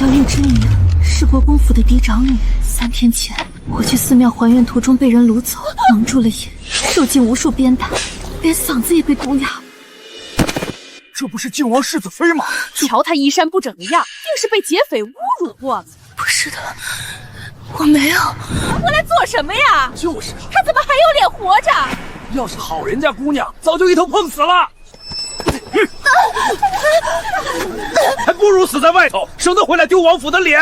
叫玉之宁，是国公府的嫡长女。3天前，我去寺庙还愿途中被人掳走，蒙住了眼，受尽无数鞭打，连嗓子也被毒哑。这不是靖王世子妃吗？瞧她衣衫不整的样，定是被劫匪侮辱的货子。不是的，我没有。回来做什么呀？就是啊，她怎么还有脸活着？要是好人家姑娘，早就一头碰死了。还不如死在外头，省得回来丢王府的脸。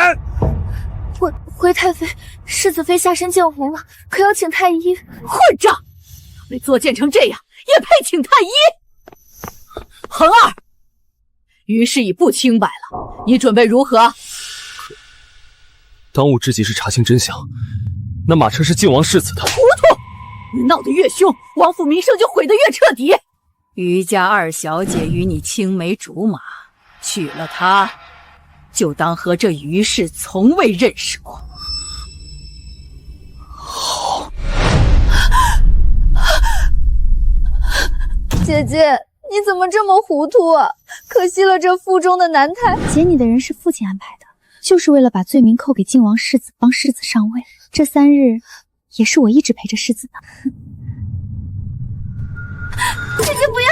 回太妃，世子妃下山见红了，可要请太医。混账！被作践成这样，也配请太医？恒儿，于氏已不清白了，你准备如何？当务之急是查清真相。那马车是靖王世子的。糊涂！你闹得越凶，王府名声就毁得越彻底。于家二小姐与你青梅竹马，娶了她，就当和这于氏从未认识过。好，姐姐，你怎么这么糊涂啊？可惜了这腹中的男胎。劫你的人是父亲安排的，就是为了把罪名扣给靖王世子，帮世子上位。这3日，也是我一直陪着世子的。姐姐不要！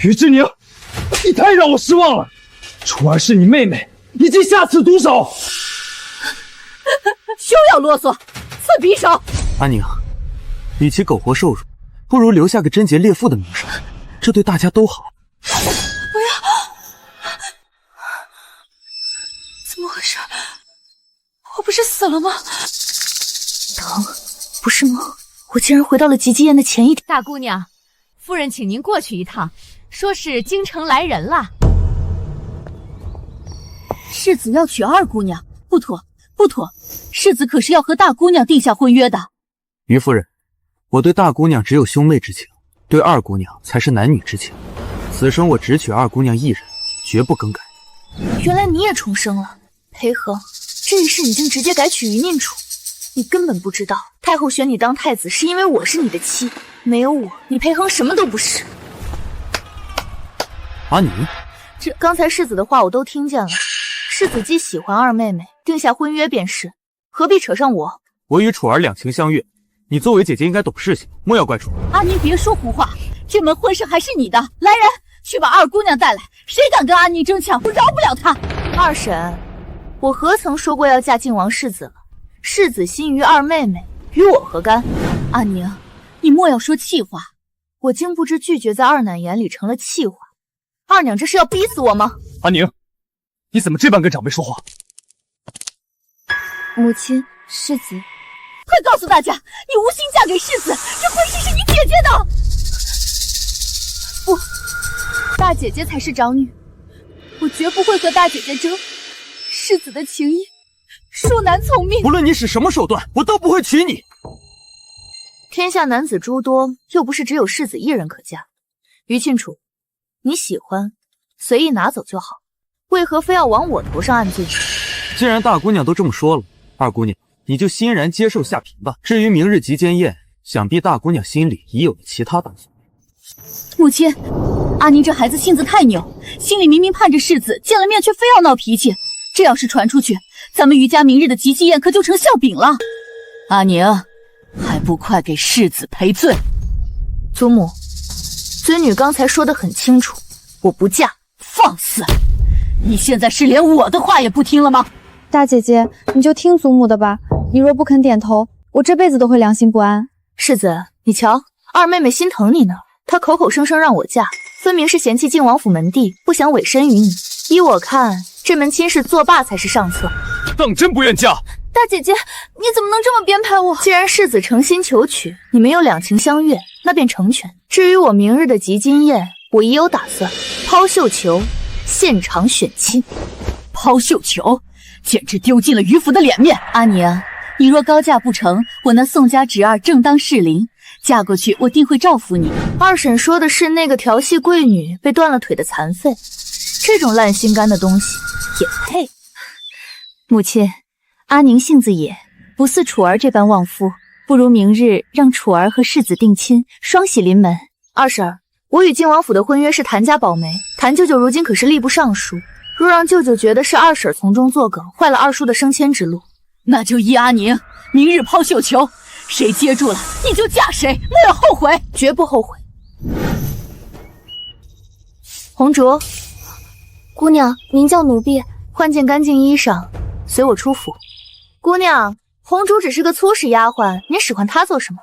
于之宁，你太让我失望了。楚儿是你妹妹，你竟下此毒手！休要啰嗦，刺匕首！阿宁，与其苟活受辱，不如留下个贞洁烈妇的名声，这对大家都好。不要！怎么回事？我不是死了吗？疼，不是梦。我竟然回到了吉吉宴的前一天。大姑娘，夫人请您过去一趟，说是京城来人了。世子要娶二姑娘，不妥，不妥！世子可是要和大姑娘定下婚约的。于夫人，我对大姑娘只有兄妹之情，对二姑娘才是男女之情。此生我只娶二姑娘一人，绝不更改。原来你也重生了，裴恒，这一世你竟直接改娶于宁楚。你根本不知道，太后选你当太子是因为我是你的妻，没有我，你裴恒什么都不是。阿宁，这刚才世子的话我都听见了。世子既喜欢二妹妹，定下婚约便是，何必扯上我？我与楚儿两情相悦，你作为姐姐应该懂事些，莫要怪楚儿。阿宁别说胡话，这门婚事还是你的。来人，去把二姑娘带来，谁敢跟阿宁争抢，我饶不了她。二婶，我何曾说过要嫁靖王世子了？世子心于二妹妹，与我何干？阿宁，你莫要说气话。我竟不知拒绝在二奶眼里成了气话。二娘这是要逼死我吗？阿宁，你怎么这般跟长辈说话？母亲，世子，快告诉大家，你无心嫁给世子，这婚事是你姐姐的。不，大姐姐才是长女，我绝不会和大姐姐争。世子的情谊，恕难从命。无论你使什么手段，我都不会娶你。天下男子诸多，又不是只有世子一人可嫁。于庆楚，你喜欢随意拿走就好，为何非要往我头上按罪？既然大姑娘都这么说了，二姑娘你就欣然接受下聘吧。至于明日吉间宴，想必大姑娘心里已有了其他打算。母亲，阿宁这孩子性子太拗，心里明明盼着世子，见了面却非要闹脾气。这要是传出去，咱们于家明日的吉祭宴可就成笑柄了。阿宁，还不快给世子赔罪！祖母，尊女刚才说得很清楚，我不嫁。放肆！你现在是连我的话也不听了吗？大姐姐，你就听祖母的吧。你若不肯点头，我这辈子都会良心不安。世子，你瞧，二妹妹心疼你呢，她口口声声让我嫁，分明是嫌弃靖王府门第，不想委身于你。依我看，这门亲事作罢才是上策。当真不愿嫁？大姐姐，你怎么能这么编排我？既然世子诚心求娶，你们又两情相悦，那便成全。至于我明日的吉金宴，我已有打算，抛绣球，现场选亲。抛绣球，简直丢尽了于府的脸面。阿宁，你若高嫁不成，我那宋家侄儿正当适龄，嫁过去我定会照拂你。二婶说的是那个调戏贵女被断了腿的残废，这种烂心肝的东西也配？母亲，阿宁性子野，不似楚儿这般旺夫，不如明日让楚儿和世子定亲，双喜临门。二婶，我与靖王府的婚约是谭家保媒，谭舅舅如今可是吏部尚书，若让舅舅觉得是二婶从中作梗，坏了二叔的升迁之路，那就依阿宁，明日抛绣球，谁接住了你就嫁谁，莫要后悔。绝不后悔。红烛，姑娘名叫奴婢，换件干净衣裳，随我出府。姑娘，红烛只是个粗使丫鬟，你使唤她做什么？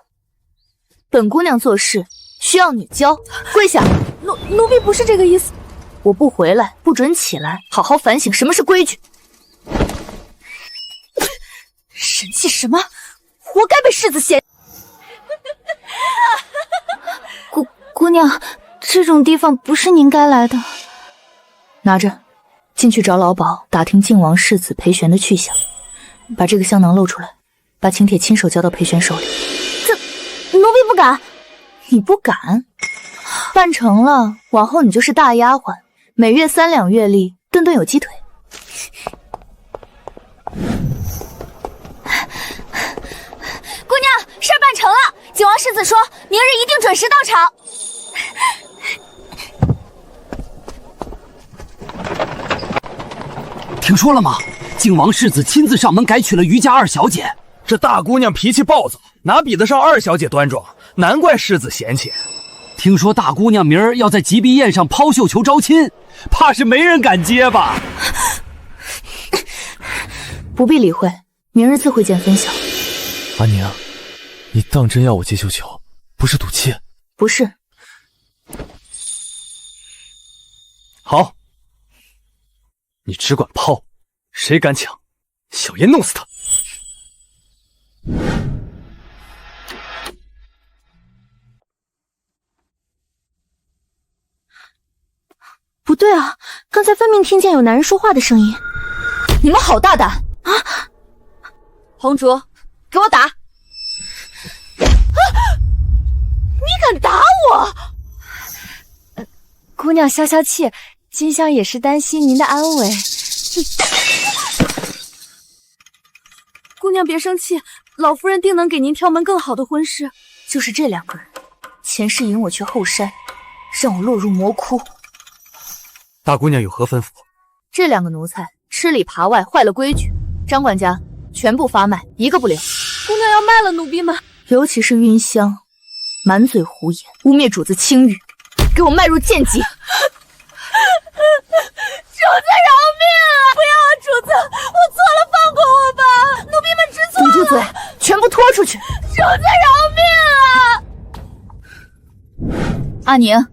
本姑娘做事需要女教，跪下！奴婢不是这个意思。我不回来，不准起来，好好反省什么是规矩。神气什么？活该被世子嫌。姑娘，这种地方不是您该来的。拿着，进去找老鸨打听靖王世子裴玄的去向，把这个香囊露出来，把请帖亲手交到裴玄手里。奴婢不敢。你不敢？办成了，往后你就是大丫鬟，每月3两月例，顿顿有鸡腿。姑娘，事儿办成了，靖王世子说明日一定准时到场。听说了吗？靖王世子亲自上门改娶了余家二小姐。这大姑娘脾气暴躁，哪比得上二小姐端庄？难怪世子嫌弃。听说大姑娘明儿要在吉碧宴上抛绣球招亲，怕是没人敢接吧？不必理会，明日自会见分晓。阿宁，你当真要我接绣球，不是赌气？不是。好，你只管抛，谁敢抢，小爷弄死他！不对啊，刚才分明听见有男人说话的声音。你们好大胆啊！红烛，给我打！你敢打我？姑娘消消气，金香也是担心您的安危。姑娘别生气，老夫人定能给您挑门更好的婚事。就是这两个人，前世引我去后山，让我落入魔窟。大姑娘有何吩咐？这两个奴才吃里扒外，坏了规矩。张管家，全部发卖，一个不留。姑娘要卖了奴婢们，尤其是晕香，满嘴胡言，污蔑主子清誉，给我迈入贱籍！主子饶命啊！不要啊，主子，我错了，放过我吧！奴婢们知错了。堵住嘴，全部拖出去！主子饶命啊！阿宁，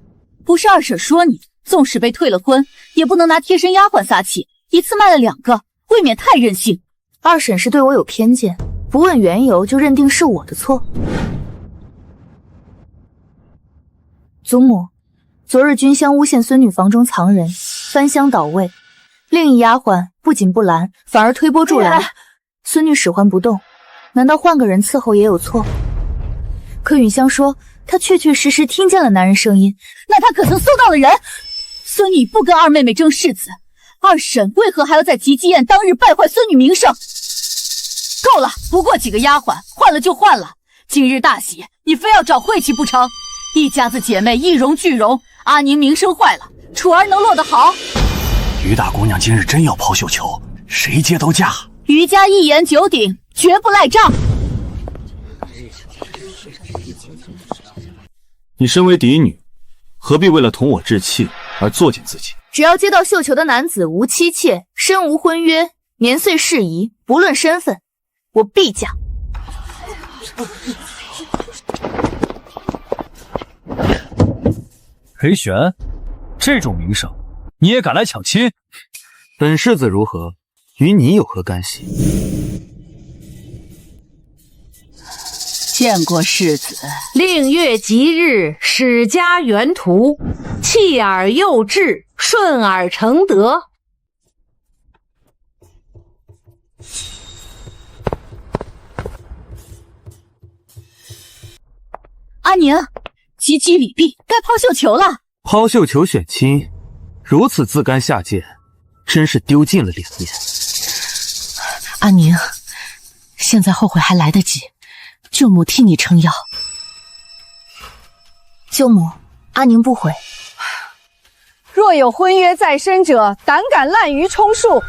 不是二婶说你，纵使被退了婚，也不能拿贴身丫鬟撒气，一次卖了2个，未免太任性。二婶是对我有偏见，不问缘由就认定是我的错。祖母，昨日君香诬陷孙女房中藏人，翻箱倒柜，另一丫鬟不仅不拦，反而推波助澜。孙女使唤不动，难道换个人伺候也有错？可允香说，她确确实实听见了男人声音，那她可曾搜到了人？孙女不跟二妹妹争世子，二婶为何还要在吉祭宴当日败坏孙女名声？够了，不过几个丫鬟，换了就换了。今日大喜，你非要找晦气不成？一家子姐妹一荣俱荣，阿宁名声坏了，楚儿能落得好？余大姑娘今日真要抛绣球，谁接都嫁。余家一言九鼎，绝不赖账。你身为嫡女，何必为了同我置气而作践自己？只要接到绣球的男子无妻妾，身无婚约，年岁适宜，不论身份，我必嫁。裴玄，这种名声，你也敢来抢亲？本世子如何，与你有何干系？见过世子。令月吉日，史家原图，弃而又治，顺而成德。阿宁，急急礼毕，该抛绣球了。抛绣球选亲，如此自甘下贱，真是丢尽了脸面。阿宁，现在后悔还来得及，舅母替你撑腰。舅母，阿宁不悔。若有婚约在身者，胆敢滥竽充数，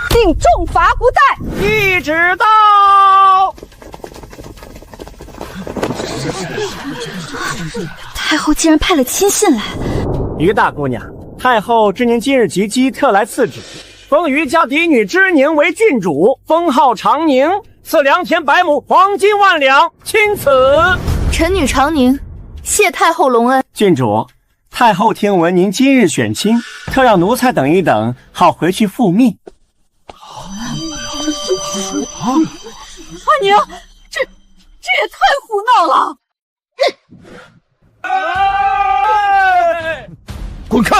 定重罚不贷。懿旨到。太后竟然派了亲信来。于大姑娘，太后知您今日及笄，特来赐旨，封于家嫡女之宁为郡主，封号长宁，赐良田100亩，黄金1万两，钦此。臣女长宁，谢太后隆恩。郡主，太后听闻您今日选亲，特让奴才等一等，好回去复命。阿宁，这也太胡闹了！滚开！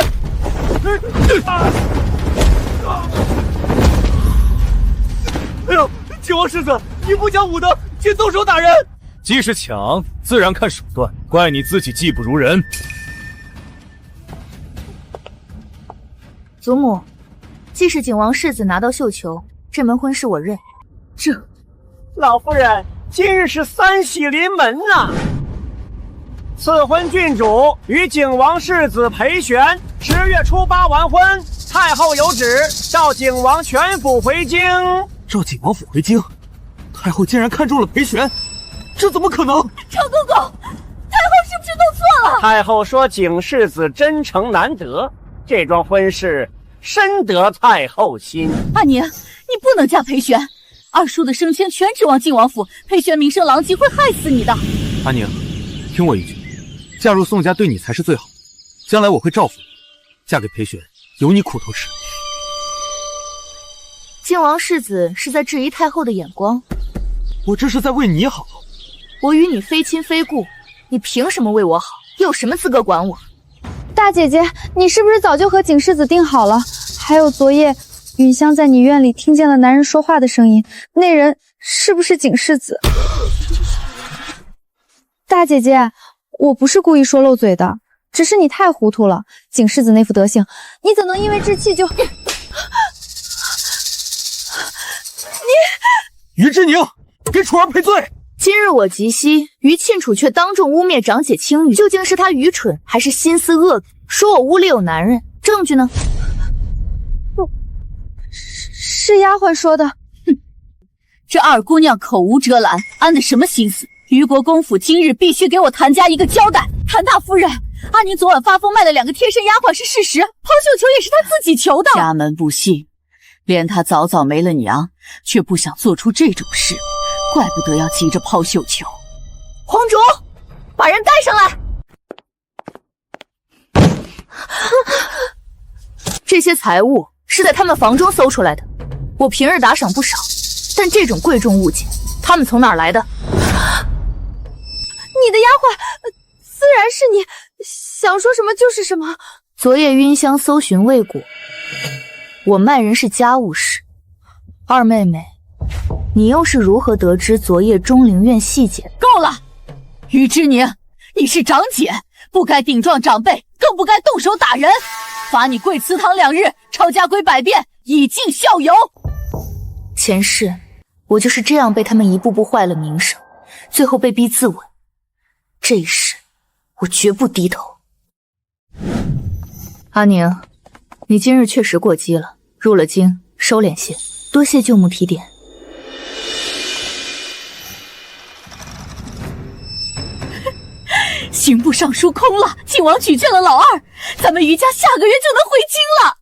哎呦，靖王世子，你不讲武德，却动手打人！既是抢，自然看手段，怪你自己技不如人。祖母，既是景王世子拿到绣球，这门婚事我认。老夫人，今日是3喜临门呐！赐婚郡主与景王世子裴玄，10月初8完婚。太后有旨，召景王全府回京。召景王府回京？太后竟然看中了裴玄，这怎么可能？长公公，太后是不是弄错了？太后说景世子真诚难得，这桩婚事深得太后心。阿宁，你不能嫁裴玄，二叔的升迁全指望靖王府，裴玄名声狼藉，会害死你的。阿宁，听我一句，嫁入宋家对你才是最好，将来我会照顾你。嫁给裴玄，有你苦头吃。靖王世子是在质疑太后的眼光，我这是在为你好。我与你非亲非故，你凭什么为我好？又有什么资格管我？大姐姐，你是不是早就和景世子定好了？还有昨夜允香在你院里听见了男人说话的声音，那人是不是景世子？大姐姐，我不是故意说漏嘴的，只是你太糊涂了。景世子那副德行，你怎能因为置气就……于之宁，给楚儿赔罪！今日我及羲，于庆楚却当众污蔑长姐轻语，究竟是他愚蠢，还是心思恶毒？说我屋里有男人，证据呢？是丫鬟说的。哼，这二姑娘口无遮拦，安的什么心思？于国公府今日必须给我谭家一个交代。谭大夫人，阿宁昨晚发疯卖了2个贴身丫鬟是事实，抛绣球也是她自己求的。家门不幸，连她早早没了娘，却不想做出这种事，怪不得要急着抛绣球。皇主，把人带上来。这些财物是在他们房中搜出来的，我平日打赏不少，但这种贵重物件，他们从哪儿来的？你的丫鬟，自然是你，想说什么就是什么。昨夜晕香搜寻未果，我卖人是家务事。二妹妹，你又是如何得知昨夜钟灵院细节？够了，于之宁，你是长姐，不该顶撞长辈，更不该动手打人。罚你跪祠堂2日，抄家规100遍，以儆效尤。前世我就是这样被他们一步步坏了名声，最后被逼自刎。这一世我绝不低头。阿宁，你今日确实过激了，入了京，收敛些，多谢舅母提点。刑部尚书空了，靖王举荐了老二，咱们于家下个月就能回京了。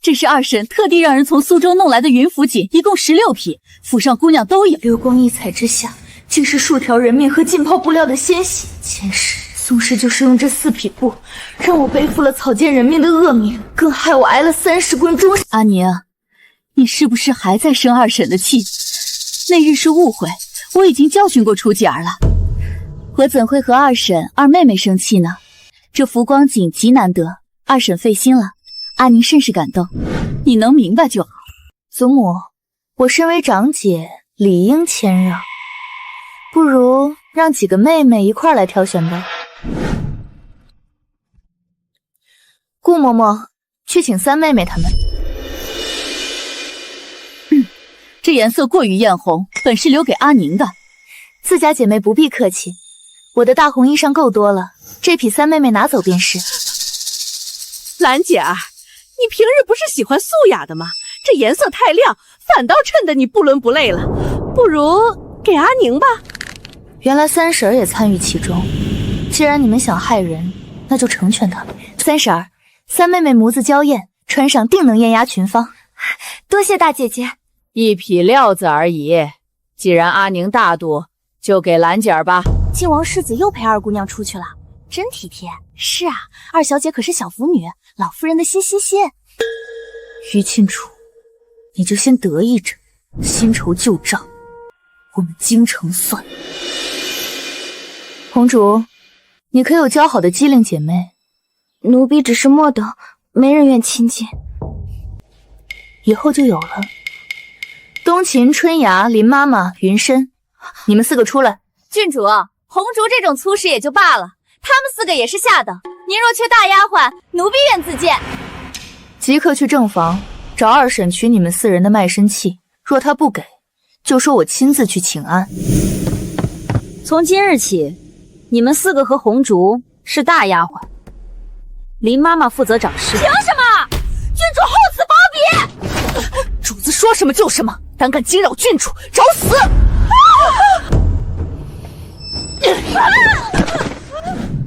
这是二婶特地让人从苏州弄来的云服锦，一共16匹，府上姑娘都有。流光溢彩之下，竟是数条人命和浸泡布料的鲜血。前世宋氏就是用这4匹布，让我背负了草菅人命的恶名，更害我挨了30棍终身。阿宁，你是不是还在生二婶的气？那日是误会，我已经教训过楚姐儿了。我怎会和二婶、二妹妹生气呢？这浮光锦极难得，二婶费心了，阿宁甚是感动。你能明白就好。祖母，我身为长姐，理应谦让，不如让几个妹妹一块来挑选吧。顾嬷嬷，去请三妹妹她们。这颜色过于艳红，本是留给阿宁的。自家姐妹不必客气，我的大红衣裳够多了，这匹三妹妹拿走便是。兰姐儿，你平日不是喜欢素雅的吗？这颜色太亮，反倒衬得你不伦不类了。不如给阿宁吧。原来三婶儿也参与其中。既然你们想害人，那就成全他们。三婶儿，三妹妹模子娇艳，穿上定能艳压群芳。多谢大姐姐。一匹料子而已。既然阿宁大度，就给兰姐儿吧。靖王世子又陪二姑娘出去了，真体贴。是啊，二小姐可是小福女，老夫人的心。于庆楚，你就先得意着，新仇旧账，我们京城算。红烛，你可有交好的机灵姐妹？奴婢只是末等，没人愿亲近。以后就有了。冬琴、春芽、林妈妈、云深，你们4个出来。郡主，红烛这种粗使也就罢了，他们4个也是下等。您若缺大丫鬟，奴婢愿自荐。即刻去正房找二婶取你们4人的卖身契，若她不给，就说我亲自去请安。从今日起，你们4个和红烛是大丫鬟，林妈妈负责掌事。凭什么？郡主厚此薄彼！主子说什么就什么，胆敢惊扰郡主，找死！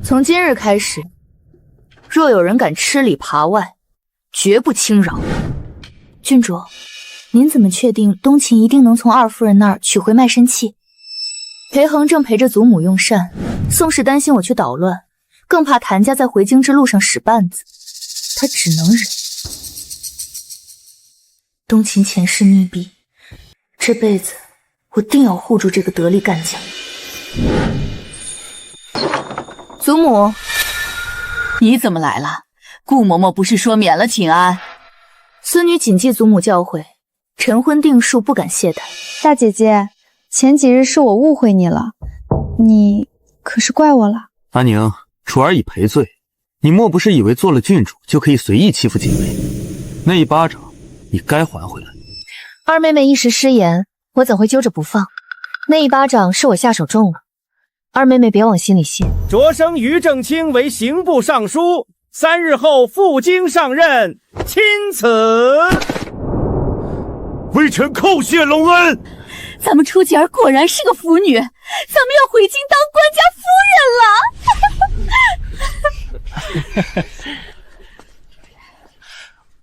从今日开始，若有人敢吃里扒外，绝不轻饶。郡主，您怎么确定冬琴一定能从二夫人那儿取回卖身契？裴恒正陪着祖母用膳，宋氏担心我去捣乱，更怕谭家在回京之路上使绊子，他只能忍。冬琴前世溺毙，这辈子我定要护住这个得力干将。祖母，你怎么来了？顾嬷嬷不是说免了请安？孙女谨记祖母教诲，晨昏定数，不敢懈怠。大姐姐，前几日是我误会你了，你可是怪我了？阿宁，楚儿已赔罪，你莫不是以为做了郡主就可以随意欺负姐妹？那一巴掌，你该还回来。二妹妹一时失言，我怎会揪着不放？那一巴掌是我下手重了，二妹妹别往心里系。擢升于正卿为刑部尚书，3日后赴京上任，钦此。微臣叩谢隆恩。咱们初姐儿果然是个福女，咱们要回京当官家夫人了。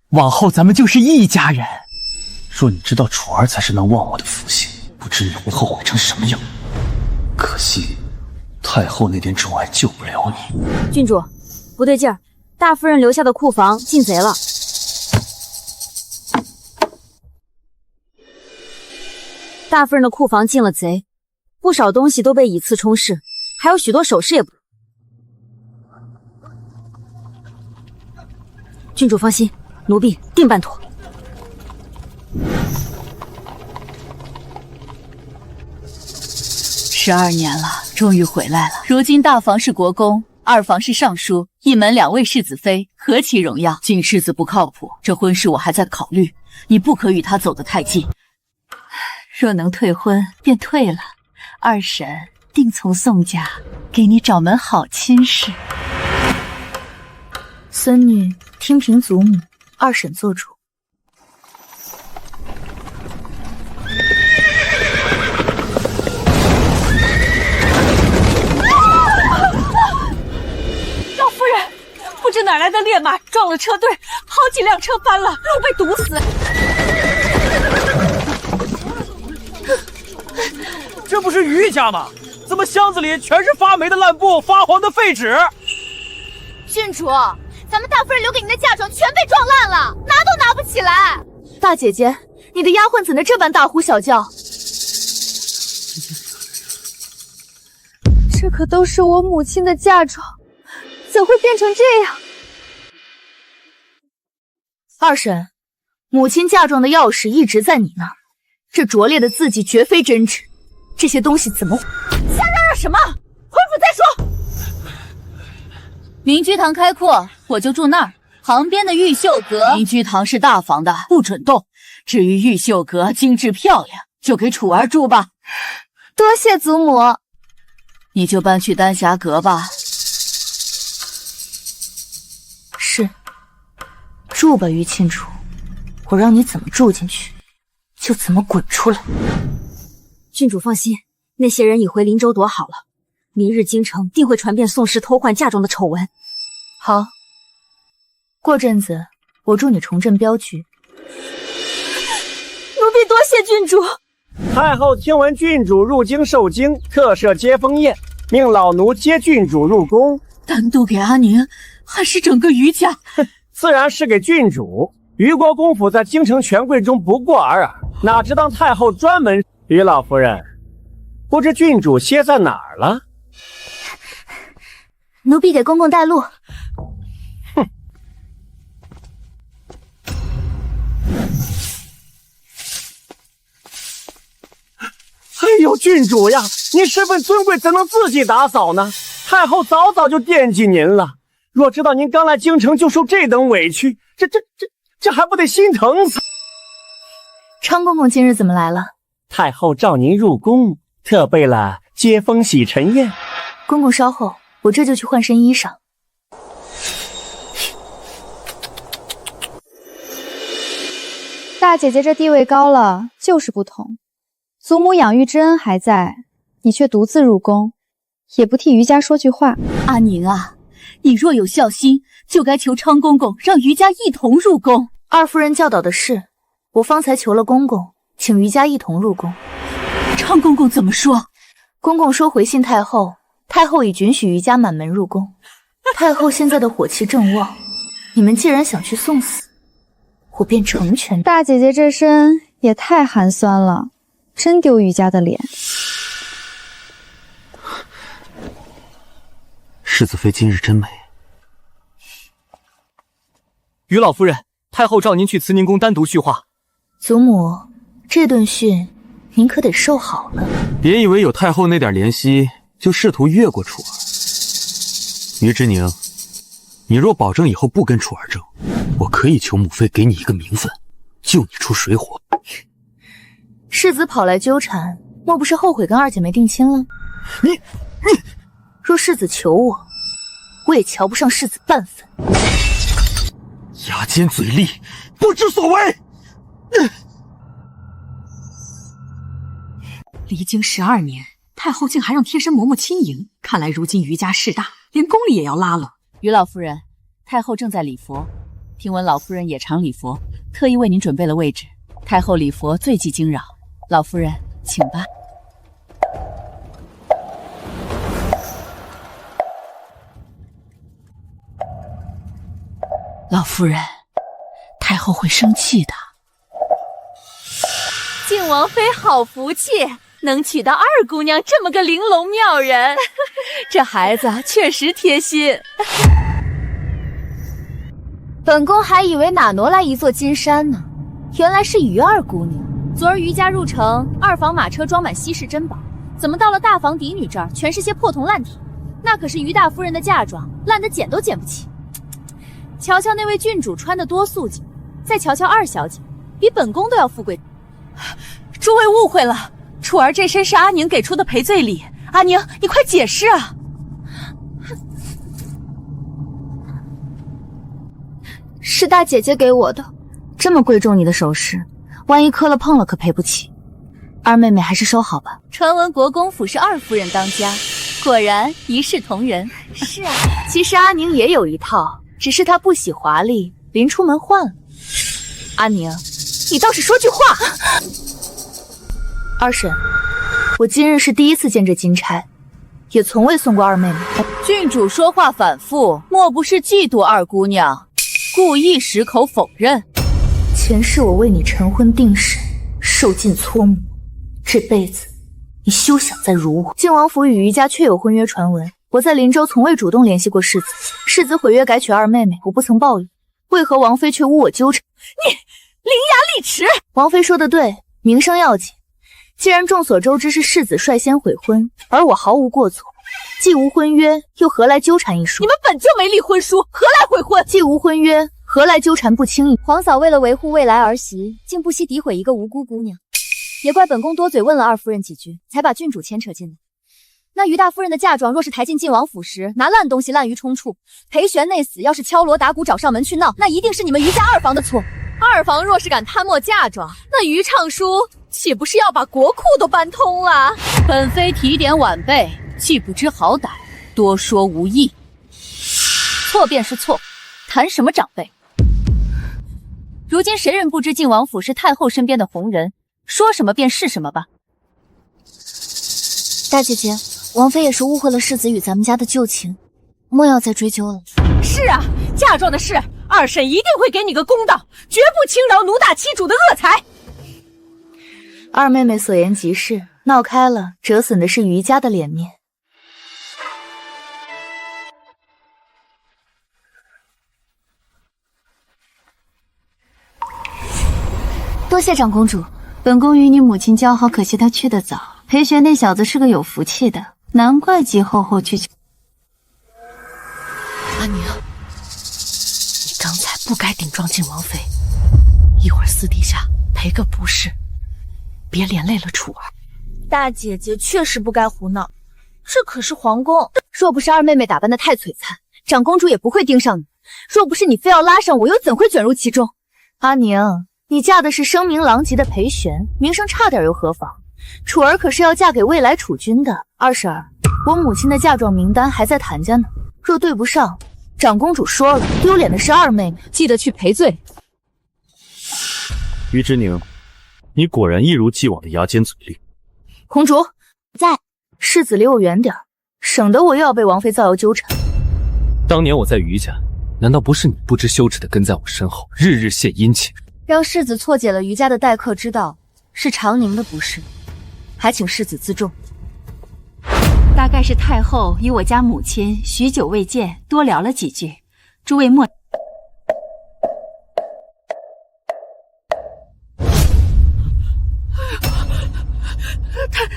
往后咱们就是一家人。若你知道楚儿才是能忘我的福星，不知你会后悔成什么样。可惜太后那点宠爱救不了你。郡主，不对劲儿，大夫人留下的库房进贼了。大夫人的库房进了贼，不少东西都被以次充斥，还有许多首饰也不。郡主放心，奴婢定办妥。12年了，终于回来了。如今大房是国公，二房是尚书，一门2位世子妃，何其荣耀！景世子不靠谱，这婚事我还在考虑，你不可与他走得太近。若能退婚，便退了。二婶定从宋家给你找门好亲事。孙女听凭祖母，二婶做主。老夫人，不知哪来的烈马撞了车队，好几辆车翻了，路被堵死。这不是于家吗？怎么箱子里全是发霉的烂布、发黄的废纸？郡主，咱们大夫人留给您的嫁妆全被撞烂了，拿都拿不起来。大姐姐，你的丫鬟怎能这般大呼小叫？这可都是我母亲的嫁妆，怎会变成这样？二婶，母亲嫁妆的钥匙一直在你那儿，这拙劣的字迹绝非真纸，这些东西怎么……瞎嚷嚷什么？回府再说。明居堂开阔，我就住那儿。旁边的玉秀阁，明居堂是大房的，不准动。至于玉秀阁精致漂亮，就给楚儿住吧。多谢祖母。你就搬去丹霞阁吧。是，住吧，于庆楚，我让你怎么住进去，就怎么滚出来。郡主放心，那些人已回林州躲好了，明日京城定会传遍宋氏偷换嫁妆的丑闻。好，过阵子我助你重振镖局。奴婢多谢郡主。太后听闻郡主入京受惊，特设接风宴，命老奴接郡主入宫。单独给阿宁，还是整个余家？自然是给郡主。余国公府在京城权贵中不过尔尔，哪知当太后专门。余老夫人，不知郡主歇在哪儿了？奴婢给公公带路。哼。哎呦，郡主呀，您身份尊贵，怎能自己打扫呢？太后早早就惦记您了。若知道您刚来京城就受这等委屈，这还不得心疼死？昌公公今日怎么来了？太后召您入宫，特备了接风洗尘宴。公公稍后，我这就去换身衣裳。大姐姐这地位高了，就是不同。祖母养育之恩还在，你却独自入宫，也不替余家说句话。阿宁啊，你若有孝心，就该求昌公公让余家一同入宫。二夫人教导的是，我方才求了公公，请余家一同入宫。昌公公怎么说？公公说回信太后，太后已准许余家满门入宫。太后现在的火气正旺，你们既然想去送死，我便成全。大姐姐这身也太寒酸了，真丢余家的脸。世子妃今日真美。于老夫人，太后召您去慈宁宫单独叙话。祖母，这顿训您可得受好了。别以为有太后那点怜惜，就试图越过楚儿。于之宁，你若保证以后不跟楚儿争，我可以求母妃给你一个名分，救你出水火。世子跑来纠缠，莫不是后悔跟二姐妹定亲了？你若世子求我，我也瞧不上世子半分。牙尖嘴利，不知所为。离京12年，太后竟还让贴身嬷嬷亲迎，看来如今余家势大，连宫里也要拉了。于老夫人，太后正在礼佛，听闻老夫人也常礼佛，特意为您准备了位置。太后礼佛最忌惊扰，老夫人请吧。老夫人，太后会生气的。靖王妃好福气，能娶到二姑娘这么个玲珑妙人，这孩子确实贴心。本宫还以为哪挪来一座金山呢，原来是于二姑娘。昨儿余家入城，二房马车装满稀世珍宝，怎么到了大房嫡女这儿，全是些破铜烂铁？那可是于大夫人的嫁妆，烂得捡都捡不起。瞧瞧那位郡主穿得多素净，再瞧瞧二小姐，比本宫都要富贵。诸位误会了，楚儿这身是阿宁给出的赔罪礼，阿宁，你快解释啊！是大姐姐给我的，这么贵重你的首饰，万一磕了碰了可赔不起。二妹妹还是收好吧。传闻国公府是二夫人当家，果然一视同仁。是啊，其实阿宁也有一套，只是她不喜华丽，临出门换了。阿宁，你倒是说句话。二婶，我今日是第一次见这金钗，也从未送过二妹妹。郡主说话反复，莫不是嫉妒二姑娘，故意矢口否认？前世我为你晨昏定审，受尽搓磨，这辈子你休想再辱我。靖王府与余家确有婚约传闻，我在林州从未主动联系过世子，世子毁约改娶二妹妹，我不曾报应，为何王妃却诬我纠缠？你伶牙俐齿！王妃说的对，名声要紧。既然众所周知是世子率先悔婚，而我毫无过错，既无婚约，又何来纠缠一说？你们本就没立婚书，何来悔婚？既无婚约，何来纠缠不清一？皇嫂为了维护未来儿媳，竟不惜诋毁一个无辜姑娘，也怪本宫多嘴问了二夫人几句，才把郡主牵扯进来。那于大夫人的嫁妆若是抬进晋王府时，拿烂东西滥竽充数，裴玄那厮要是敲锣打鼓找上门去闹，那一定是你们于家二房的错。二房若是敢贪墨嫁妆，那于畅书岂不是要把国库都搬通了？本妃提点晚辈，既不知好歹，多说无益。错便是错，谈什么长辈？如今谁人不知晋王府是太后身边的红人，说什么便是什么吧。大姐姐，王妃也是误会了世子与咱们家的旧情，莫要再追究了。是啊，嫁妆的事，二婶一定会给你个公道，绝不轻饶奴大欺主的恶财。二妹妹所言极是，闹开了，折损的是于家的脸面。多谢长公主，本宫与你母亲交好，可惜她去得早。裴玄那小子是个有福气的，难怪季后后去。阿宁，你刚才不该顶撞晋王妃，一会儿私底下赔个不是，别连累了楚儿。大姐姐确实不该胡闹，这可是皇宫，若不是二妹妹打扮得太璀璨，长公主也不会盯上你。若不是你非要拉上我，又怎会卷入其中？阿宁，你嫁的是声名狼藉的裴玄，名声差点又何妨？楚儿可是要嫁给未来储君的。二婶儿，我母亲的嫁妆名单还在谭家呢，若对不上，长公主说了，丢脸的是二妹妹，记得去赔罪。于之宁，你果然一如既往的牙尖嘴利。公主在，世子离我远点，省得我又要被王妃造谣纠缠。当年我在于家，难道不是你不知羞耻的跟在我身后，日日献殷勤？让世子错解了于家的待客之道，是长宁的不是，还请世子自重。大概是太后与我家母亲许久未见，多聊了几句。诸位莫。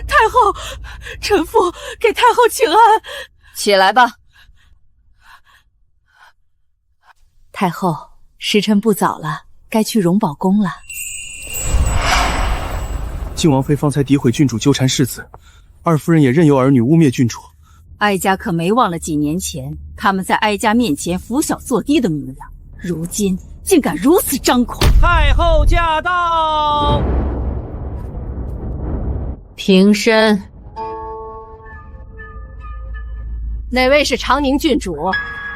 太后，臣妇给太后请安。起来吧。太后，时辰不早了，该去荣宝宫了。靖王妃方才诋毁郡主纠缠世子，二夫人也任由儿女污蔑郡主。哀家可没忘了几年前他们在哀家面前拂小作低的模样，如今竟敢如此张狂。太后驾到！平身。哪位是长宁郡主？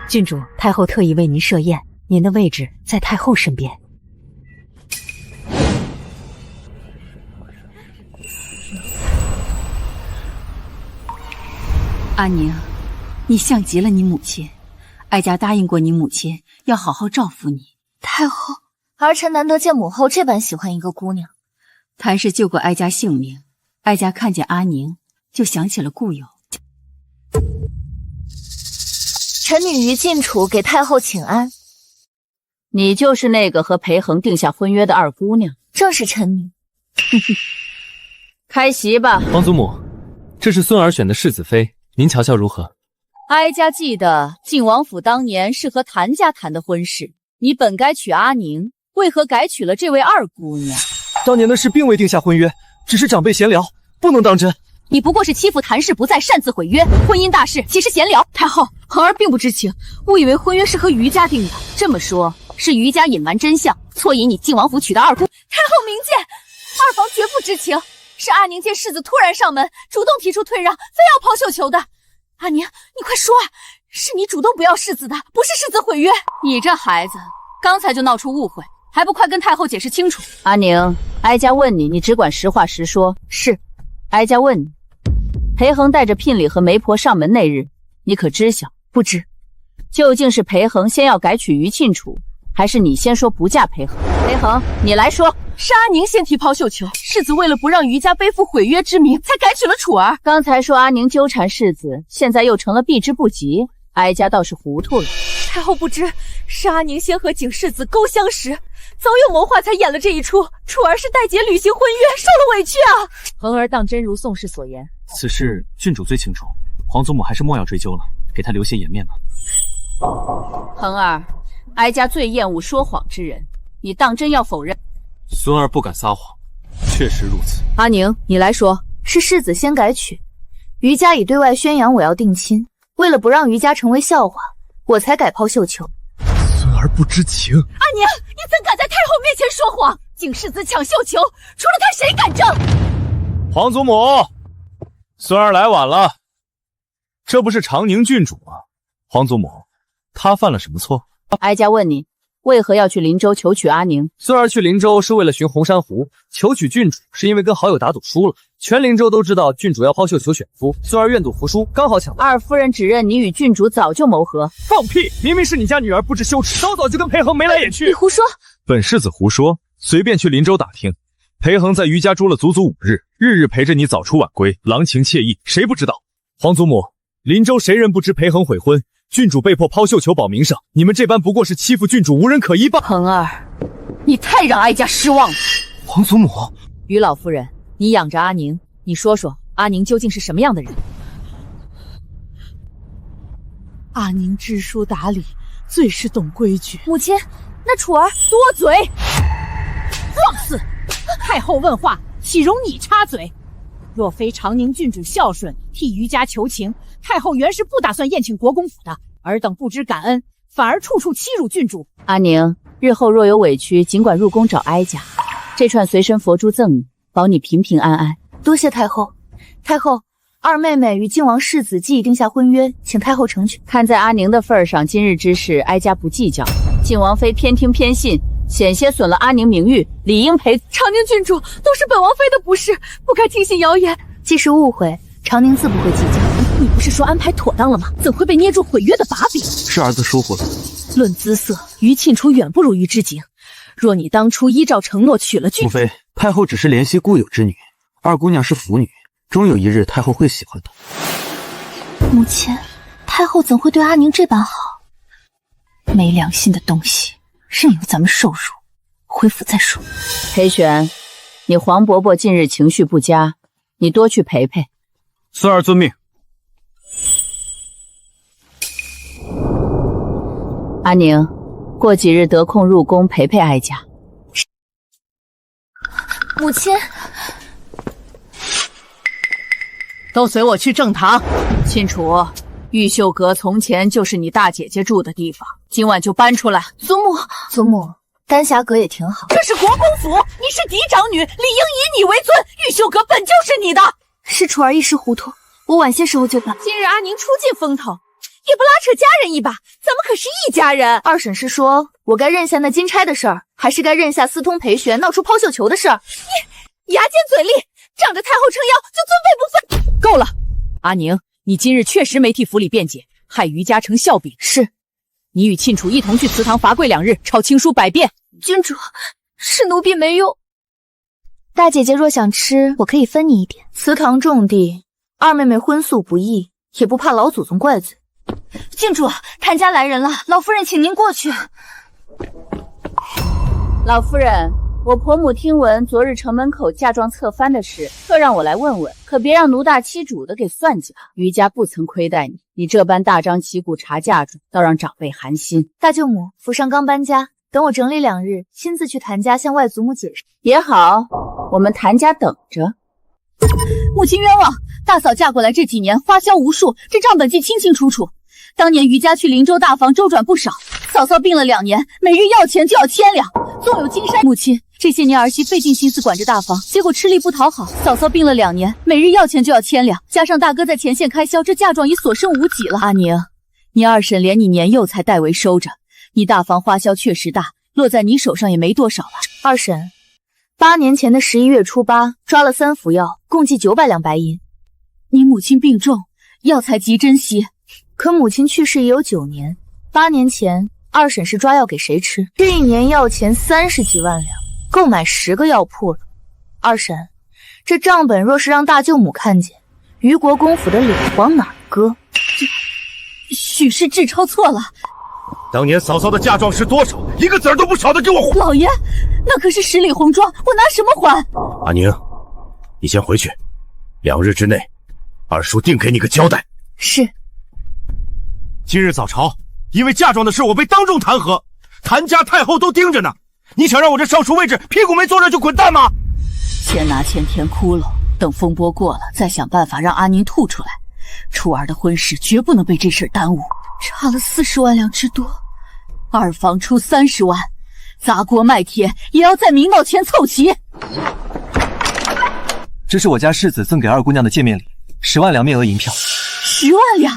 郡主，太后特意为您设宴，您的位置在太后身边。阿宁，你像极了你母亲，哀家答应过你母亲要好好照顾你。太后，儿臣难得见母后这般喜欢一个姑娘。谭氏救过哀家性命，哀家看见阿宁就想起了故友。臣女于晋楚给太后请安。你就是那个和裴恒定下婚约的二姑娘？正是臣女。开席吧。皇祖母，这是孙儿选的世子妃，您瞧瞧如何？哀家记得晋王府当年是和谭家谈的婚事，你本该娶阿宁，为何改娶了这位二姑娘？当年的事并未定下婚约，只是长辈闲聊，不能当真。你不过是欺负谭氏不在，擅自毁约，婚姻大事岂是闲聊？太后，恒儿并不知情，误以为婚约是和于家定的。这么说，是于家隐瞒真相，错引你晋王府娶的二姑。太后明鉴，二房绝不知情，是阿宁见世子突然上门，主动提出退让，非要抛绣球的。阿宁，你快说啊，是你主动不要世子的，不是世子毁约。你这孩子，刚才就闹出误会，还不快跟太后解释清楚？阿宁，哀家问你，你只管实话实说。是。哀家问你，裴恒带着聘礼和媒婆上门那日，你可知晓？不知。究竟是裴恒先要改娶于庆楚，还是你先说不嫁裴恒？裴恒，你来说。是阿宁先提抛绣球，世子为了不让于家背负毁约之名，才改娶了楚儿。刚才说阿宁纠缠世子，现在又成了避之不及，哀家倒是糊涂了。太后不知，是阿宁先和景世子勾相识，早有谋划才演了这一出。楚儿是待解履行婚约，受了委屈啊！恒儿当真如宋氏所言，此事郡主最清楚，皇祖母还是莫要追究了，给他留些颜面吧。恒儿，哀家最厌恶说谎之人，你当真要否认？孙儿不敢撒谎，确实如此。阿宁，你来说。是世子先改娶，余家已对外宣扬我要定亲，为了不让余家成为笑话，我才改抛绣球。孙儿不知情。阿宁，你怎敢在太后面前说谎？景世子抢绣球，除了他谁敢争？皇祖母，孙儿来晚了。这不是长宁郡主吗？皇祖母，他犯了什么错？哀家问你，为何要去林州求娶阿宁？孙儿去林州是为了寻红珊瑚，求娶郡主是因为跟好友打赌输了。全林州都知道郡主要抛绣球选夫，孙儿愿赌服输，刚好抢到。二夫人指认你与郡主早就谋合。放屁！明明是你家女儿不知羞耻，早就跟裴恒眉来眼去。你胡说！本世子胡说，随便去林州打听。裴恒在余家住了足足5日，日日陪着你早出晚归，郎情妾意，谁不知道？皇祖母，林州谁人不知裴恒悔婚？郡主被迫抛绣球保名声，你们这般不过是欺负郡主无人可依罢。恒儿，你太让哀家失望了。皇祖母，于老夫人，你养着阿宁，你说说阿宁究竟是什么样的人？阿宁知书达理，最是懂规矩。母亲，那楚儿多嘴，放肆！太后问话，岂容你插嘴？若非长宁郡主孝顺，替余家求情，太后原是不打算宴请国公府的。尔等不知感恩，反而处处欺辱郡主。阿宁，日后若有委屈，尽管入宫找哀家。这串随身佛珠赠你，保你平平安安。多谢太后。太后，二妹妹与靖王世子既已定下婚约，请太后成全。看在阿宁的份上，今日之事哀家不计较。靖王妃偏听偏信，险些损了阿宁名誉，理应赔。长宁郡主，都是本王妃的不是，不该听信谣言。既是误会，长宁自不会计较。你不是说安排妥当了吗？怎会被捏住毁约的把柄？是儿子疏忽了。论姿色，于庆初远不如于之景。若你当初依照承诺娶了郡主，母妃，太后只是怜惜故友之女，二姑娘是腐女，终有一日太后会喜欢的。母亲，太后怎会对阿宁这般好？没良心的东西，任由咱们受辱。回府再说。裴玄，你黄伯伯近日情绪不佳，你多去陪陪。孙儿遵命。阿宁，过几日得空入宫陪陪哀家。母亲，都随我去正堂。秦楚，玉秀阁从前就是你大姐姐住的地方，今晚就搬出来。祖母，丹霞阁也挺好。这是国公府，你是嫡长女，理应以你为尊。玉秀阁本就是你的。是楚儿一时糊涂，我晚些时候就搬。今日阿宁出尽风头，也不拉扯家人一把，咱们可是一家人。二婶是说我该认下那金钗的事儿，还是该认下私通裴玄闹出抛绣球的事儿？你牙尖嘴利，仗着太后撑腰就尊卑不分。够了！阿宁，你今日确实没替府里辩解，害余家成笑柄。是，你与庆楚一同去祠堂罚跪2日，抄亲书100遍。郡主，是奴婢没有。大姐姐若想吃，我可以分你一点。祠堂重地，二妹妹婚素不易，也不怕老祖宗怪罪。郡主，谭家来人了，老夫人请您过去。老夫人，我婆母听闻昨日城门口嫁妆侧翻的事，特让我来问问，可别让奴大欺主的给算计了。余家不曾亏待你，你这般大张旗鼓查嫁妆，倒让长辈寒心。大舅母，府上刚搬家，等我整理2日，亲自去谭家向外祖母解释。也好，我们谭家等着。母亲冤枉，大嫂嫁过来这几年花销无数，这账本记清清楚楚。当年余家去灵州大房周转不少，嫂嫂病了2年，每日要钱就要1000两，纵有金山。母亲，这些年儿媳费尽心思管着大房，结果吃力不讨好。嫂嫂病了2年，每日要钱就要1000两，加上大哥在前线开销，这嫁妆已所剩无几了。阿宁，你二婶连你年幼才代为收着，你大房花销确实大，落在你手上也没多少了。二婶，8年前的11月初8，抓了3服药，共计900两白银。你母亲病重，药材极珍惜。可母亲去世已有9年，8年前二婶是抓药给谁吃？这1年药钱30几万两，够买10个药铺了。二婶，这账本若是让大舅母看见，余国公府的脸往哪搁？许是志超错了。当年嫂嫂的嫁妆是多少？一个子儿都不少的给我还！老爷，那可是10里红妆，我拿什么还？阿宁，你先回去，2日之内，二叔定给你个交代。是。今日早朝，因为嫁妆的事，我被当众弹劾，谭家太后都盯着呢。你想让我这尚书位置屁股没坐热就滚蛋吗？先拿1000天窟窿，等风波过了，再想办法让阿宁吐出来。楚儿的婚事绝不能被这事耽误。差了40万两之多，二房出30万，砸锅卖铁也要在明道前凑齐。这是我家世子赠给二姑娘的见面礼，10万两面额银票。10万两，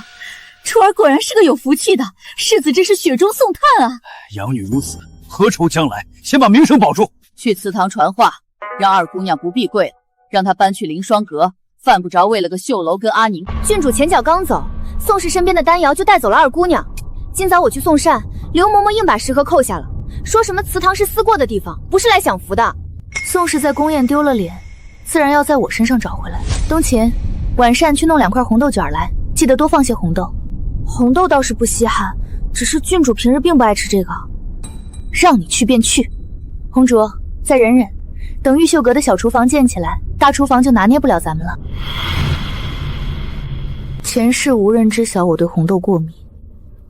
楚儿果然是个有福气的，世子真是雪中送炭啊！养女如此，何愁将来？先把名声保住。去祠堂传话，让二姑娘不必跪了，让她搬去凌霜阁，犯不着为了个绣楼跟阿宁。郡主前脚刚走，宋氏身边的丹瑶就带走了二姑娘。今早我去送膳，刘嬷嬷硬把食盒扣下了，说什么祠堂是思过的地方，不是来享福的。宋氏在宫宴丢了脸，自然要在我身上找回来。冬琴，晚膳去弄2块红豆卷来，记得多放些红豆。红豆倒是不稀罕，只是郡主平日并不爱吃这个。让你去便去。红烛，再忍忍，等玉秀阁的小厨房建起来，大厨房就拿捏不了咱们了。前世无人知晓我对红豆过敏，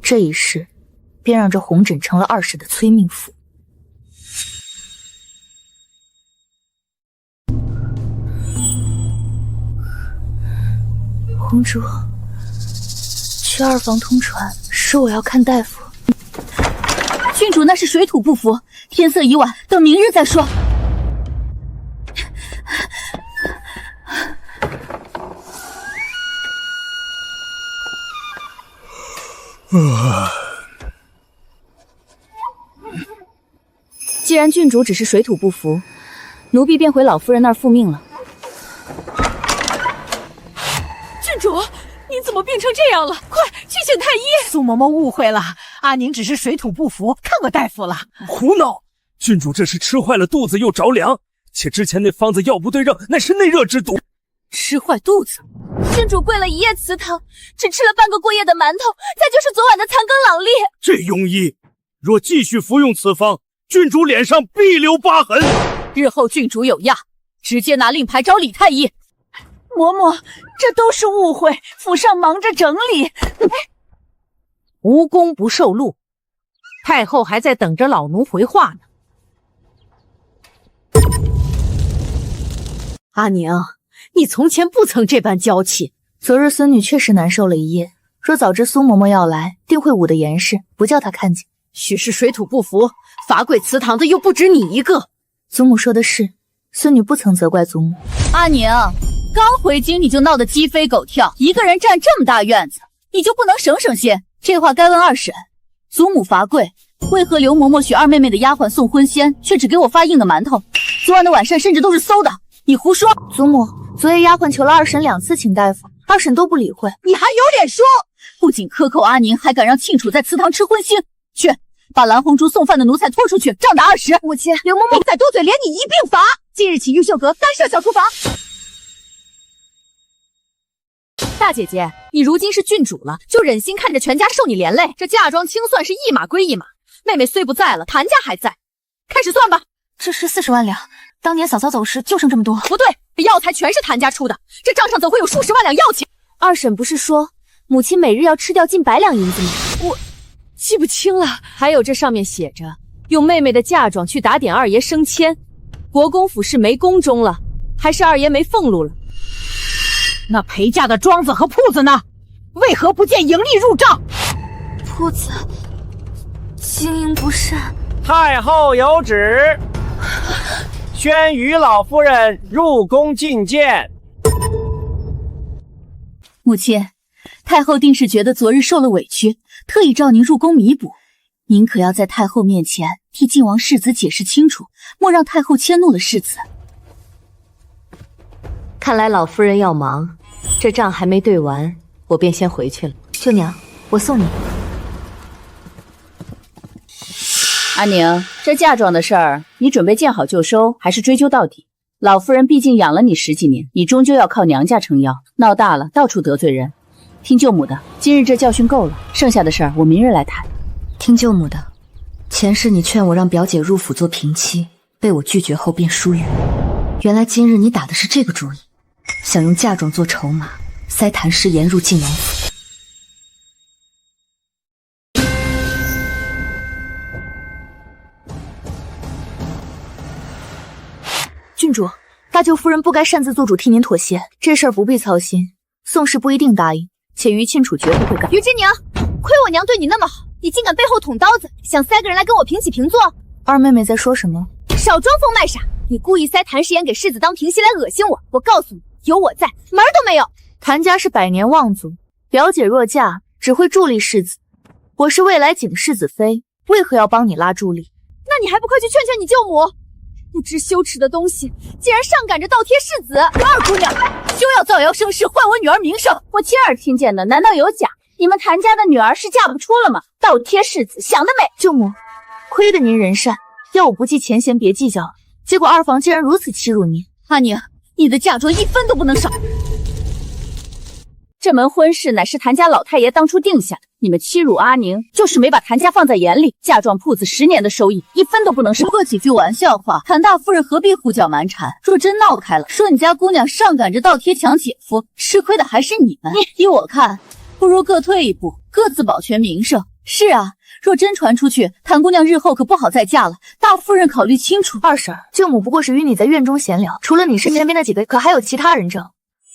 这一世便让这红枕成了2世的催命符。红烛，去二房通传，说我要看大夫。郡主那是水土不服，天色已晚，等明日再说。既然郡主只是水土不服，奴婢便回老夫人那儿复命了。郡主，您怎么病成这样了？快去请太医！苏嬷嬷误会了，阿宁只是水土不服，看过大夫了。胡闹！郡主这是吃坏了肚子又着凉，且之前那方子药不对症，乃是内热之毒。吃坏肚子？郡主跪了1夜祠堂，只吃了半个过夜的馒头，再就是昨晚的残羹冷冽。这庸医，若继续服用此方，郡主脸上必留疤痕。日后郡主有恙，直接拿令牌找李太医。嬷嬷，这都是误会，府上忙着整理。无功不受禄，太后还在等着老奴回话呢。阿宁，你从前不曾这般娇气。昨日孙女确实难受了一夜，若早知苏嬷嬷要来，定会捂得严实，不叫她看见。许是水土不服，罚跪祠堂的又不止你一个。祖母说的是，孙女不曾责怪祖母。阿宁，刚回京你就闹得鸡飞狗跳，一个人占这么大院子，你就不能省省些？这话该问二婶。祖母罚跪，为何刘嬷嬷许二妹妹的丫鬟送荤鲜，却只给我发硬的馒头？昨晚的晚膳甚至都是馊的，你胡说！祖母，昨夜丫鬟求了二婶2次请大夫，二婶都不理会。你还有脸说？不仅克扣阿宁，还敢让庆楚在祠堂吃荤腥？去，把蓝红珠送饭的奴才拖出去，杖打20。母亲，刘嬷嬷再多嘴，连你一并罚。即日起，玉秀阁干涉小厨房。大姐姐，你如今是郡主了，就忍心看着全家受你连累？这嫁妆清算是一码归一码，妹妹虽不在了，谭家还在。开始算吧。这是40万两，当年嫂嫂走时就剩这么多。不对，药材全是谭家出的，这账上怎会有数十万两药钱？二婶不是说母亲每日要吃掉近100两银子吗？我记不清了。还有这上面写着，用妹妹的嫁妆去打点二爷升迁。国公府是没宫中了，还是二爷没俸禄了？那陪嫁的庄子和铺子呢？为何不见盈利入账？铺子经营不善。太后有旨，宣与老夫人入宫觐见。母亲，太后定是觉得昨日受了委屈，特意召您入宫弥补。您可要在太后面前替晋王世子解释清楚，莫让太后迁怒了世子。看来老夫人要忙，这账还没对完，我便先回去了。舅娘，我送你。阿宁，这嫁妆的事儿，你准备见好就收，还是追究到底？老夫人毕竟养了你10几年，你终究要靠娘家撑腰，闹大了到处得罪人。听舅母的，今日这教训够了，剩下的事儿我明日来谈。听舅母的，前世你劝我让表姐入府做平妻，被我拒绝后便疏远。原来今日你打的是这个主意，想用嫁妆做筹码，塞谭氏言入晋王府。郡主，大舅夫人不该擅自做主替您妥协，这事儿不必操心，宋氏不一定答应，且于庆楚绝不会干。于之宁，亏我娘对你那么好，你竟敢背后捅刀子，想塞个人来跟我平起平坐？二妹妹在说什么？少装疯卖傻！你故意塞谭石岩给世子当平息来恶心我，我告诉你，有我在，门儿都没有。谭家是百年望族，表姐若嫁，只会助力世子。我是未来景世子妃，为何要帮你拉助力？那你还不快去劝劝你舅母？不知羞耻的东西，竟然上赶着倒贴世子！二姑娘，休要造谣生事，坏我女儿名声！我亲耳听见的，难道有假？你们谭家的女儿是嫁不出了吗？倒贴世子，想得美！舅母，亏得您人善，要我不计前嫌，别计较了。结果二房竟然如此欺辱您。阿宁，你的嫁妆1分都不能少。这门婚事乃是谭家老太爷当初定下的，你们欺辱阿宁，就是没把谭家放在眼里。嫁妆铺子10年的收益，1分都不能少。不过几句玩笑话，谭大夫人何必胡搅蛮缠？若真闹开了，说你家姑娘上赶着倒贴抢姐夫，吃亏的还是你们。依我看，不如各退一步，各自保全名声。是啊，若真传出去，谭姑娘日后可不好再嫁了。大夫人考虑清楚。二婶，舅母不过是与你在院中闲聊，除了你身边那几个，可还有其他人证。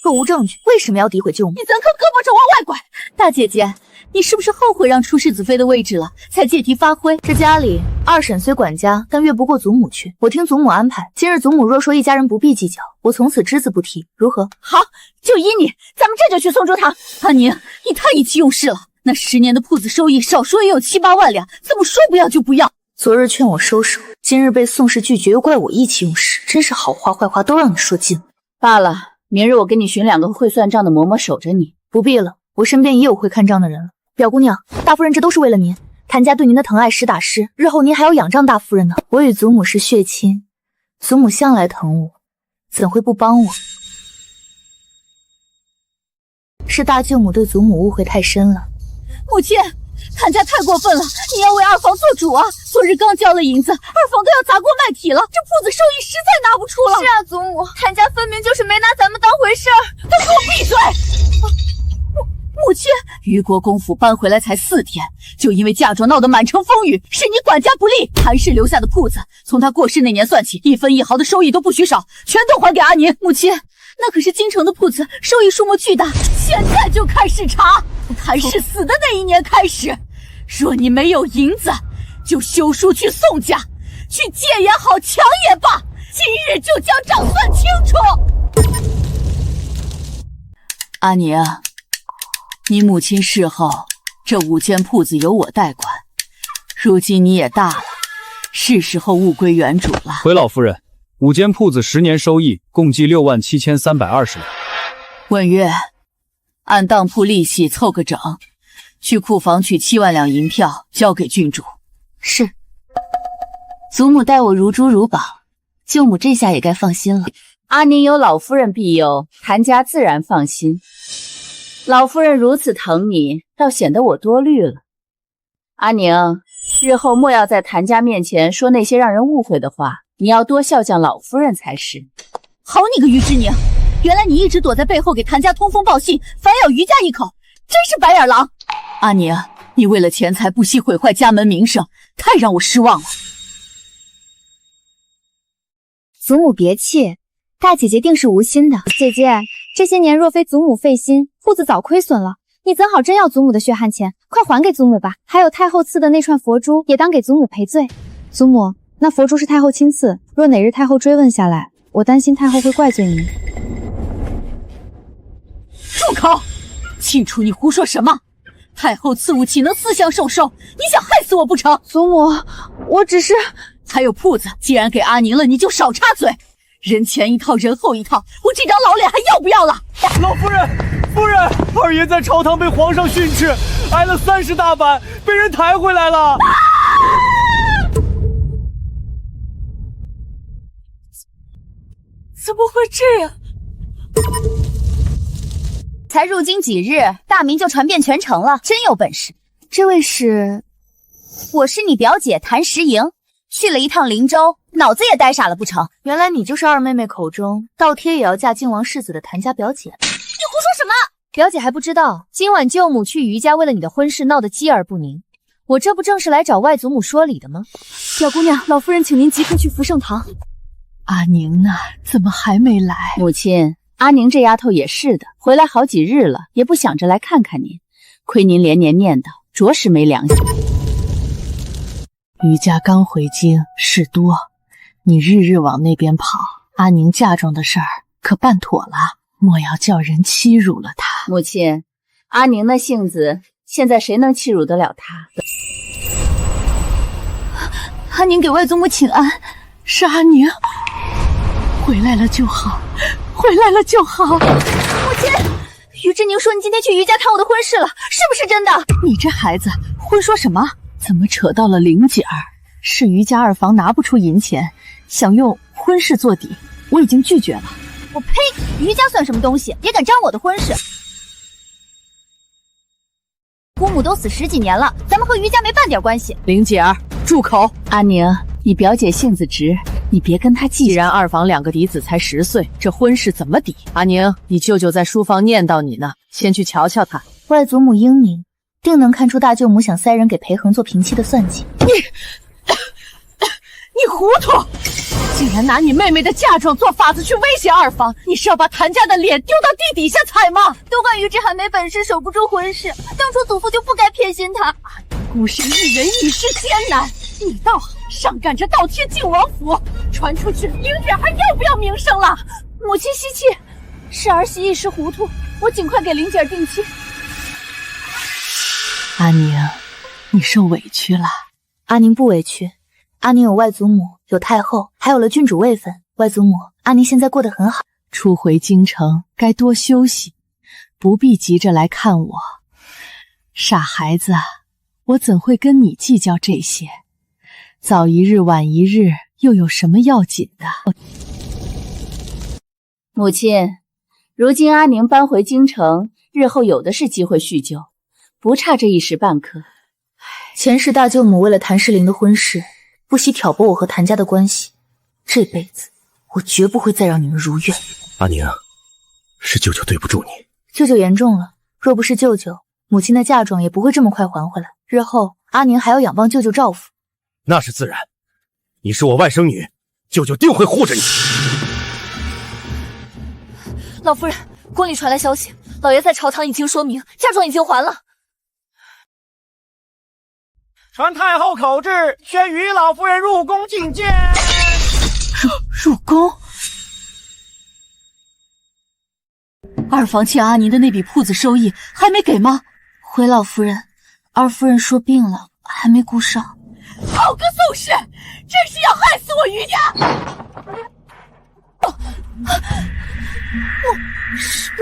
若无证据，为什么要诋毁舅母？你怎可胳膊肘往外拐？大姐姐，你是不是后悔让出世子妃的位置了，才借题发挥？这家里二婶虽管家，但越不过祖母去。我听祖母安排，今日祖母若说一家人不必计较，我从此只字不提，如何？好，就依你，咱们这就去宋州堂。阿宁，你太意气用事了。那10年的铺子收益，少说也有7、8万两，怎么说不要就不要？昨日劝我收手，今日被宋氏拒绝，又怪我意气用事，真是好话坏话都让你说尽了。罢了，明日我给你寻2个会算账的嬷嬷守着你。不必了，我身边也有会看账的人了。表姑娘，大夫人这都是为了您，谭家对您的疼爱实打实，日后您还要仰仗大夫人呢。我与祖母是血亲，祖母向来疼我，怎会不帮我？是大舅母对祖母误会太深了。母亲，谭家太过分了，你要为二房做主啊！昨日刚交了银子，二房都要砸锅卖铁了，这铺子收益实在拿不出了。是啊，祖母，谭家分明就是没拿咱们当回事儿。都给我闭嘴！母亲，于国公府搬回来才4天，就因为嫁妆闹得满城风雨，是你管家不力。谭氏留下的铺子，从他过世那年算起，1分1毫的收益都不许少，全都还给阿宁。母亲，那可是京城的铺子，收益数目巨大，现在就开始查。谭氏死的那一年开始，若你没有银子，就修书去宋家，去借也好，抢也罢，今日就将账算清楚。阿宁，你母亲逝后，这5间铺子由我代管，如今你也大了，是时候物归原主了。回老夫人，5间铺子10年收益共计67320两。文月，按当铺利息凑个整，去库房取7万两银票交给郡主。是。祖母待我如珠如宝，舅母这下也该放心了。阿宁有老夫人庇佑，谭家自然放心。老夫人如此疼你，倒显得我多虑了。阿宁，日后莫要在谭家面前说那些让人误会的话，你要多孝敬老夫人才是。好你个于之宁，原来你一直躲在背后给谭家通风报信，反咬于家一口，真是白眼狼！阿宁，你为了钱财不惜毁坏家门名声，太让我失望了。祖母别气，大姐姐定是无心的。姐姐，这些年若非祖母费心，铺子早亏损了。你怎好真要祖母的血汗钱？快还给祖母吧。还有太后赐的那串佛珠，也当给祖母赔罪。祖母，那佛珠是太后亲赐，若哪日太后追问下来，我担心太后会怪罪您。住口！庆楚，你胡说什么？太后赐物岂能私相授受？你想害死我不成？祖母，我只是……还有铺子，既然给阿宁了，你就少插嘴。人前一套，人后一套，我这张老脸还要不要了？老夫人，夫人，二爷在朝堂被皇上训斥，挨了30大板，被人抬回来了。怎么会这样？才入京几日，大名就传遍全城了，真有本事。这位是？我是你表姐谭石莹，去了一趟灵州，脑子也呆傻了不成？原来你就是二妹妹口中倒贴也要嫁靖王世子的谭家表姐。你胡说什么？表姐还不知道，今晚舅母去于家为了你的婚事闹得积而不宁，我这不正是来找外祖母说理的吗？表姑娘，老夫人请您即刻去福盛堂。阿宁呢？怎么还没来？母亲，阿宁这丫头也是的，回来好几日了，也不想着来看看您。亏您连年念叨，着实没良心。余家刚回京，事多，你日日往那边跑，阿宁嫁妆的事儿可办妥了，莫要叫人欺辱了她。母亲，阿宁那性子，现在谁能欺辱得了她？阿宁给外祖母请安，是阿宁回来了就好，回来了就好。母亲，于志宁说你今天去余家看我的婚事了，是不是真的？你这孩子，婚说什么？怎么扯到了玲姐儿？是余家二房拿不出银钱，想用婚事做底，我已经拒绝了。我呸！余家算什么东西，也敢沾我的婚事？姑母都死10几年了，咱们和余家没半点关系。玲姐儿，住口！阿宁，你表姐性子直，你别跟她计较。既然二房2个嫡子才10岁，这婚事怎么抵？阿宁，你舅舅在书房念叨你呢，先去瞧瞧他。外祖母英明，定能看出大舅母想塞人给裴恒做平妻的算计。你糊涂！竟然拿你妹妹的嫁妆做法子去威胁二房，你是要把谭家的脸丢到地底下踩吗？都怪于志涵没本事，守不住婚事，当初祖父就不该偏心他。孤身一人，一世艰难，你倒好，上赶着倒贴靖王府，传出去，玲姐还要不要名声了？母亲息气，是儿媳一时糊涂，我尽快给玲姐定亲。阿宁，你受委屈了。阿宁不委屈，阿宁有外祖母，有太后，还有了郡主位分。外祖母，阿宁现在过得很好。初回京城，该多休息，不必急着来看我。傻孩子，我怎会跟你计较这些？早一日晚一日，又有什么要紧的？母亲，如今阿宁搬回京城，日后有的是机会叙旧，不差这一时半刻。前世大舅母为了谭诗玲的婚事，不惜挑拨我和谭家的关系，这辈子我绝不会再让你们如愿。阿宁，是舅舅对不住你。舅舅言重了，若不是舅舅，母亲的嫁妆也不会这么快还回来。日后阿宁还要仰望舅舅照拂。那是自然，你是我外甥女，舅舅定会护着你。老夫人，宫里传来消息，老爷在朝堂已经说明，嫁妆已经还了。传太后口旨，宣于老夫人入宫觐见。入宫？二房欠阿宁的那笔铺子收益还没给吗？回老夫人，二夫人说病了，还没顾上。好个宋氏，真是要害死我余家！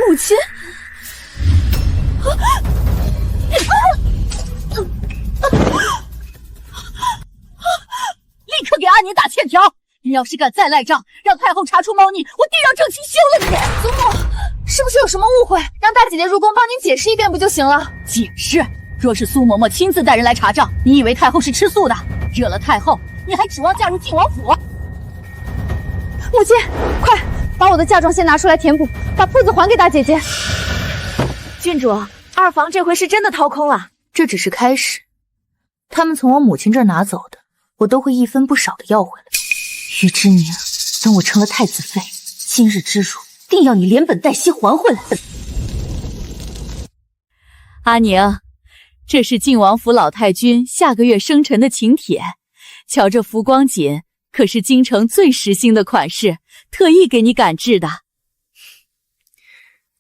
母亲。立刻给阿宁打欠条！你要是敢再赖账，让太后查出猫腻，我定让正妻休了你！祖母，是不是有什么误会？让大姐姐入宫帮您解释一遍不就行了？解释？若是苏嬷嬷亲自带人来查账，你以为太后是吃素的？惹了太后，你还指望嫁入靖王府？母亲，快把我的嫁妆先拿出来填补，把铺子还给大姐姐。郡主，二房这回是真的掏空了。这只是开始，他们从我母亲这儿拿走的，我都会一分不少的要回来。于之宁，等我成了太子妃，今日之辱，定要你连本带息还回来。阿宁，这是靖王府老太君下个月生辰的请帖，瞧这浮光锦可是京城最时兴的款式，特意给你赶制的。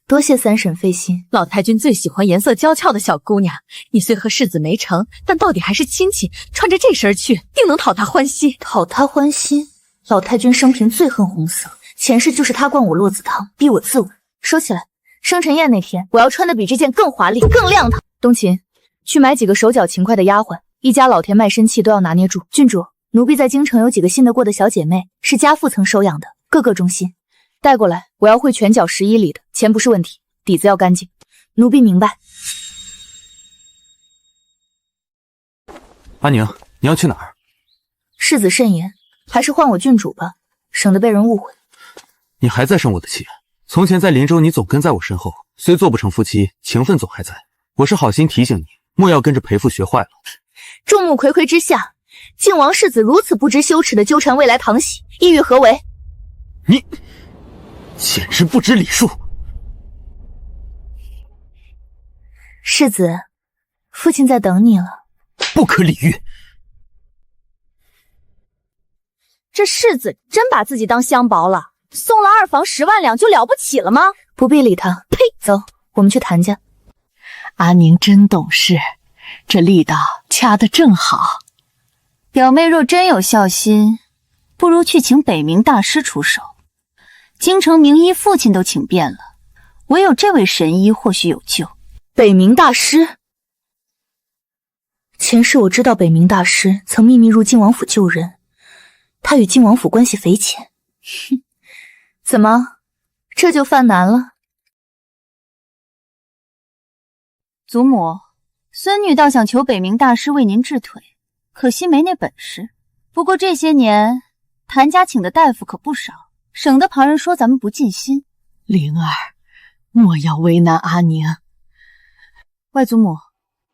多谢三婶费心。老太君最喜欢颜色娇俏的小姑娘，你虽和世子没成，但到底还是亲戚，穿着这身去，定能讨她欢心。讨她欢心？老太君生平最恨红色，前世就是她灌我落子汤，逼我自刎。收起来，生辰宴那天，我要穿的比这件更华丽、更亮堂。冬琴，去买几个手脚勤快的丫鬟，一家老田卖身契都要拿捏住。郡主，奴婢在京城有几个信得过的小姐妹，是家父曾收养的，个个忠心。带过来，我要会拳脚11里的，钱不是问题，底子要干净。奴婢明白。阿宁，你要去哪儿？世子慎言，还是换我郡主吧，省得被人误会。你还在生我的气？从前在林州，你总跟在我身后，虽做不成夫妻，情分总还在。我是好心提醒你，莫要跟着裴父学坏了。众目睽睽之下，靖王世子如此不知羞耻的纠缠未来堂媳，意欲何为？你简直不知礼数！世子，父亲在等你了。不可理喻！这世子真把自己当香包了，送了二房10万两就了不起了吗？不必理他。呸！走，我们去谭家。阿宁真懂事，这力道掐得正好。表妹若真有孝心，不如去请北冥大师出手。京城名医父亲都请遍了，唯有这位神医或许有救。北冥大师？前世我知道北冥大师曾秘密入晋王府救人，他与晋王府关系匪浅。哼，怎么，这就犯难了？祖母，孙女倒想求北冥大师为您治腿，可惜没那本事。不过这些年谭家请的大夫可不少，省得旁人说咱们不尽心。灵儿，莫要为难阿宁。外祖母，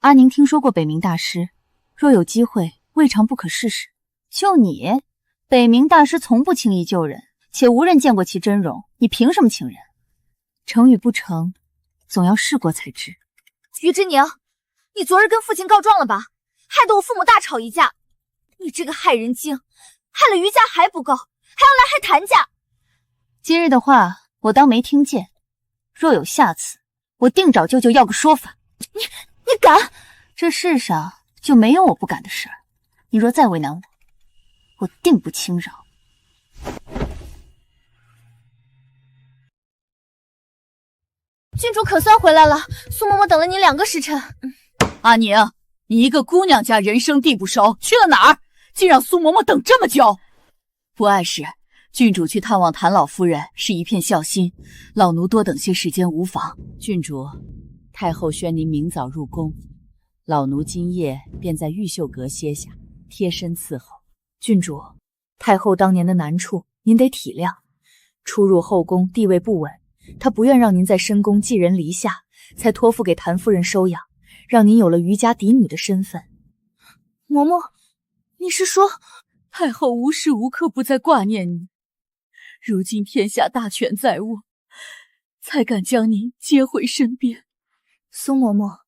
阿宁听说过北冥大师，若有机会，未尝不可试试。就你，北冥大师从不轻易救人，且无人见过其真容，你凭什么请人？成与不成，总要试过才知。于之宁，你昨日跟父亲告状了吧？害得我父母大吵一架。你这个害人精，害了于家还不够，还要来害谭家。今日的话，我当没听见。若有下次，我定找舅舅要个说法。你敢？这世上就没有我不敢的事儿。你若再为难我，我定不轻饶。郡主可算回来了，苏嬷嬷等了你2个时辰。阿宁，你一个姑娘家人生地不熟，去了哪儿？竟让苏嬷嬷等这么久？不碍事，郡主去探望谭老夫人是一片孝心，老奴多等些时间无妨。郡主，太后宣您明早入宫，老奴今夜便在玉秀阁歇下，贴身伺候。郡主，太后当年的难处您得体谅，初入后宫地位不稳，她不愿让您在深宫寄人篱下，才托付给谭夫人收养，让您有了余家嫡女的身份。嬷嬷，你是说太后无时无刻不在挂念你，如今天下大权在握，才敢将您接回身边。苏嬷嬷，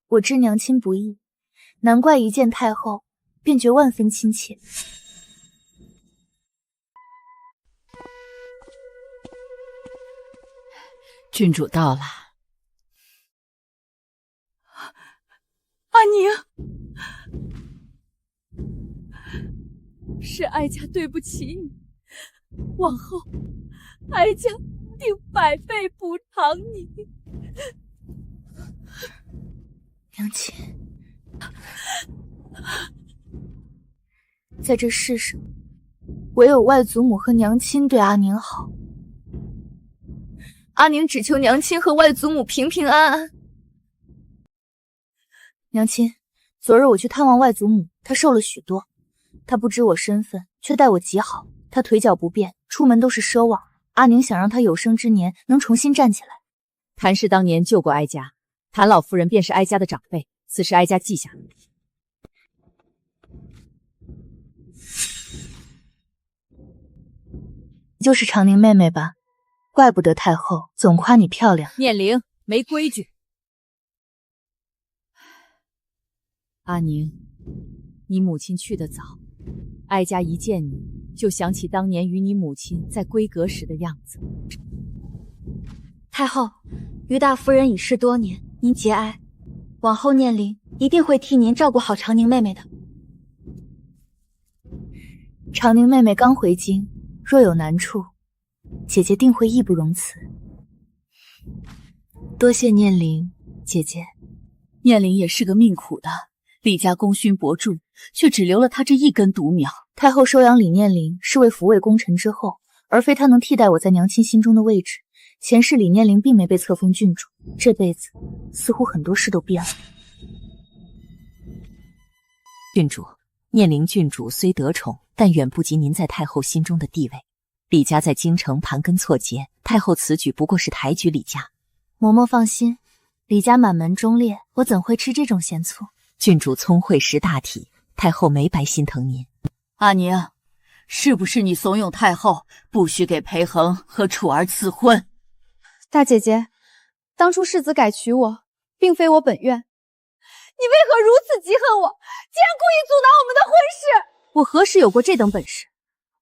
我知娘亲不易，难怪一见太后便觉万分亲切。郡主到了。阿宁，是哀家对不起你，往后哀家定100倍补偿你。娘亲，在这世上，唯有外祖母和娘亲对阿宁好。阿宁只求娘亲和外祖母平平安安。娘亲，昨日我去探望外祖母，她瘦了许多。她不知我身份，却待我极好。她腿脚不便，出门都是奢望。阿宁想让她有生之年能重新站起来。谭氏当年救过哀家，谭老夫人便是哀家的长辈，此事哀家记下了。就是长宁妹妹吧？怪不得太后总夸你漂亮。念灵，没规矩。阿宁，你母亲去得早，哀家一见你就想起当年与你母亲在闺阁时的样子。太后，于大夫人已逝多年，您节哀，往后念灵一定会替您照顾好长宁妹妹的。长宁妹妹刚回京，若有难处，姐姐定会义不容辞。多谢念灵姐姐。念灵也是个命苦的，李家功勋卓著，却只留了她这一根独苗。太后收养李念灵是为抚慰功臣之后，而非她能替代我在娘亲心中的位置。前世李念灵并没被册封郡主，这辈子似乎很多事都变了。郡主，念灵郡主虽得宠，但远不及您在太后心中的地位。李家在京城盘根错节，太后此举不过是抬举李家。嬷嬷放心，李家满门忠烈，我怎会吃这种闲醋？郡主聪慧识大体，太后没白心疼您。阿宁，是不是你怂恿太后不许给裴恒和楚儿赐婚？大姐姐，当初世子改娶我，并非我本愿，你为何如此嫉恨我，竟然故意阻挠我们的婚事？我何时有过这等本事？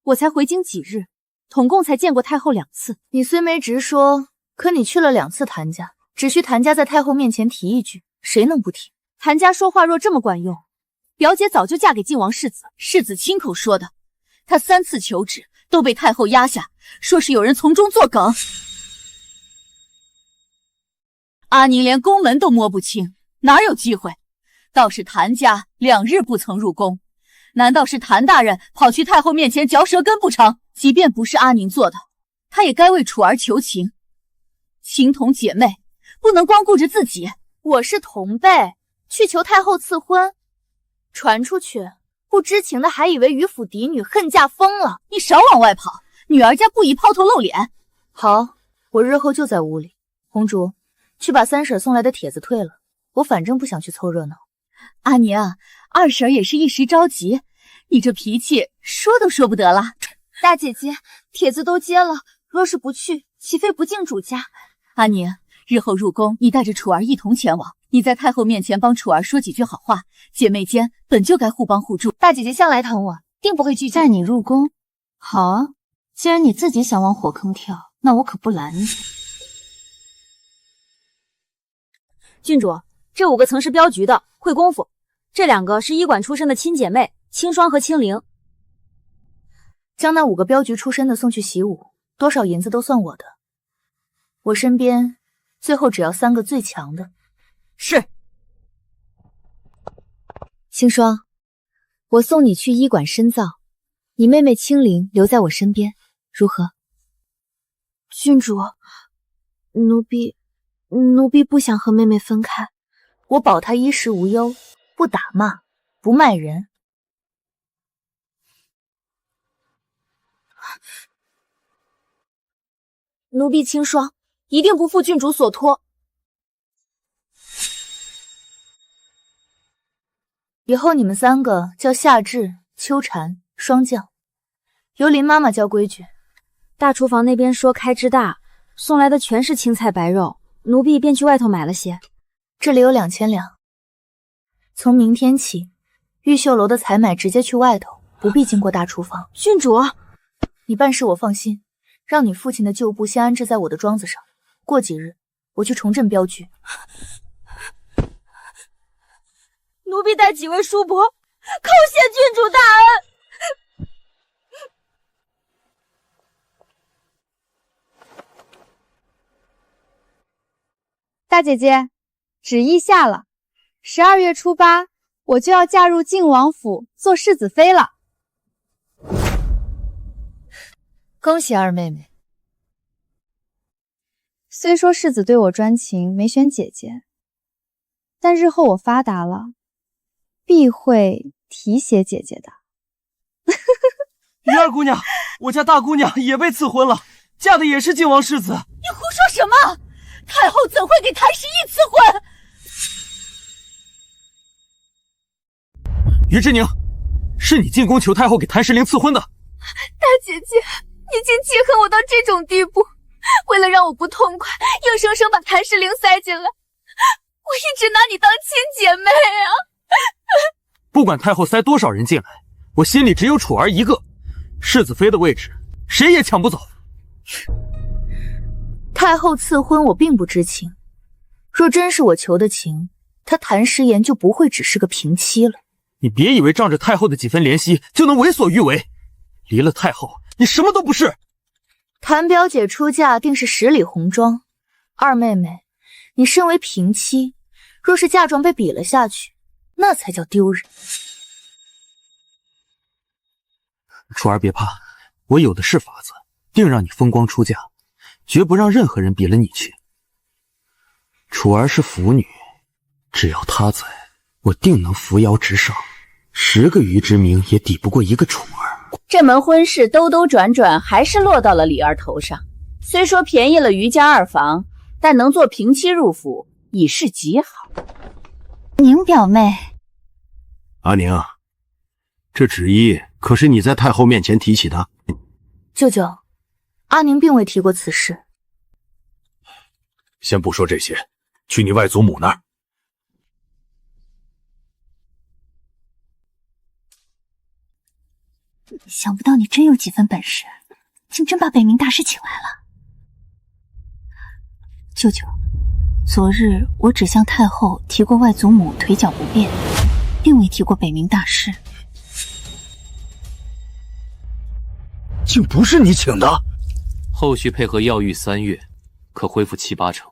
我才回京几日，统共才见过太后2次。你虽没直说，可你去了2次谭家，只需谭家在太后面前提一句，谁能不听？谭家说话若这么管用，表姐早就嫁给晋王世子。世子亲口说的，他3次求旨都被太后压下，说是有人从中作梗。阿宁连宫门都摸不清，哪有机会？倒是谭家2日不曾入宫，难道是谭大人跑去太后面前嚼舌根不成？即便不是阿宁做的，他也该为楚儿求情。情同姐妹，不能光顾着自己。我是同辈，去求太后赐婚，传出去，不知情的还以为于府嫡女恨嫁疯了。你少往外跑，女儿家不宜抛头露脸。好，我日后就在屋里。红烛，去把三婶送来的帖子退了，我反正不想去凑热闹。阿宁，二婶也是一时着急，你这脾气说都说不得了。大姐姐，帖子都接了，若是不去，岂非不敬主家？阿宁，日后入宫，你带着楚儿一同前往。你在太后面前帮楚儿说几句好话，姐妹间本就该互帮互助。大姐姐向来疼我，定不会拒绝。带你入宫，好啊！既然你自己想往火坑跳，那我可不拦你。郡主，这5个曾是镖局的，会功夫；这2个是医馆出身的亲姐妹，清霜和清灵。将那5个镖局出身的送去习武，多少银子都算我的。我身边最后只要3个最强的。是。清霜，我送你去医馆深造，你妹妹清灵留在我身边，如何？郡主，奴婢不想和妹妹分开。我保她衣食无忧，不打骂，不卖人。奴婢清霜一定不负郡主所托。以后你们3个叫夏至、秋蝉、霜降，由林妈妈教规矩。大厨房那边说开支大，送来的全是青菜白肉，奴婢便去外头买了些。这里有2000两。从明天起，玉秀楼的采买直接去外头，不必经过大厨房。郡主，你办事我放心，让你父亲的旧部先安置在我的庄子上。过几日，我去重振镖局。奴婢带几位叔伯叩谢郡主大恩。大姐姐，旨意下了，12月初8，我就要嫁入晋王府做世子妃了。恭喜二妹妹。虽说世子对我专情，没选姐姐，但日后我发达了，必会提携姐姐的。于二姑娘，我家大姑娘也被赐婚了，嫁的也是晋王世子。你胡说什么？太后怎会给谭石一赐婚？于之宁，是你进宫求太后给谭石玲赐婚的。大姐姐，你竟记恨我到这种地步，为了让我不痛快，硬生生把谭石玲塞进来。我一直拿你当亲姐妹啊！不管太后塞多少人进来，我心里只有楚儿一个，世子妃的位置谁也抢不走。太后赐婚我并不知情，若真是我求的情，她谭石妍就不会只是个平妻了。你别以为仗着太后的几分怜惜就能为所欲为，离了太后你什么都不是。谭表姐出嫁定是十里红妆，二妹妹，你身为平妻，若是嫁妆被比了下去，那才叫丢人。楚儿别怕，我有的是法子，定让你风光出嫁，绝不让任何人比了你去。楚儿是腐女，只要她在，我定能扶摇直上，10个于之明也抵不过一个楚儿。这门婚事兜兜转转，还是落到了李儿头上。虽说便宜了于家二房，但能做平妻入府，已是极好。宁表妹，阿宁，这旨意可是你在太后面前提起的。舅舅，阿宁并未提过此事。先不说这些，去你外祖母那儿。想不到你真有几分本事，竟真把北冥大师请来了。舅舅，昨日我只向太后提过外祖母腿脚不便，并未提过北冥大师。竟不是你请的？后续配合药浴3月，可恢复7、8成。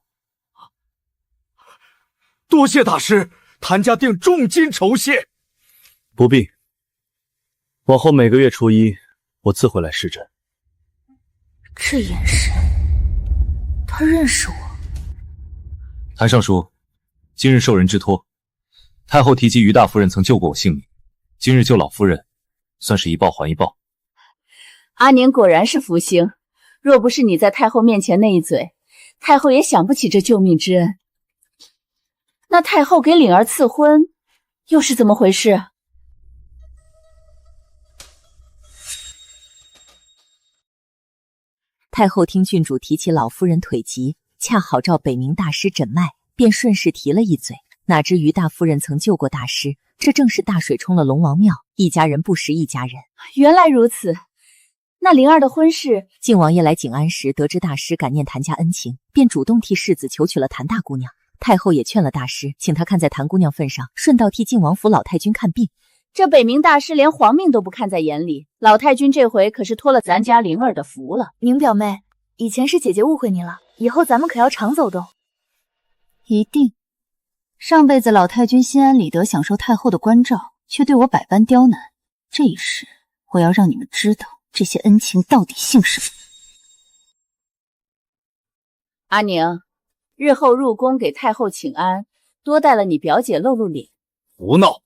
多谢大师，谭家定重金酬谢。不必，往后每个月初1，我自会来施诊。这眼神，他认识我。谭尚书，今日受人之托，太后提及于大夫人曾救过我性命，今日救老夫人，算是一报还一报。阿宁果然是福星，若不是你在太后面前那一嘴，太后也想不起这救命之恩。那太后给灵儿赐婚，又是怎么回事？太后听郡主提起老夫人腿疾，恰好照北冥大师诊脉，便顺势提了一嘴。哪知于大夫人曾救过大师，这正是大水冲了龙王庙，一家人不识一家人。原来如此。那灵儿的婚事，靖王爷来景安时，得知大师感念谭家恩情，便主动替世子求娶了谭大姑娘。太后也劝了大师，请他看在谭姑娘份上，顺道替靖王府老太君看病。这北冥大师连皇命都不看在眼里，老太君这回可是托了咱家灵儿的福了。宁表妹，以前是姐姐误会你了，以后咱们可要常走动。一定。上辈子老太君心安理得享受太后的关照，却对我百般刁难。这一世，我要让你们知道这些恩情到底姓什么。阿宁，日后入宫给太后请安，多带了你表姐露露脸。胡闹！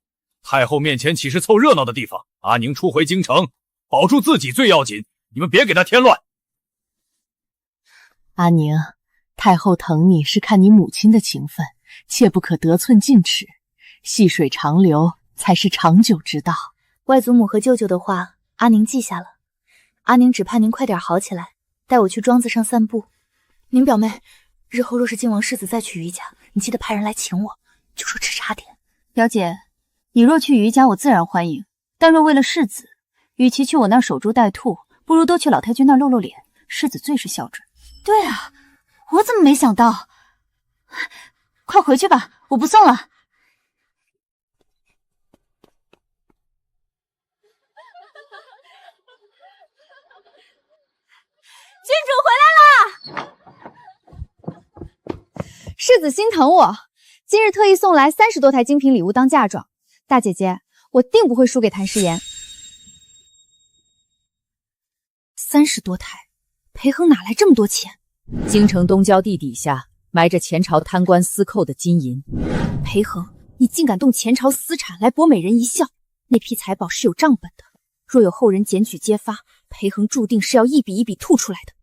太后面前岂是凑热闹的地方？阿宁初回京城，保住自己最要紧，你们别给他添乱。阿宁，太后疼你是看你母亲的情分，切不可得寸进尺，细水长流才是长久之道。外祖母和舅舅的话，阿宁记下了。阿宁只盼您快点好起来，带我去庄子上散步。宁表妹，日后若是靖王世子再去余家，你记得派人来请我，就说吃茶点。表姐，你若去余家，我自然欢迎。但若为了世子，与其去我那儿守株待兔，不如多去老太君那儿露露脸，世子最是孝顺。对啊，我怎么没想到？快回去吧，我不送了。郡主回来啦！世子心疼我，今日特意送来30多台精品礼物当嫁妆。大姐姐，我定不会输给谭师言。30多台，裴恒哪来这么多钱？京城东郊地底下埋着前朝贪官私扣的金银。裴恒，你竟敢动前朝私产来博美人一笑，那批财宝是有账本的。若有后人检举揭发，裴恒注定是要一笔一笔吐出来的。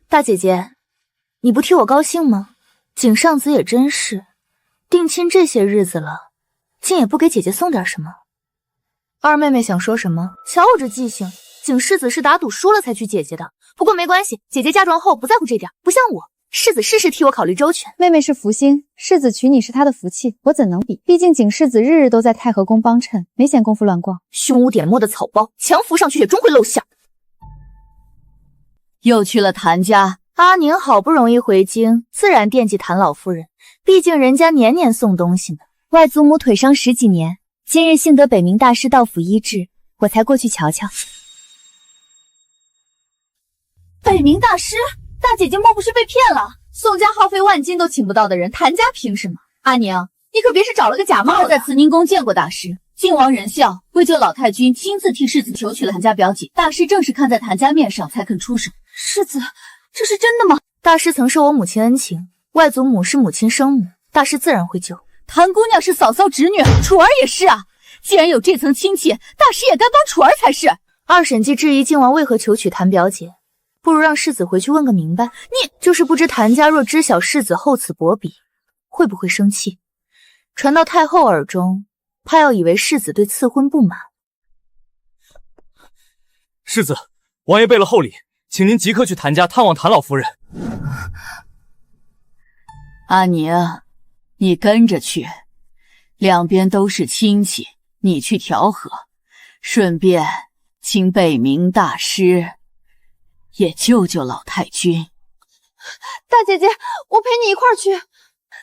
大姐姐，你不替我高兴吗？景尚子也真是，定亲这些日子了，竟也不给姐姐送点什么。二妹妹想说什么？瞧我这记性，景世子是打赌输了才娶姐姐的。不过没关系，姐姐嫁妆后不在乎这点，不像我，世子事事替我考虑周全。妹妹是福星，世子娶你是她的福气，我怎能比？毕竟景世子日日都在太和宫帮衬，没闲工夫乱逛。胸无点墨的草包，强扶上去也终会露馅。又去了谭家。阿宁好不容易回京，自然惦记谭老夫人，毕竟人家年年送东西呢。外祖母腿伤10几年，今日幸得北冥大师到府医治，我才过去瞧瞧。北冥大师，大姐姐莫不是被骗了？宋家耗费万金都请不到的人，谭家凭什么？阿宁，你可别是找了个假冒的。在慈宁宫见过大师，靖王仁孝，为救老太君，亲自替世子求娶了谭家表姐。大师正是看在谭家面上才肯出手。世子，这是真的吗？大师曾受我母亲恩情，外祖母是母亲生母，大师自然会救。谭姑娘是嫂嫂侄女，楚儿也是啊。既然有这层亲戚，大师也该帮楚儿才是。二审既质疑靖王为何求娶谭表姐，不如让世子回去问个明白。你就是不知谭家若知晓世子厚此薄彼，会不会生气？传到太后耳中，怕要以为世子对赐婚不满。世子，王爷备了厚礼，请您即刻去谭家探望谭老夫人。阿宁，你跟着去，两边都是亲戚，你去调和，顺便请北冥大师也救救老太君。大姐姐，我陪你一块儿去，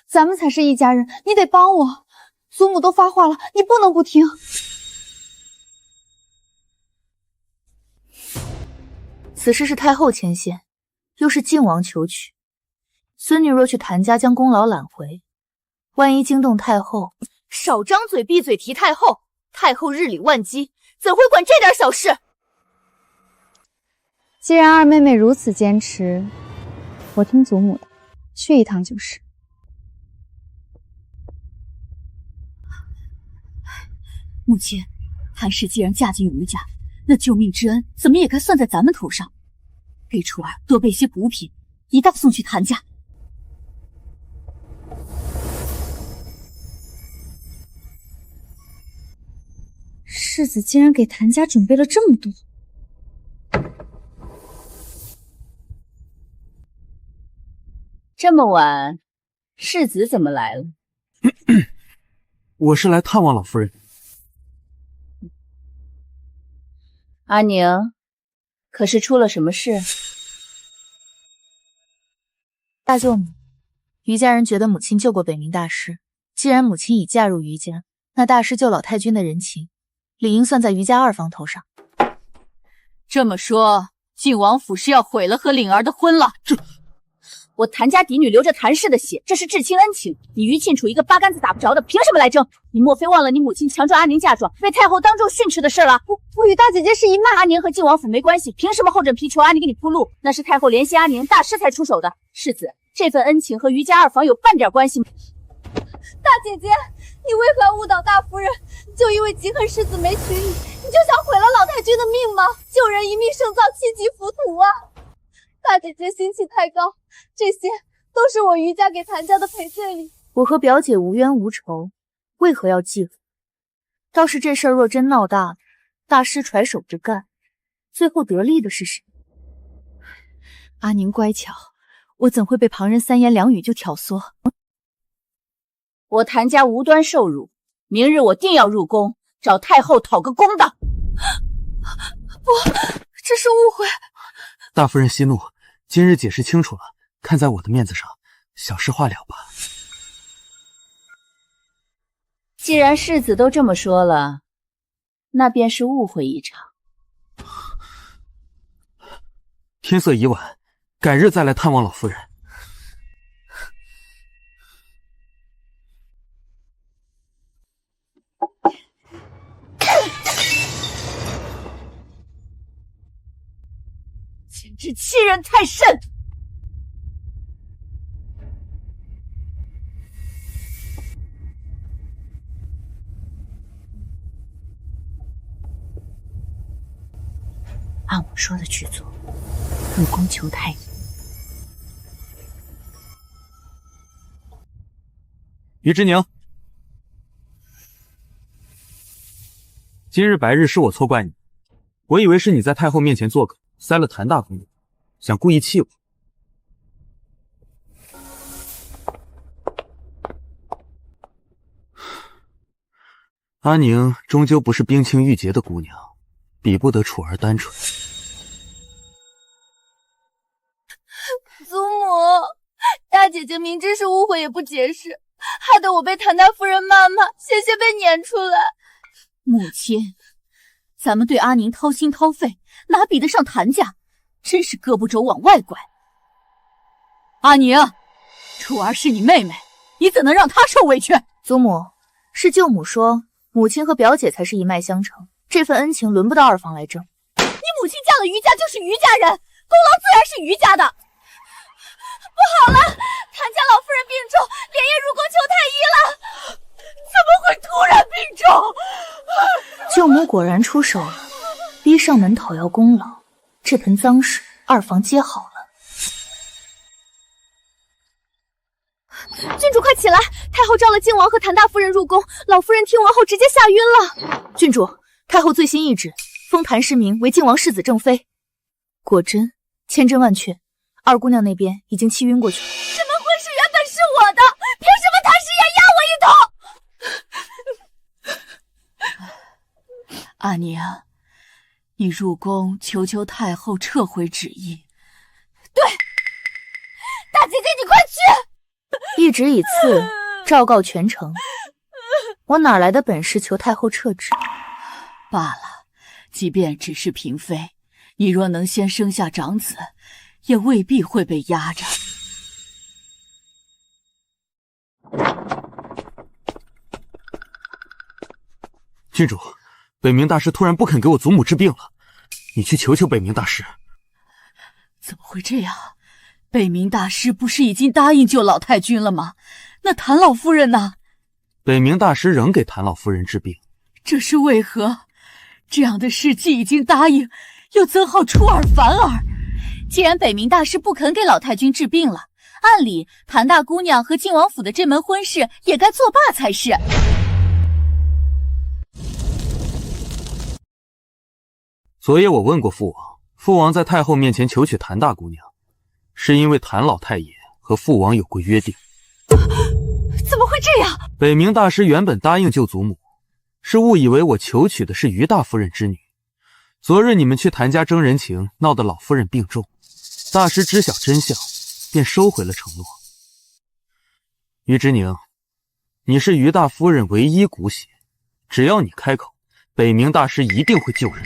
咱们才是一家人，你得帮我。祖母都发话了，你不能不听。此事是太后牵线，又是靖王求娶，孙女若去谭家将功劳揽回，万一惊动太后，少张嘴闭嘴提太后，太后日理万机，怎会管这点小事？既然二妹妹如此坚持，我听祖母的，去一趟就是。母亲，谭氏既然嫁进余家，那救命之恩怎么也该算在咱们头上。给楚儿多备些补品，一道送去谭家。世子竟然给谭家准备了这么多。这么晚，世子怎么来了？我是来探望老夫人。阿宁，可是出了什么事？大舅母，余家人觉得母亲救过北冥大师，既然母亲已嫁入余家，那大师救老太君的人情，理应算在余家二房头上。这么说，靖王府是要毁了和灵儿的婚了？我谭家嫡女流着谭氏的血，这是至亲恩情。你于庆楚一个八竿子打不着的，凭什么来争？你莫非忘了你母亲强壮阿宁嫁妆，被太后当众训斥的事了？我与大姐姐是一脉，阿宁和靖王府没关系，凭什么厚着皮求阿宁给你铺路？那是太后联系阿宁大师才出手的。世子，这份恩情和余家二房有半点关系吗？大姐姐，你为何要误导大夫人？就因为嫉恨世子没娶你，你就想毁了老太君的命吗？救人一命胜造七级浮屠啊！大姐姐心气太高，这些都是我余家给谭家的赔罪礼。我和表姐无冤无仇，为何要记恨？倒是这事儿若真闹大了，大师揣手之干，最后得利的是谁？阿宁乖巧，我怎会被旁人三言两语就挑唆？我谭家无端受辱，明日我定要入宫找太后讨个公道。不，这是误会。大夫人息怒，今日解释清楚了，看在我的面子上，小事化了吧。既然世子都这么说了，那便是误会一场。天色已晚，改日再来探望老夫人。简直欺人太甚！按我说的去做，入宫求太医。于之宁，今日白日是我错怪你，我以为是你在太后面前做客，塞了谭大公主，想故意气我。阿宁终究不是冰清玉洁的姑娘，比不得楚儿单纯。祖母，大姐姐明知是误会也不解释，害得我被谭大夫人骂，险些被撵出来。母亲，咱们对阿宁掏心掏肺，哪比得上谭家？真是胳膊肘往外拐。阿宁，楚儿是你妹妹，你怎能让她受委屈？祖母，是舅母说母亲和表姐才是一脉相承，这份恩情轮不到二房来争。你母亲嫁了余家就是余家人，功劳自然是余家的。不好了，谭家老夫人病重，连夜入宫求太医了。怎么会突然病重？舅母果然出手了，逼上门讨要功劳，这盆脏水二房接好了。郡主快起来，太后召了靖王和谭大夫人入宫，老夫人听闻后直接吓晕了。郡主，太后最新懿旨，封谭氏明为靖王世子正妃。果真，千真万确。二姑娘那边已经气晕过去了。这门婚事原本是我的，凭什么谭氏也压我一头？阿宁，你入宫求求太后撤回旨意。对，大姐姐你快去！懿旨已赐，昭告全城。我哪来的本事求太后撤旨？罢了，即便只是嫔妃，你若能先生下长子，也未必会被压着。郡主，北冥大师突然不肯给我祖母治病了，你去求求北冥大师。怎么会这样？北冥大师不是已经答应救老太君了吗？那谭老夫人呢？北冥大师仍给谭老夫人治病，这是为何？这样的事既已经答应，又怎好出尔反尔？既然北冥大师不肯给老太君治病了，按理谭大姑娘和靖王府的这门婚事也该作罢才是。昨夜我问过父王，父王在太后面前求娶谭大姑娘，是因为谭老太爷和父王有过约定。怎么会这样？北冥大师原本答应救祖母，是误以为我求娶的是于大夫人之女。昨日你们去谭家争人情，闹得老夫人病重，大师知晓真相，便收回了承诺。于之宁，你是于大夫人唯一骨血，只要你开口，北冥大师一定会救人。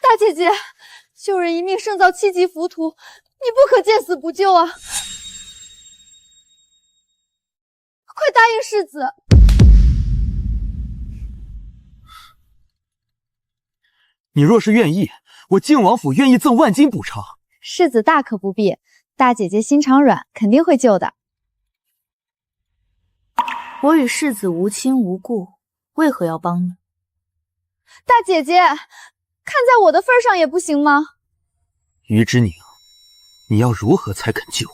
大姐姐，救人一命胜造7级浮屠，你不可见死不救啊！快答应世子！你若是愿意，我靖王府愿意赠万金补偿。世子大可不必，大姐姐心肠软，肯定会救的。我与世子无亲无故，为何要帮你？大姐姐，看在我的份上也不行吗？于之宁，你要如何才肯救？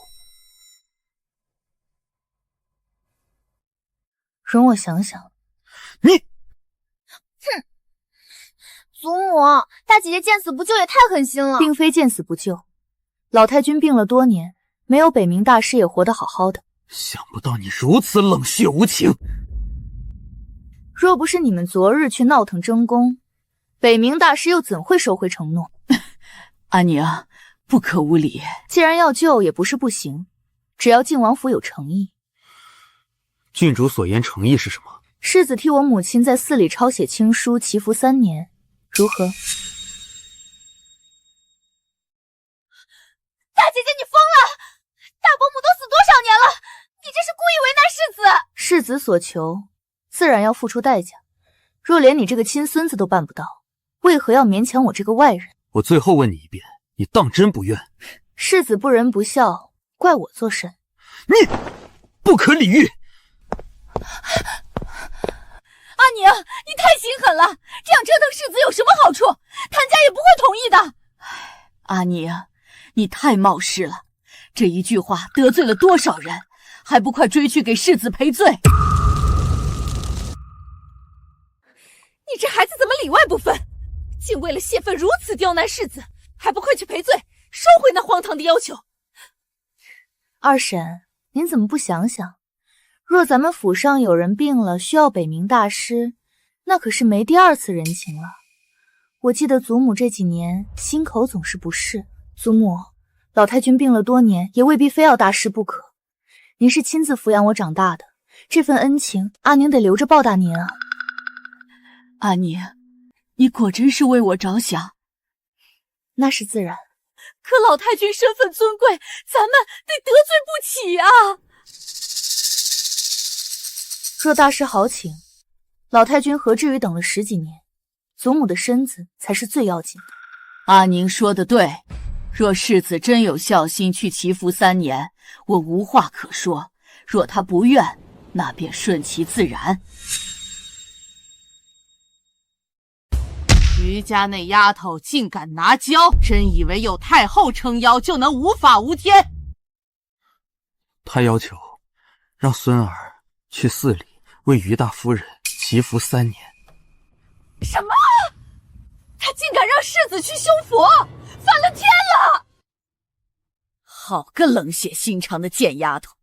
容我想想。你，哼！祖母，大姐姐见死不救也太狠心了。并非见死不救，老太君病了多年，没有北冥大师也活得好好的。想不到你如此冷血无情。若不是你们昨日去闹腾争功，北冥大师又怎会收回承诺？阿宁，不可无礼。既然要救，也不是不行，只要靖王府有诚意。郡主所言诚意是什么？世子替我母亲在寺里抄写亲书，祈福3年，如何？大姐姐，你疯了！大伯母都死多少年了，你这是故意为难世子。世子所求，自然要付出代价。若连你这个亲孙子都办不到，为何要勉强我这个外人？我最后问你一遍，你当真不愿？世子不仁不孝，怪我作甚？你不可理喻！阿宁，你太心狠了！这样折腾世子有什么好处？谭家也不会同意的。阿宁，你太冒失了，这一句话得罪了多少人，还不快追去给世子赔罪！你这孩子怎么里外不分？竟为了泄愤如此刁难世子，还不快去赔罪，收回那荒唐的要求！二婶，您怎么不想想？若咱们府上有人病了，需要北冥大师，那可是没第2次人情了。我记得祖母这几年心口总是不适。祖母，老太君病了多年，也未必非要大师不可。您是亲自抚养我长大的，这份恩情，阿宁得留着报答您啊。阿宁，你果真是为我着想。那是自然。可老太君身份尊贵，咱们得得罪不起啊。若大师好请，老太君何至于等了10几年？祖母的身子才是最要紧的。阿宁说的对，若世子真有孝心去祈福3年，我无话可说；若他不愿，那便顺其自然。于家那丫头竟敢拿娇，真以为有太后撑腰就能无法无天？他要求让孙儿去寺里为于大夫人祈福3年。什么？他竟敢让世子去修佛，反了天了！好个冷血心肠的贱丫头！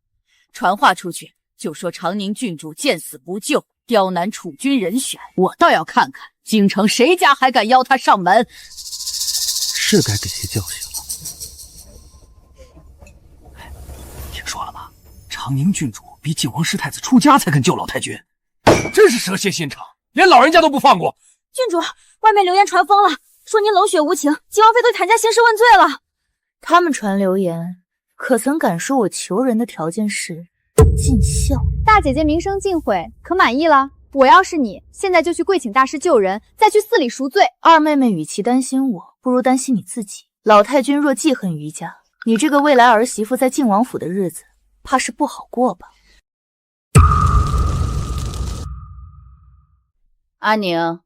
传话出去，就说长宁郡主见死不救，刁难储君人选。我倒要看看京城谁家还敢邀他上门。是该给些教训了。听说了吗？长宁郡主逼晋王师太子出家才肯救老太君，真是蛇蝎心肠，连老人家都不放过。郡主，外面流言传疯了，说您冷血无情，晋王妃对谭家兴师问罪了。他们传流言，可曾敢说我求人的条件是尽孝？大姐姐名声尽毁，可满意了？我要是你，现在就去跪请大师救人，再去寺里赎罪。二妹妹与其担心我，不如担心你自己。老太君若记恨于家，你这个未来儿媳妇在晋王府的日子，怕是不好过吧？阿宁，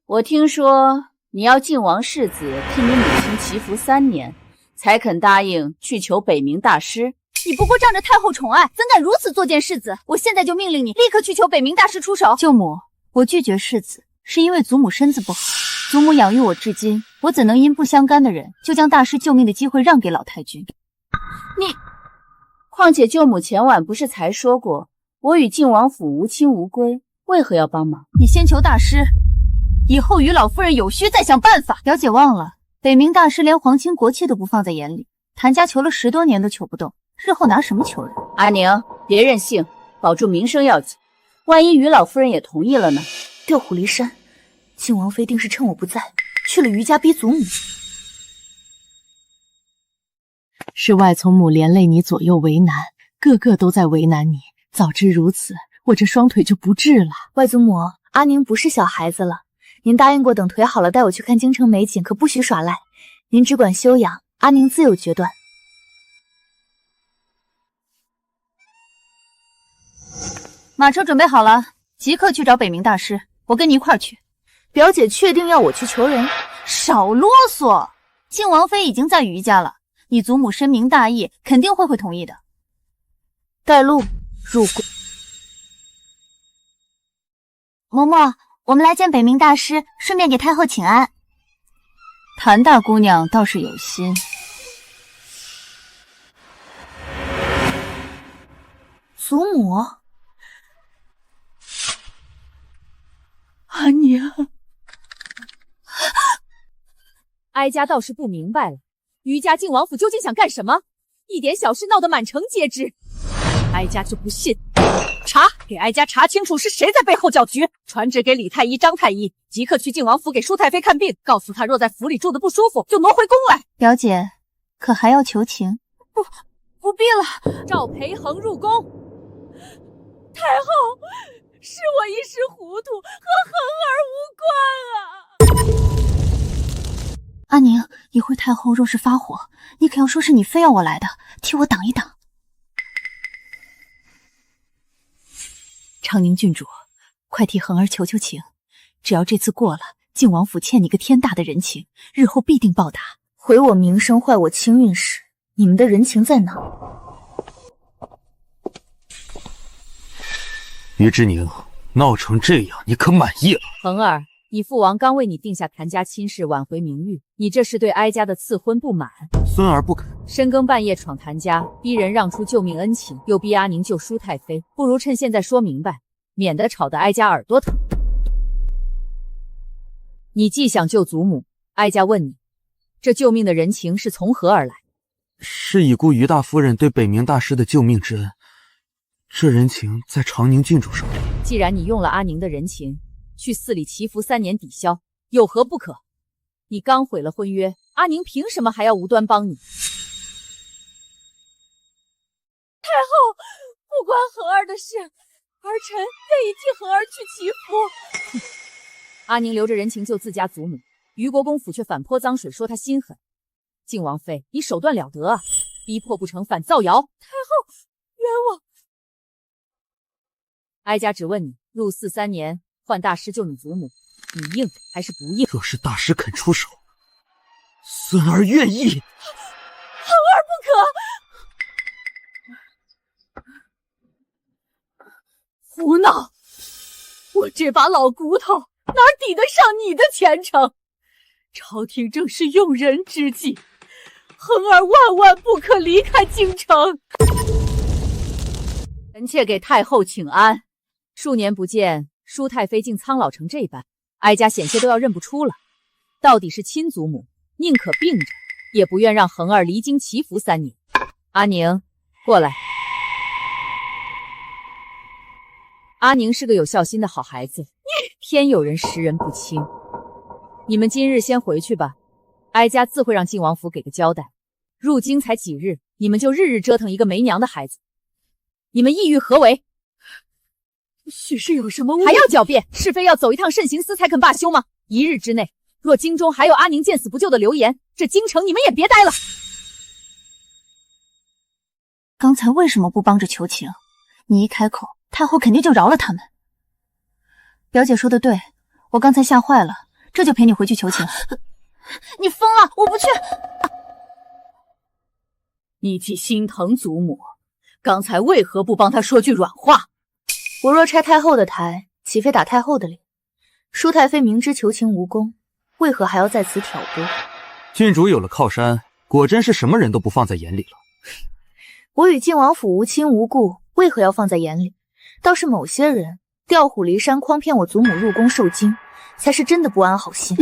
我听说你要晋王世子替你母亲祈福3年，才肯答应去求北冥大师。你不过仗着太后宠爱，怎敢如此作践世子？我现在就命令你立刻去求北冥大师出手。舅母，我拒绝世子，是因为祖母身子不好。祖母养育我至今，我怎能因不相干的人就将大师救命的机会让给老太君？况且舅母前晚不是才说过，我与晋王府无亲无归，为何要帮忙？你先求大师，以后与老夫人有需再想办法。表姐忘了，北冥大师连皇亲国戚都不放在眼里，谭家求了10多年都求不动，日后拿什么求人？阿宁，别任性，保住名声要紧。万一于老夫人也同意了呢？调虎离山，晋王妃定是趁我不在，去了于家逼祖母。是外从母连累你左右为难，个个都在为难你。早知如此，我这双腿就不治了。外祖母，阿宁不是小孩子了，您答应过等腿好了带我去看京城美景，可不许耍赖。您只管休养，阿宁自有决断。马车准备好了，即刻去找北冥大师，我跟你一块儿去。表姐确定要我去求人？少啰嗦！晋王妃已经在于家了，你祖母深明大义，肯定会同意的。带路入宫。嬷嬷，我们来见北冥大师，顺便给太后请安。谭大姑娘倒是有心。祖母，阿娘，哀家倒是不明白了，于家晋王府究竟想干什么？一点小事闹得满城皆知。哀家就不信，查，给哀家查清楚是谁在背后搅局。传旨给李太医、张太医，即刻去晋王府给舒太妃看病，告诉她若在府里住的不舒服，就挪回宫来。表姐，可还要求情？不必了。召裴恒入宫。太后，是我一时糊涂，和恒儿无关啊。阿宁，一会太后若是发火，你可要说是你非要我来的，替我挡一挡。长宁郡主，快替恒儿求求情，只要这次过了，晋王府欠你个天大的人情，日后必定报答。毁我名声，坏我清运时，你们的人情在哪？于之宁，闹成这样，你可满意了？恒儿，你父王刚为你定下谭家亲事，挽回名誉，你这是对哀家的赐婚不满。孙儿不肯。深更半夜闯谭家，逼人让出救命恩情，又逼阿宁救舒太妃，不如趁现在说明白，免得吵得哀家耳朵疼。你既想救祖母，哀家问你，这救命的人情是从何而来？是已故于大夫人对北冥大师的救命之恩，这人情在长宁郡主手里。既然你用了阿宁的人情，去寺里祈福3年抵消，有何不可？你刚毁了婚约，阿宁凭什么还要无端帮你？太后，不关恒儿的事，儿臣愿意替恒儿去祈福。阿宁留着人情救自家祖母，于国公府却反泼脏水，说他心狠。靖王妃，你手段了得啊！逼迫不成，反造谣。太后，冤枉！哀家只问你，入寺3年，换大师救你祖母，你应还是不应？若是大师肯出手，孙儿愿意。恒儿不可！胡闹！我这把老骨头哪抵得上你的前程？朝廷正是用人之际，恒儿万万不可离开京城。臣妾给太后请安。数年不见，舒太妃竟苍老成这般，哀家险些都要认不出了。到底是亲祖母，宁可病着，也不愿让恒儿离京祈福3年。阿宁，过来。阿宁是个有孝心的好孩子，偏有人识人不清。你们今日先回去吧，哀家自会让靖王府给个交代。入京才几日，你们就日日折腾一个没娘的孩子，你们意欲何为？许是有什么误？还要狡辩？是非要走一趟慎刑司才肯罢休吗？1日之内，若京中还有阿宁见死不救的流言，这京城你们也别待了。刚才为什么不帮着求情？你一开口，太后肯定就饶了他们。表姐说的对，我刚才吓坏了，这就陪你回去求情。你疯了！我不去。你既心疼祖母，刚才为何不帮她说句软话？我若拆太后的台，岂非打太后的脸？舒太妃明知求情无功，为何还要在此挑拨？郡主有了靠山，果真是什么人都不放在眼里了。我与靖王府无亲无故，为何要放在眼里？倒是某些人调虎离山，诓骗我祖母入宫受惊，才是真的不安好心。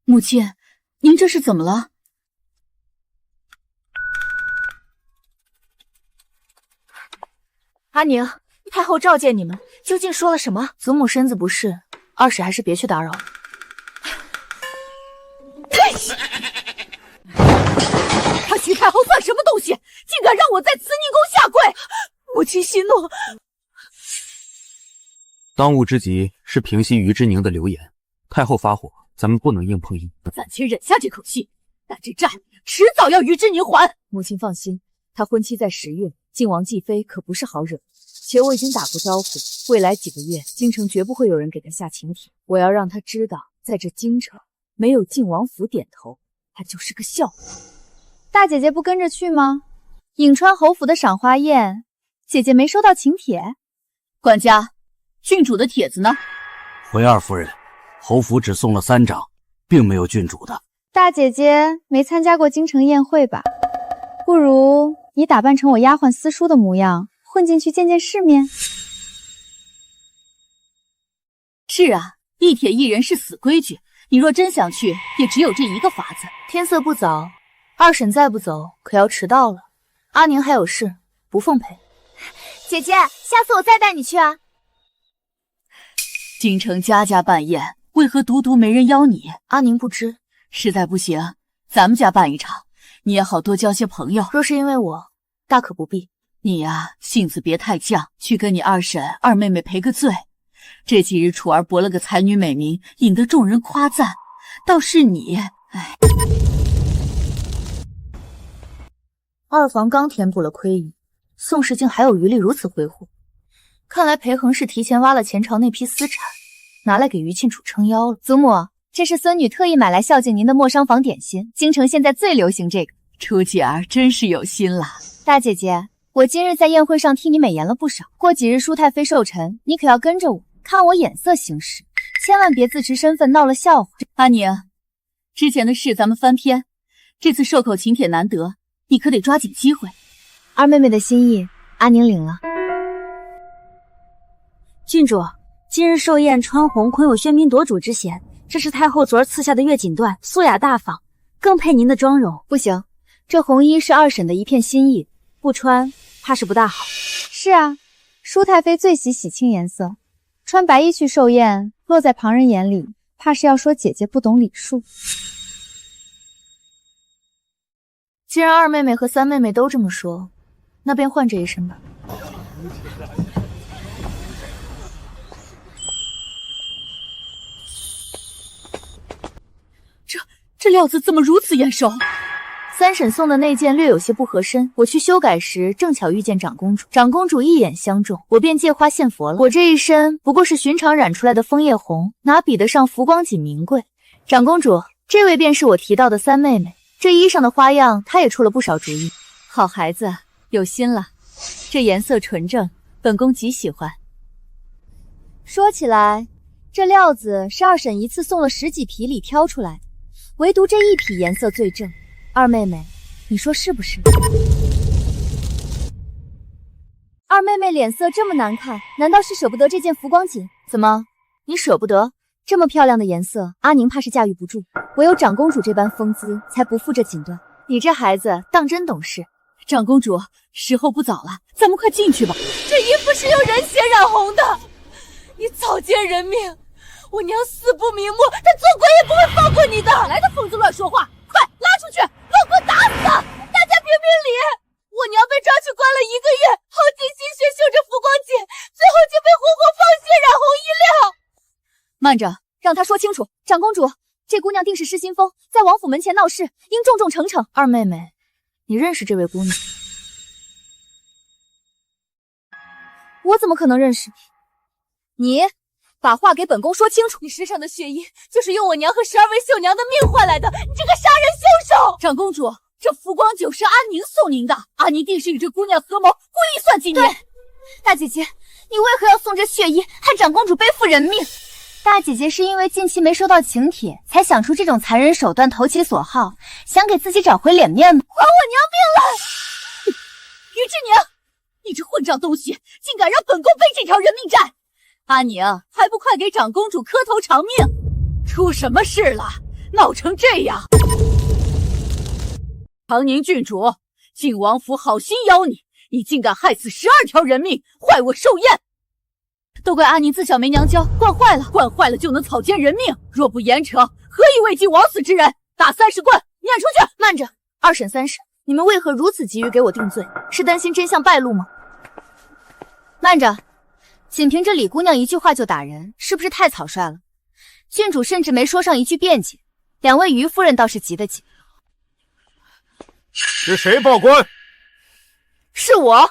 母亲，您这是怎么了？阿宁，太后召见你们，究竟说了什么？祖母身子不适，二婶还是别去打扰了。他徐太后算什么东西，竟敢让我在慈宁宫下跪！母亲息怒。当务之急是平息于之宁的流言，太后发火，咱们不能硬碰硬。暂且忍下这口气，但这债迟早要于之宁还。母亲放心，他婚期在10月，靖王继妃可不是好惹。且我已经打过招呼，未来几个月，京城绝不会有人给他下请帖。我要让他知道，在这京城，没有靖王府点头，他就是个笑话。大姐姐不跟着去吗？颍川侯府的赏花宴，姐姐没收到请帖。管家，郡主的帖子呢？回二夫人，侯府只送了3张，并没有郡主的。大姐姐没参加过京城宴会吧？不如你打扮成我丫鬟私塾的模样，混进去见见世面。是啊，一帖一人是死规矩，你若真想去，也只有这一个法子。天色不早，二婶再不走，可要迟到了。阿宁还有事，不奉陪。姐姐，下次我再带你去啊。京城家家办宴，为何独独没人邀你？阿宁不知，实在不行，咱们家办一场，你也好多交些朋友。若是因为我，大可不必。你呀，性子别太犟，去跟你二婶、二妹妹赔个罪。这几日楚儿博了个才女美名，引得众人夸赞，倒是你，哎。二房刚填补了亏余，宋氏竟还有余力如此挥霍。看来裴恒是提前挖了前朝那批私产，拿来给于庆楚撑腰了。祖母，这是孙女特意买来孝敬您的莫商坊点心，京城现在最流行这个。楚姐儿真是有心了。大姐姐，我今日在宴会上替你美言了不少，过几日舒太妃寿辰，你可要跟着我，看我眼色行事，千万别自持身份闹了笑话。阿宁，之前的事咱们翻篇，这次寿口请帖难得，你可得抓紧机会。二妹妹的心意，阿宁领了。郡主，今日寿宴穿红颇有喧宾夺主之嫌，这是太后昨儿赐下的月锦缎，素雅大方，更配您的妆容。不行，这红衣是二婶的一片心意，不穿怕是不大好。是啊，舒太妃最喜喜庆颜色，穿白衣去寿宴，落在旁人眼里，怕是要说姐姐不懂礼数。既然二妹妹和三妹妹都这么说，那便换这一身吧。这料子怎么如此眼熟？三婶送的那件略有些不合身，我去修改时正巧遇见长公主，长公主一眼相中，我便借花献佛了。我这一身不过是寻常染出来的枫叶红，哪比得上浮光锦名贵？长公主，这位便是我提到的三妹妹。这衣裳的花样，她也出了不少主意。好孩子，有心了。这颜色纯正，本宫极喜欢。说起来，这料子是二婶一次送了10几匹里挑出来的，唯独这一匹颜色最正。二妹妹，你说是不是？二妹妹脸色这么难看，难道是舍不得这件浮光锦？怎么，你舍不得？这么漂亮的颜色，阿宁怕是驾驭不住，唯有长公主这般风姿，才不负这锦缎。你这孩子当真懂事。长公主，时候不早了，咱们快进去吧。这衣服是用人血染红的，你草菅人命，我娘死不瞑目，她做鬼也不会放过你的！哪来的疯子乱说话？快拉出去，给我打死！大家评评理！我娘被抓去关了1个月，耗尽心血绣着浮光锦，最后竟被活活放血染红衣料。慢着，让她说清楚。长公主，这姑娘定是失心疯，在王府门前闹事，应重重惩惩。二妹妹，你认识这位姑娘？我怎么可能认识？你把话给本宫说清楚。你身上的血衣就是用我娘和12位绣娘的命换来的，你这个杀人凶手！长公主，这浮光酒是阿宁送您的，阿宁定是与这姑娘合谋，故意算计您。大姐姐，你为何要送这血衣，害长公主背负人命？大姐姐是因为近期没收到请帖，才想出这种残忍手段投其所好，想给自己找回脸面吗？还我娘命了！于志宁，你这混账东西，竟敢让本宫背这条人命债！阿宁，还不快给长公主磕头偿命！出什么事了？闹成这样！长宁郡主，靖王府好心邀你，你竟敢害死12条人命，坏我寿宴！都怪阿宁自小没娘教，惯坏了，惯坏了就能草菅人命，若不严惩，何以为今枉死之人？打30棍，撵出去！慢着，二审三审，你们为何如此急于给我定罪？是担心真相败露吗？慢着，仅凭这李姑娘一句话就打人，是不是太草率了？郡主甚至没说上一句辩解，两位于夫人倒是急得紧。是谁报官？是我。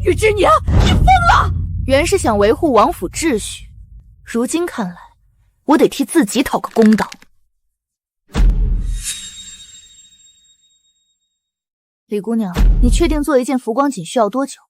于之宁，你疯了！原是想维护王府秩序，如今看来，我得替自己讨个公道。李姑娘，你确定做一件浮光锦需要多久？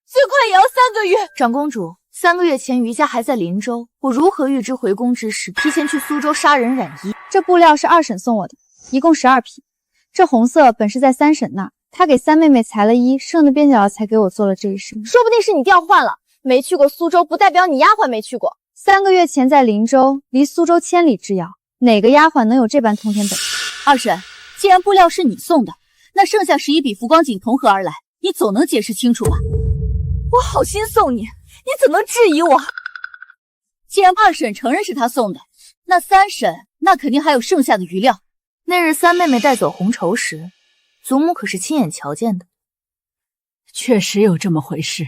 最快也要3个月。长公主，3个月前余家还在林州，我如何预知回宫之时提前去苏州杀人染衣？这布料是二婶送我的，一共12匹。这红色本是在三婶那，她给三妹妹裁了衣，剩的边角才给我做了这一身。说不定是你调换了。没去过苏州，不代表你丫鬟没去过。3个月前在林州，离苏州千里之遥，哪个丫鬟能有这般通天本事？二婶，既然布料是你送的，那剩下11笔浮光锦从何而来？你总能解释清楚吧？我好心送你，你怎能质疑我？既然二婶承认是她送的，那三婶那肯定还有剩下的余料。那日三妹妹带走红绸时，祖母可是亲眼瞧见的。确实有这么回事。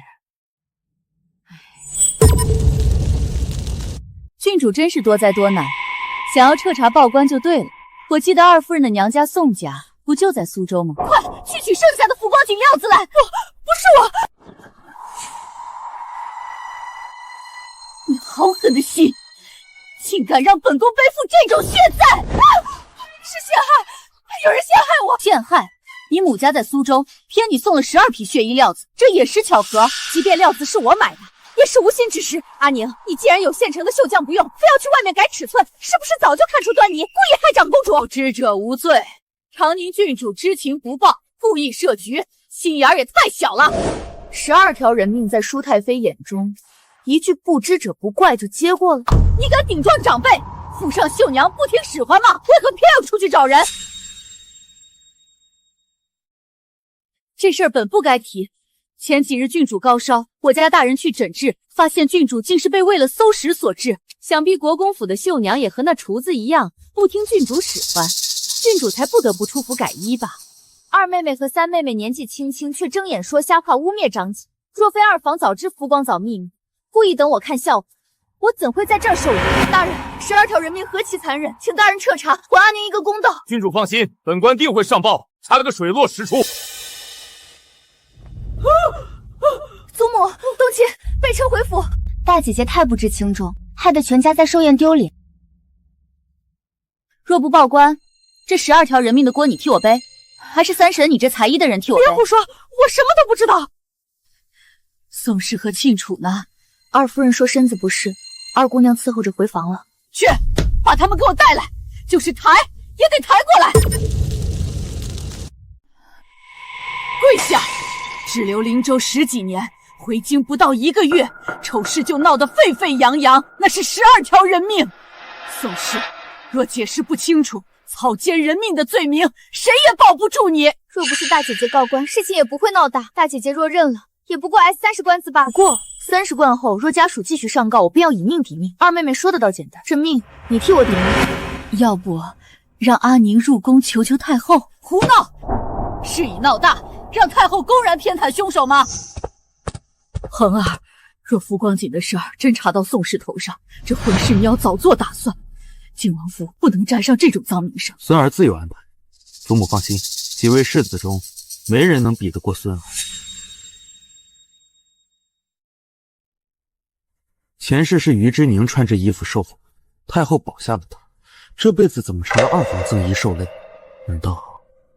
郡主真是多灾多难，想要彻查报官就对了。我记得二夫人的娘家宋家不就在苏州吗？快去取剩下的浮光锦料子来！不是我！你好狠的心，竟敢让本宫背负这种血债！是陷害，有人陷害我！陷害？你母家在苏州，偏你送了12匹血衣料子，这也是巧合。即便料子是我买的，也是无心之失。阿宁，你既然有现成的绣匠不用，非要去外面改尺寸，是不是早就看出端倪，故意害长公主？知者无罪。长宁郡主知情不报，故意设局，心眼也太小了。12条人命在舒太妃眼中，一句不知者不怪就接过了。你敢顶撞长辈，府上绣娘不听使唤吗？为何偏要出去找人？这事儿本不该提。前几日郡主高烧，我家大人去诊治，发现郡主竟是被为了搜食所致。想必国公府的绣娘也和那厨子一样，不听郡主使唤，郡主才不得不出府改衣吧。二妹妹和三妹妹年纪轻轻，却睁眼说瞎话，污蔑长姐。若非二房早知浮光藻秘密，故意等我看笑话，我怎会在这儿受辱？大人，12条人命何其残忍，请大人彻查，还阿宁一个公道。郡主放心，本官定会上报，查了个水落石出。祖母，动气，备车回府。大姐姐太不知轻重，害得全家在寿宴丢脸。若不报官，这12条人命的锅你替我背，还是三审你这才艺的人替我背？别胡说，我什么都不知道。宋氏和庆楚呢？二夫人说身子不适，二姑娘伺候着回房了。去，把他们给我带来，就是抬也得抬过来。跪下！滞留灵州10几年，回京不到1个月，丑事就闹得沸沸扬扬，那是12条人命。宋氏，若解释不清楚，草菅人命的罪名，谁也保不住你。若不是大姐姐告官，事情也不会闹大。大姐姐若认了，也不过挨30官司罢了。不过30贯后，若家属继续上告，我便要以命抵命。二妹妹说的倒简单，这命你替我抵命。要不让阿宁入宫求求太后？胡闹！事已闹大，让太后公然偏袒凶手吗？恒儿，若福光锦的事儿真查到宋氏头上，这婚事你要早做打算。靖王府不能沾上这种脏名声。孙儿自有安排，祖母放心，几位世子中，没人能比得过孙儿。前世是于之宁穿着衣服受苦，太后保下了他，这辈子怎么成了二房赠衣受累？难道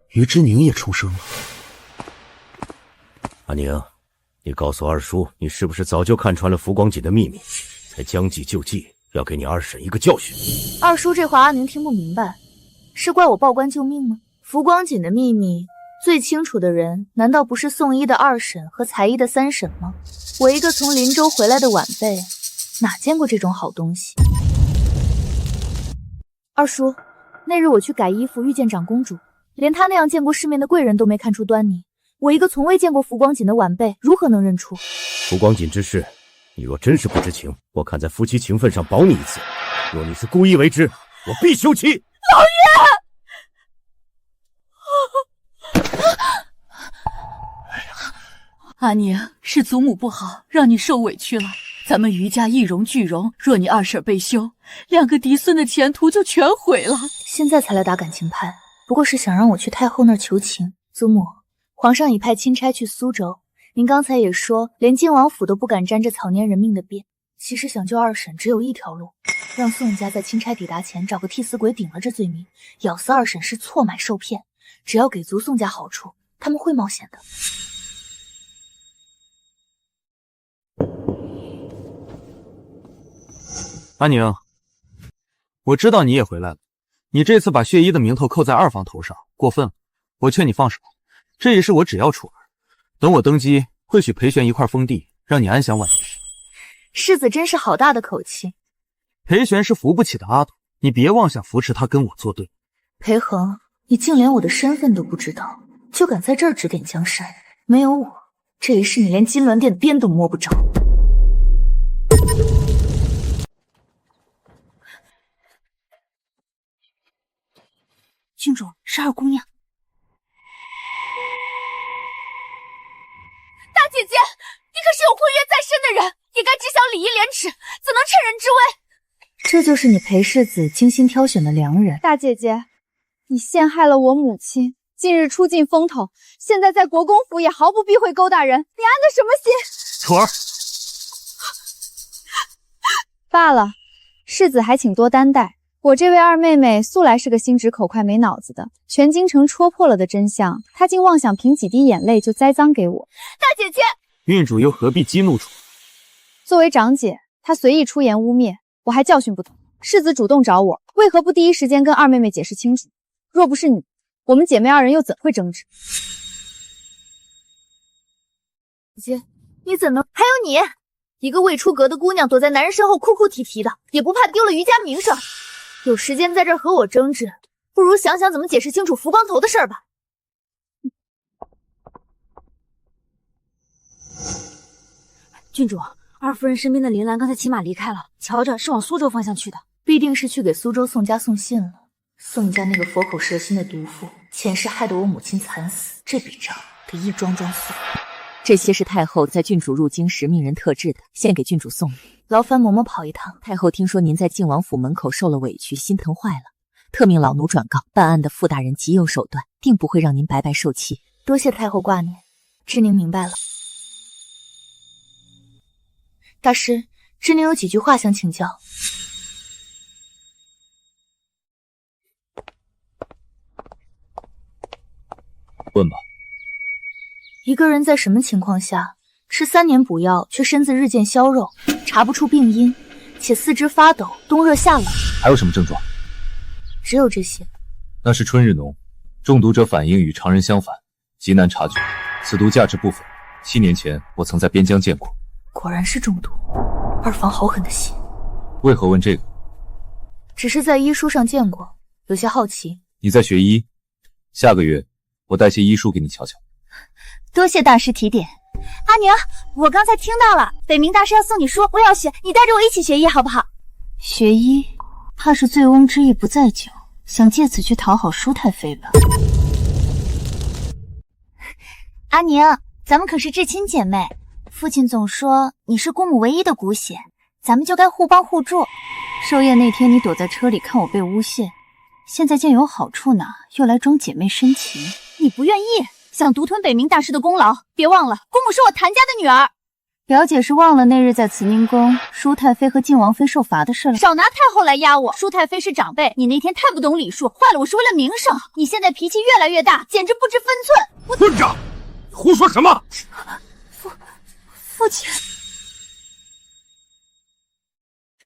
于之宁也重生了？阿宁，你告诉二叔，你是不是早就看穿了福光锦的秘密，才将计就计，要给你二婶一个教训？二叔这话阿宁听不明白，是怪我报官救命吗？福光锦的秘密最清楚的人，难道不是宋一的二婶和才一的三婶吗？我一个从林州回来的晚辈，哪见过这种好东西？二叔，那日我去改衣服，遇见长公主，连她那样见过世面的贵人都没看出端倪。我一个从未见过福光锦的晚辈，如何能认出？福光锦之事，你若真是不知情，我看在夫妻情分上保你一次；若你是故意为之，我必休妻。老爷！阿宁，是祖母不好，让你受委屈了。咱们余家一荣俱荣，若你二婶被休，2个嫡孙的前途就全毁了。现在才来打感情牌，不过是想让我去太后那儿求情。祖母，皇上已派钦差去苏州，您刚才也说，连靖王府都不敢沾这草菅人命的边。其实想救二婶，只有一条路，让宋家在钦差抵达前找个替死鬼顶了这罪名，咬死二婶是错买受骗。只要给足宋家好处，他们会冒险的。阿宁，我知道你也回来了，你这次把血衣的名头扣在二房头上，过分了。我劝你放手，这一世我只要楚儿，等我登基，会许裴玄一块封地，让你安享晚年。世子真是好大的口气。裴玄是扶不起的阿斗，你别妄想扶持他跟我作对。裴恒，你竟连我的身份都不知道，就敢在这儿指点江山？没有我，这一世你连金銮殿的边都摸不着。郡主，是二姑娘。大姐姐，你可是有婚约在身的人，也该知晓礼义廉耻，怎能趁人之危？这就是你裴世子精心挑选的良人。大姐姐，你陷害了我母亲，近日出尽风头，现在在国公府也毫不避讳勾搭人，你安的什么心？楚儿，罢了，世子还请多担待。我这位二妹妹素来是个心直口快没脑子的，全京城戳破了的真相，她竟妄想凭几滴眼泪就栽赃给我。大姐姐，郡主又何必激怒楚儿？作为长姐，她随意出言污蔑，我还教训不得。世子主动找我，为何不第一时间跟二妹妹解释清楚？若不是你，我们姐妹二人又怎会争执？姐，你怎能？还有你，一个未出阁的姑娘，躲在男人身后哭哭啼啼的，也不怕丢了余家名声。有时间在这儿和我争执，不如想想怎么解释清楚福光头的事儿吧。郡主，二夫人身边的林兰刚才骑马离开了，瞧着是往苏州方向去的，必定是去给苏州宋家送信了。宋家那个佛口蛇心的毒妇，前世害得我母亲惨死，这笔账得一桩桩算。这些是太后在郡主入京时命人特制的，献给郡主送礼。劳烦嬷嬷跑一趟。太后听说您在靖王府门口受了委屈，心疼坏了，特命老奴转告，办案的傅大人极有手段，定不会让您白白受气。多谢太后挂念，知宁明白了。大师，知宁有几句话想请教。问吧。一个人在什么情况下吃3年补药却身子日渐消瘦，查不出病因，且四肢发抖，冬热夏冷？还有什么症状？只有这些。那是春日浓，中毒者反应与常人相反，极难察觉。此毒价值不菲，7年前我曾在边疆见过。果然是中毒，二房好狠的心。为何问这个？只是在医书上见过，有些好奇。你在学医，下个月我带些医书给你瞧瞧。多谢大师提点。阿宁，我刚才听到了，北冥大师要送你书，我要学，你带着我一起学医好不好？学医，怕是醉翁之意不在酒，想借此去讨好舒太妃吧？阿宁，咱们可是至亲姐妹，父亲总说你是姑母唯一的骨血，咱们就该互帮互助。寿宴那天你躲在车里看我被诬陷，现在见有好处呢，又来装姐妹深情。你不愿意，想独吞北冥大师的功劳，别忘了姑母是我谭家的女儿。表姐是忘了那日在慈宁宫舒太妃和靖王妃受罚的事了。少拿太后来压我，舒太妃是长辈，你那天太不懂礼数，坏了我是为了名声。你现在脾气越来越大，简直不知分寸。混账！胡说什么？父亲，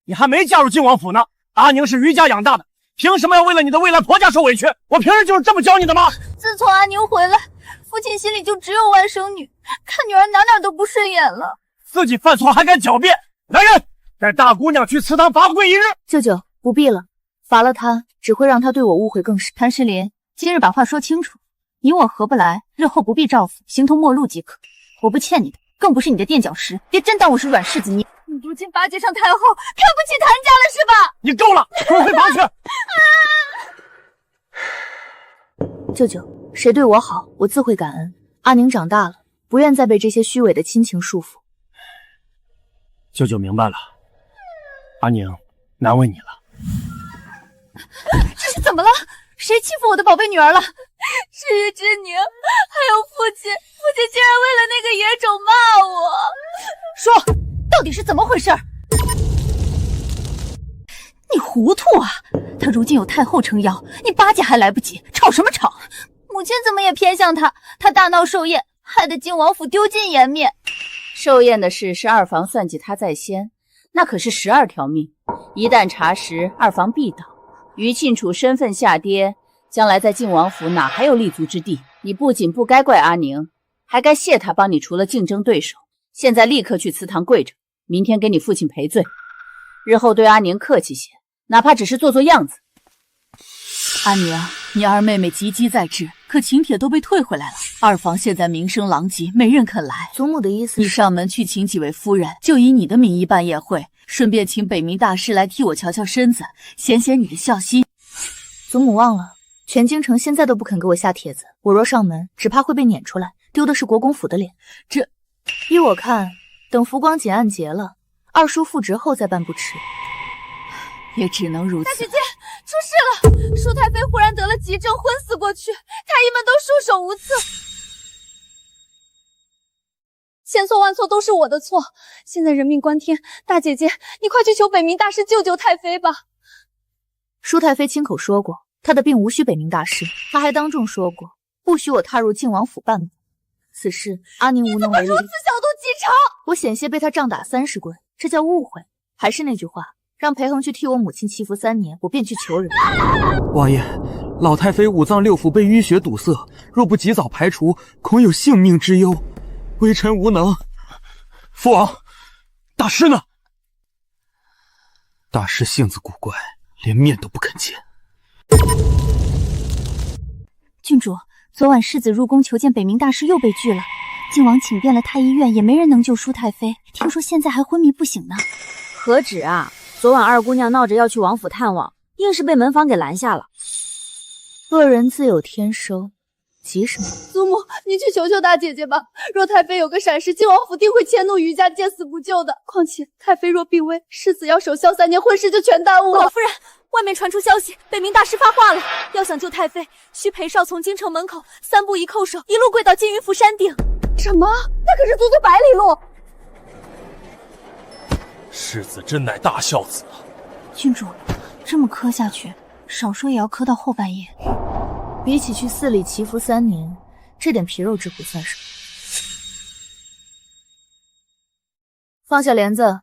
你还没嫁入靖王府呢，阿宁是余家养大的，凭什么要为了你的未来婆家受委屈？我平时就是这么教你的吗？自从阿宁回来，父亲心里就只有外甥女，看女儿哪都不顺眼了。自己犯错还敢狡辩！来人，带大姑娘去祠堂罚跪1日。舅舅，不必了，罚了她只会让她对我误会更深。谭诗琳，今日把话说清楚，你我合不来，日后不必照拂，形同陌路即可。我不欠你的，更不是你的垫脚石，别真当我是软柿子捏。你如今巴结上太后，看不起谭家了是吧？你够了，滚回房去！舅舅，谁对我好，我自会感恩。阿宁长大了，不愿再被这些虚伪的亲情束缚。舅舅明白了，阿宁，难为你了。这是怎么了？谁欺负我的宝贝女儿了？至于之宁，还有父亲竟然为了那个野种骂我。说，到底是怎么回事？你糊涂啊！他如今有太后撑腰，你巴结还来不及，吵什么吵？母亲怎么也偏向他？他大闹寿宴，害得靖王府丢尽颜面。寿宴的事是二房算计他在先，那可是12条命，一旦查实，二房必倒。于庆楚身份下跌，将来在靖王府哪还有立足之地？你不仅不该怪阿宁，还该谢他帮你除了竞争对手。现在立刻去祠堂跪着，明天给你父亲赔罪。日后对阿宁客气些，哪怕只是做做样子。阿宁，你二妹妹及笄在制，可请帖都被退回来了。二房现在名声狼藉，没人肯来。祖母的意思是，你上门去请几位夫人，就以你的名义办宴会，顺便请北冥大师来替我瞧瞧身子，显显你的孝心。祖母忘了，全京城现在都不肯给我下帖子，我若上门，只怕会被撵出来，丢的是国公府的脸。依我看，等福光检案结了，二叔复职后再办不迟。也只能如此。大姐姐，出事了！舒太妃忽然得了急症，昏死过去，太医们都束手无策。千错万错都是我的错，现在人命关天，大姐姐，你快去求北冥大师救救太妃吧。舒太妃亲口说过，她的病无需北冥大师，她还当众说过，不许我踏入靖王府半步。此事阿宁无能为力。你怎么如此小肚鸡肠？我险些被他杖打30棍，这叫误会。还是那句话，让裴恒去替我母亲祈福3年，我便去求人。王爷，老太妃五脏六腑被淤血堵塞，若不及早排除，恐有性命之忧。微臣无能。父王，大师呢？大师性子古怪，连面都不肯见。郡主，昨晚世子入宫求见北冥大师又被拒了，靖王请遍了太医院，也没人能救舒太妃，听说现在还昏迷不醒呢。何止啊！昨晚二姑娘闹着要去王府探望，硬是被门房给拦下了。恶人自有天收，急什么？祖母，你去求求大姐姐吧。若太妃有个闪失，靖王府定会迁怒余家，见死不救的。况且太妃若病危，世子要守孝3年，婚事就全耽误了。老夫人，外面传出消息，北冥大师发话了，要想救太妃，需裴少从京城门口3步一叩首，一路跪到金云府山顶。什么？那可是足足100里路。世子真乃大孝子啊！郡主，这么磕下去，少说也要磕到后半夜。比起去寺里祈福3年，这点皮肉之苦算什么？放下帘子，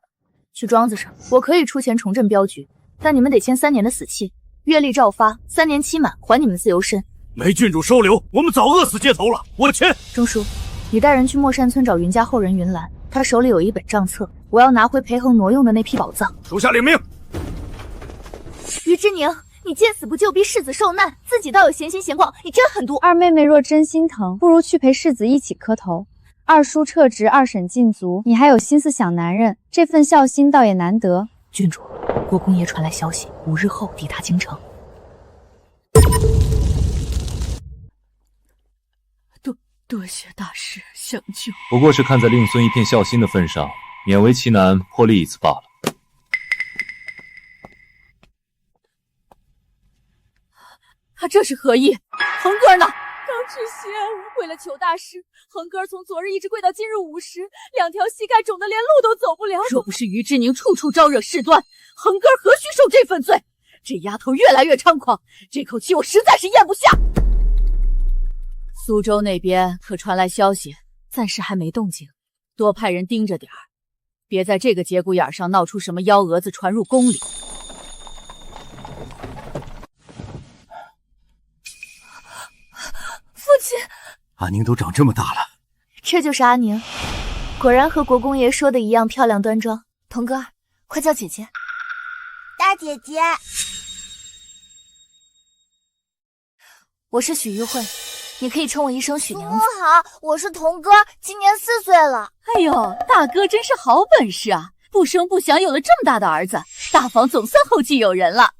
去庄子上。我可以出钱重振镖局，但你们得签3年的死契，月例照发，3年期满还你们自由身。没郡主收留，我们早饿死街头了。我签。钟叔，你带人去莫山村找云家后人云兰，他手里有一本账册，我要拿回裴恒挪用的那批宝藏。属下领命。于之宁，你见死不救，逼世子受难，自己倒有闲心闲逛，你真狠毒。二妹妹若真心疼，不如去陪世子一起磕头。二叔撤职，二婶禁足，你还有心思想男人，这份孝心倒也难得。郡主，国公爷传来消息，5日后抵达京城。多谢大师相救，不过是看在令孙一片孝心的份上，勉为其难破例一次罢了。他这是何意？恒哥呢？刚止血，为了求大师，恒哥从昨日一直跪到今日午时，2条膝盖肿得连路都走不了。若不是于之宁处处招惹事端，恒哥何须受这份罪？这丫头越来越猖狂，这口气我实在是咽不下。苏州那边可传来消息，暂时还没动静，多派人盯着点儿，别在这个节骨眼上闹出什么幺蛾子传入宫里。父亲，阿宁都长这么大了，这就是阿宁，果然和国公爷说的一样漂亮端庄。童哥，快叫姐姐。大姐姐，我是许玉慧。你可以称我一声许娘子。父好，我是童哥，今年4岁了。哎呦，大哥真是好本事啊！不声不响有了这么大的儿子，大房总算后继有人了。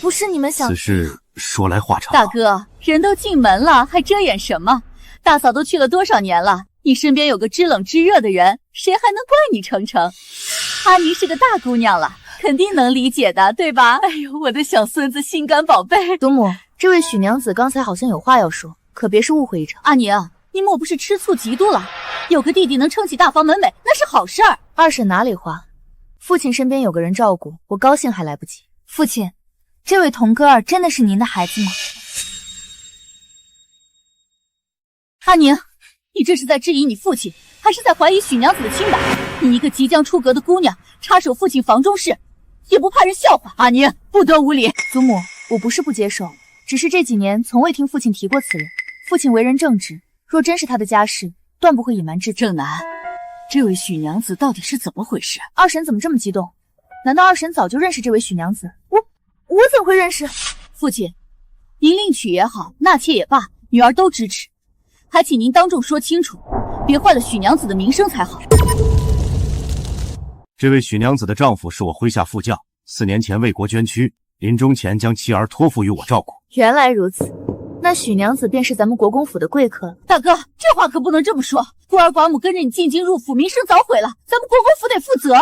不是你们想。此事说来话长。大哥，人都进门了，还遮掩什么？大嫂都去了多少年了，你身边有个知冷知热的人，谁还能怪你程程？阿宁是个大姑娘了，肯定能理解的，对吧？哎呦，我的小孙子，心肝宝贝。祖母，这位许娘子刚才好像有话要说，可别是误会一场。阿宁，你莫不是吃醋嫉妒了？有个弟弟能撑起大房门楣，那是好事儿。二婶哪里话？父亲身边有个人照顾，我高兴还来不及。父亲，这位童哥儿真的是您的孩子吗？阿宁，你这是在质疑你父亲，还是在怀疑许娘子的清白？你一个即将出阁的姑娘，插手父亲房中事，也不怕人笑话？阿宁，不得无礼！祖母，我不是不接受，只是这几年从未听父亲提过此人。父亲为人正直，若真是他的家事，断不会隐瞒至今。正南，这位许娘子到底是怎么回事？二婶怎么这么激动？难道二婶早就认识这位许娘子？我怎会认识？父亲，您另娶也好，纳妾也罢，女儿都支持，还请您当众说清楚，别坏了许娘子的名声才好。这位许娘子的丈夫是我麾下副将，4年前为国捐躯，临终前将妻儿托付于我照顾。原来如此，那许娘子便是咱们国公府的贵客。大哥，这话可不能这么说，孤儿寡母跟着你进京入府，名声早毁了，咱们国公府得负责。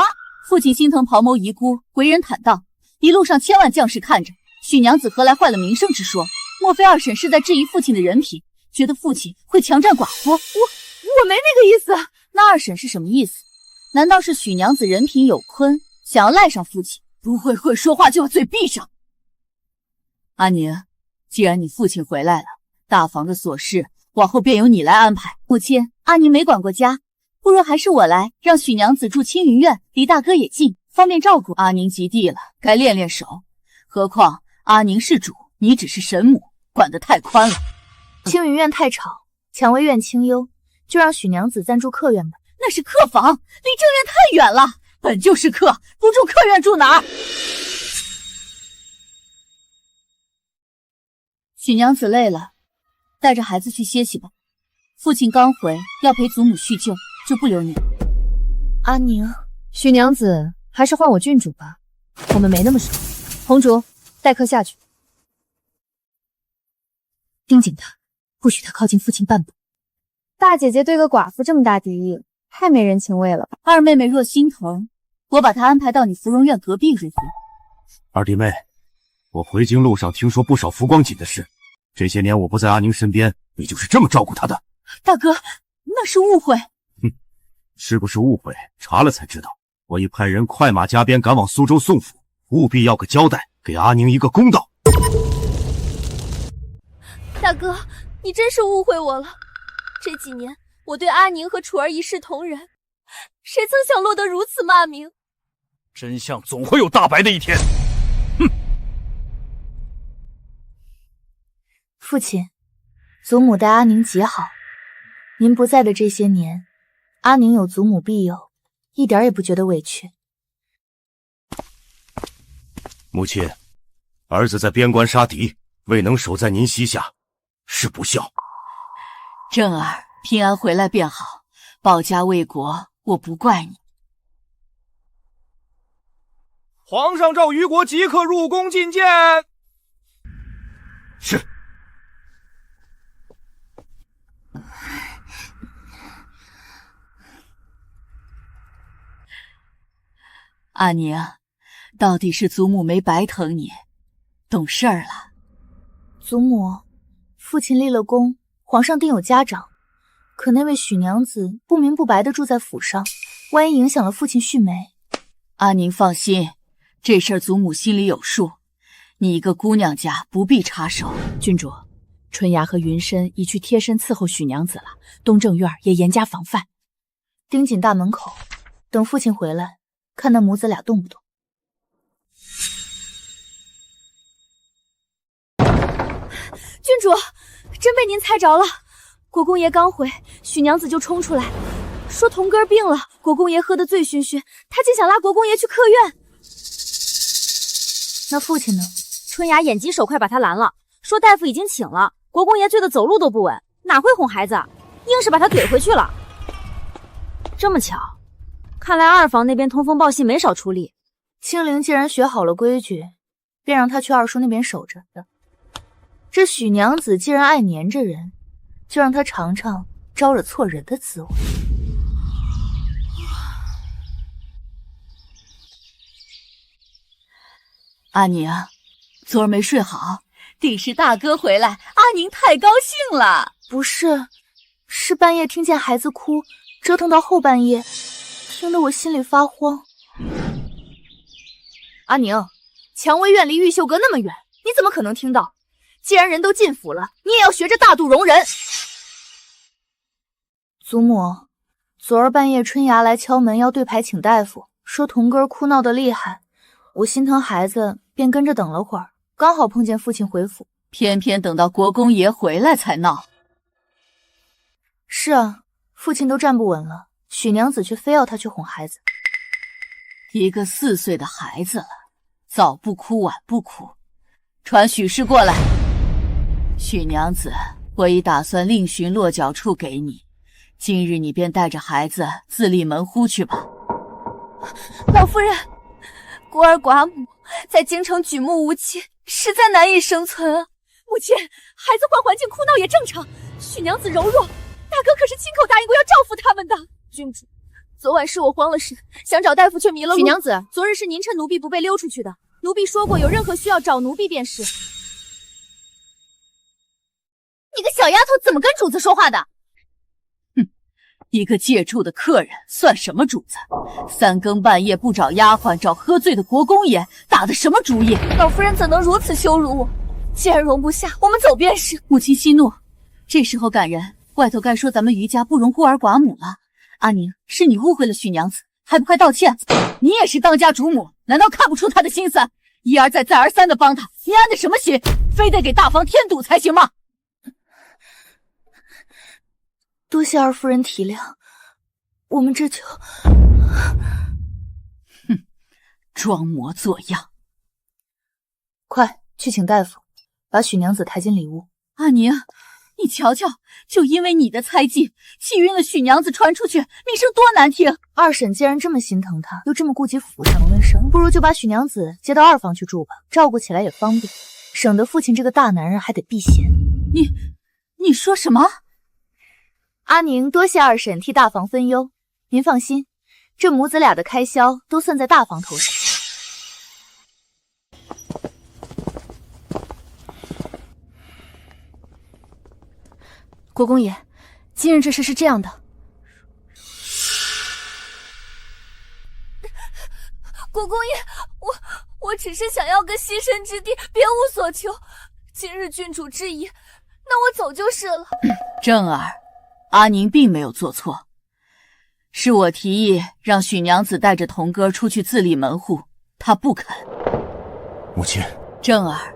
父亲心疼袍笆遗孤，为人坦荡，一路上千万将士看着，许娘子何来坏了名声之说？莫非二婶是在质疑父亲的人品，觉得父亲会强占寡妇？我没那个意思。那二婶是什么意思？难道是许娘子人品有亏，想要赖上父亲？不会说话就把嘴闭上。阿宁，既然你父亲回来了，大房的琐事往后便由你来安排。母亲，阿宁没管过家，不如还是我来，让许娘子住青云院，离大哥也近，方便照顾。阿宁及第了，该练练手。何况阿宁是主，你只是神母，管得太宽了。青云院太吵，蔷薇院清幽，就让许娘子暂住客院吧。那是客房，离正院太远了。本就是客，不住客院住哪儿？许娘子累了，带着孩子去歇息吧。父亲刚回，要陪祖母叙旧，就不留你了。阿宁，许娘子还是换我郡主吧，我们没那么熟。红烛，带客下去，盯紧他，不许他靠近父亲半步。大姐姐对个寡妇这么大敌意，太没人情味了吧？二妹妹若心疼，我把她安排到你芙蓉院隔壁如何？二弟妹，我回京路上听说不少浮光锦的事，这些年我不在阿宁身边，你就是这么照顾她的？大哥，那是误会。是不是误会？查了才知道。我已派人快马加鞭赶往苏州宋府，务必要个交代，给阿宁一个公道。大哥，你真是误会我了。这几年我对阿宁和楚儿一视同仁，谁曾想落得如此骂名？真相总会有大白的一天。哼！父亲，祖母待阿宁极好，您不在的这些年，阿宁有祖母庇佑，一点也不觉得委屈。母亲，儿子在边关杀敌，未能守在您膝下，是不孝。正儿平安回来便好，保家卫国，我不怪你。皇上召虞国即刻入宫觐见。是。阿宁，到底是祖母没白疼你，懂事儿了。祖母，父亲立了功，皇上定有嘉奖。可那位许娘子不明不白地住在府上，万一影响了父亲续眉。阿宁放心，这事儿祖母心里有数，你一个姑娘家不必插手。郡主，春芽和云深已去贴身伺候许娘子了，东正院也严加防范，盯紧大门口，等父亲回来，看那母子俩动不动。郡主，真被您猜着了。国公爷刚回，许娘子就冲出来，说童哥病了，国公爷喝得醉醺醺，他竟想拉国公爷去客院。那父亲呢？春芽眼疾手快把他拦了，说大夫已经请了，国公爷醉得走路都不稳，哪会哄孩子，硬是把他怼回去了。这么巧，看来二房那边通风报信没少出力。青灵既然学好了规矩，便让他去二叔那边守着的。这许娘子既然爱黏着人，就让她尝尝招惹错人的滋味。阿宁，昨儿没睡好，定是大哥回来，阿宁太高兴了。不是，是半夜听见孩子哭，折腾到后半夜，听得我心里发慌。阿宁，蔷薇院离玉秀阁那么远，你怎么可能听到？既然人都进府了，你也要学着大度容人。祖母，昨儿半夜春芽来敲门要对牌请大夫，说童哥哭闹得厉害，我心疼孩子，便跟着等了会儿，刚好碰见父亲回府，偏偏等到国公爷回来才闹。是啊，父亲都站不稳了，许娘子却非要他去哄孩子。一个4岁的孩子了，早不哭晚不哭。传许氏过来。许娘子，我已打算另寻落脚处给你，今日你便带着孩子自立门户去吧。老夫人，孤儿寡母在京城举目无亲，实在难以生存啊。母亲，孩子换环境哭闹也正常，许娘子柔弱，大哥可是亲口答应过要照顾他们的。郡主，昨晚是我慌了神，想找大夫却迷了路。许娘子，昨日是您趁奴婢不备溜出去的，奴婢说过有任何需要找奴婢便是。你个小丫头怎么跟主子说话的？哼，一个借住的客人算什么主子？3更半夜不找丫鬟，找喝醉的国公爷，打的什么主意？老夫人怎能如此羞辱我？既然容不下，我们走便是。母亲息怒，这时候赶人，外头该说咱们余家不容孤儿寡母了。阿宁，是你误会了许娘子，还不快道歉？你也是当家主母，难道看不出她的心思？一而再再而三的帮她，你安的什么心？非得给大房添堵才行吗？多谢二夫人体谅，我们这就……哼，装模作样。快去请大夫，把许娘子抬进里屋。阿宁，你瞧瞧，就因为你的猜忌，气晕了许娘子，传出去名声多难听。二婶既然这么心疼她，又这么顾及府上的卫生，不如就把许娘子接到二房去住吧，照顾起来也方便，省得父亲这个大男人还得避嫌。你说什么？阿宁多谢二婶替大房分忧，您放心，这母子俩的开销都算在大房头上。国公爷，今日这事是这样的。国公爷，我只是想要个栖身之地，别无所求。今日郡主之意，那我走就是了。正儿，阿宁并没有做错，是我提议让许娘子带着童哥出去自立门户，她不肯。母亲，正儿，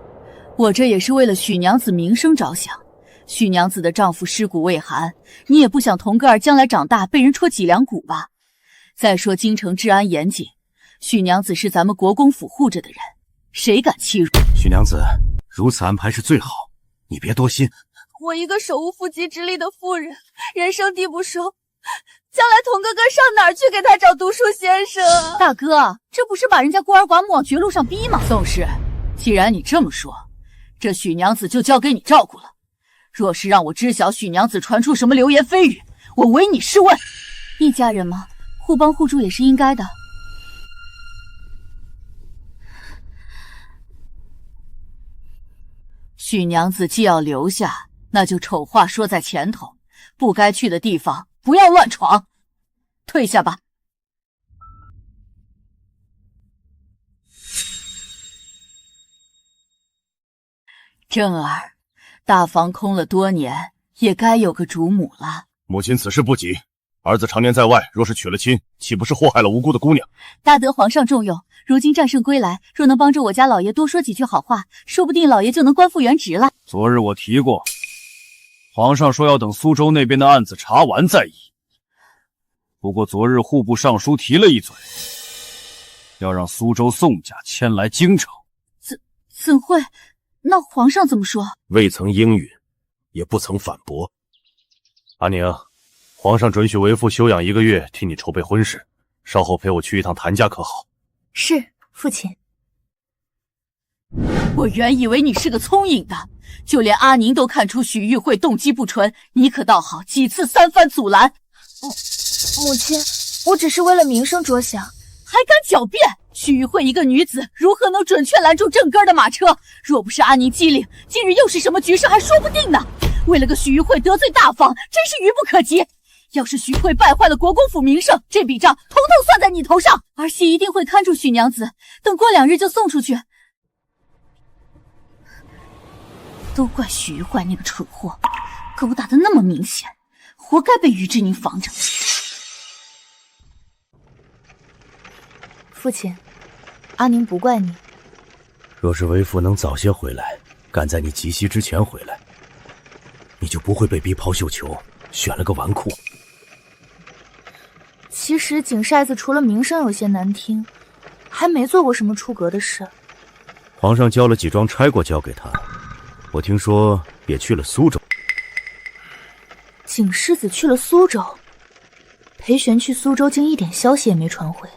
我这也是为了许娘子名声着想。许娘子的丈夫尸骨未寒，你也不想童哥儿将来长大被人戳脊梁骨吧？再说京城治安严谨，许娘子是咱们国公府护着的人，谁敢欺辱？许娘子，如此安排是最好，你别多心。我一个手无缚鸡之力的妇人，人生地不熟，将来童哥哥上哪儿去给他找读书先生？大哥，这不是把人家孤儿寡母往绝路上逼吗？宋氏，既然你这么说，这许娘子就交给你照顾了。若是让我知晓许娘子传出什么流言蜚语，我唯你是问。一家人嘛，互帮互助也是应该的。许娘子既要留下，那就丑话说在前头，不该去的地方不要乱闯，退下吧。正儿，大房空了多年，也该有个主母了。母亲此事不急，儿子常年在外，若是娶了亲，岂不是祸害了无辜的姑娘？大得皇上重用，如今战胜归来，若能帮着我家老爷多说几句好话，说不定老爷就能官复原职了。昨日我提过，皇上说要等苏州那边的案子查完再议。不过昨日户部尚书提了一嘴，要让苏州宋家迁来京城。怎会？那皇上怎么说？未曾应允，也不曾反驳。阿宁，皇上准许为父休养1个月，替你筹备婚事。稍后陪我去一趟谭家，可好？是，父亲。我原以为你是个聪颖的，就连阿宁都看出许玉慧动机不纯，你可倒好，几次3番阻拦。母亲，我只是为了名声着想，还敢狡辩？许玉慧一个女子，如何能准确拦住正根的马车？若不是阿宁机灵，今日又是什么局势还说不定呢。为了个许玉慧得罪大方，真是愚不可及。要是许慧败坏了国公府名声，这笔账统统算在你头上。儿媳一定会看住许娘子，等过2日就送出去。都怪许玉慧那个蠢货，勾搭的那么明显，活该被于志宁防着。父亲，阿宁不怪你。若是为父能早些回来，赶在你及笄之前回来，你就不会被逼抛绣球，选了个纨绔。其实景筛子除了名声有些难听，还没做过什么出格的事。皇上交了几桩差过交给他，我听说也去了苏州。景世子去了苏州，裴玄去苏州竟一点消息也没传回，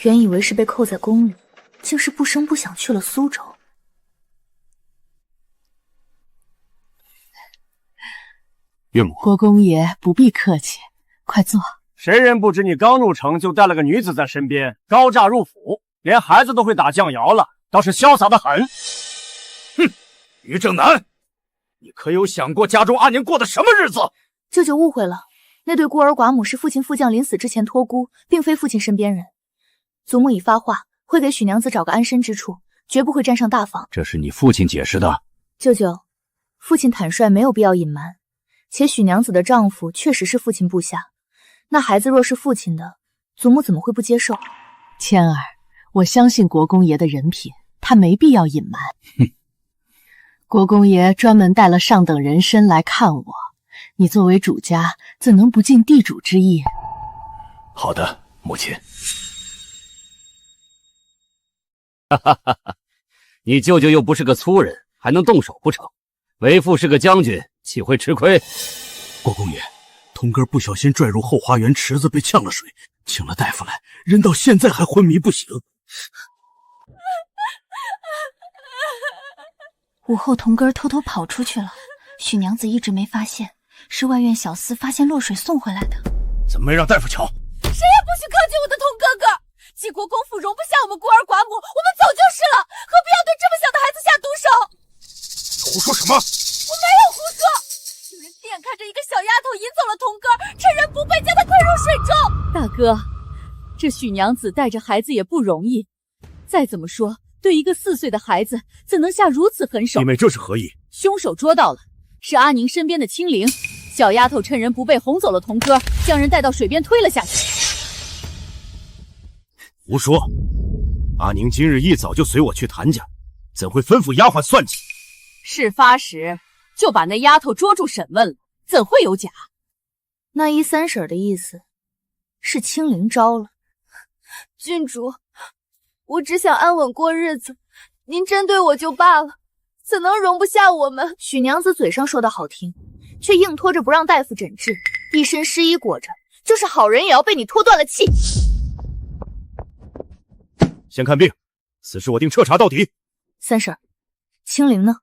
原以为是被扣在宫里，竟是不声不响去了苏州。岳母，国公爷不必客气，快坐。谁人不知你刚入城就带了个女子在身边，高乍入府，连孩子都会打酱窑了，倒是潇洒的很。哼，于正南，你可有想过家中阿宁过的什么日子？舅舅误会了，那对孤儿寡母是父亲副将临死之前托孤，并非父亲身边人。祖母已发话，会给许娘子找个安身之处，绝不会沾上大房。这是你父亲解释的。舅舅，父亲坦率，没有必要隐瞒。且许娘子的丈夫确实是父亲部下，那孩子若是父亲的，祖母怎么会不接受？谦儿，我相信国公爷的人品，他没必要隐瞒。国公爷专门带了上等人参来看我，你作为主家，怎能不尽地主之谊？好的，母亲。哈哈哈哈！你舅舅又不是个粗人，还能动手不成？为父是个将军，岂会吃亏？国公爷，童哥不小心拽入后花园池子，被呛了水，请了大夫来，人到现在还昏迷不醒。午后童哥偷偷跑出去了，许娘子一直没发现，是外院小厮发现落水送回来的。怎么没让大夫瞧？谁也不许靠近我的童哥哥！济国公府容不下我们孤儿寡母，我们走就是了，何必要对这么小的孩子下毒手？胡说什么？我没有胡说，有人眼看着一个小丫头引走了童哥，趁人不备将她推入水中。大哥，这许娘子带着孩子也不容易，再怎么说，对一个4岁的孩子，怎能下如此狠手？弟妹这是何意？凶手捉到了，是阿宁身边的青灵。小丫头趁人不备哄走了童哥，将人带到水边推了下去。胡说！阿宁今日一早就随我去谭家，怎会吩咐丫鬟算计？事发时就把那丫头捉住审问了，怎会有假？那依三婶的意思，是青灵招了。郡主，我只想安稳过日子，您针对我就罢了，怎能容不下我们？许娘子嘴上说的好听，却硬拖着不让大夫诊治，一身湿衣裹着，就是好人也要被你拖断了气。先看病，此事我定彻查到底。三婶，青灵呢？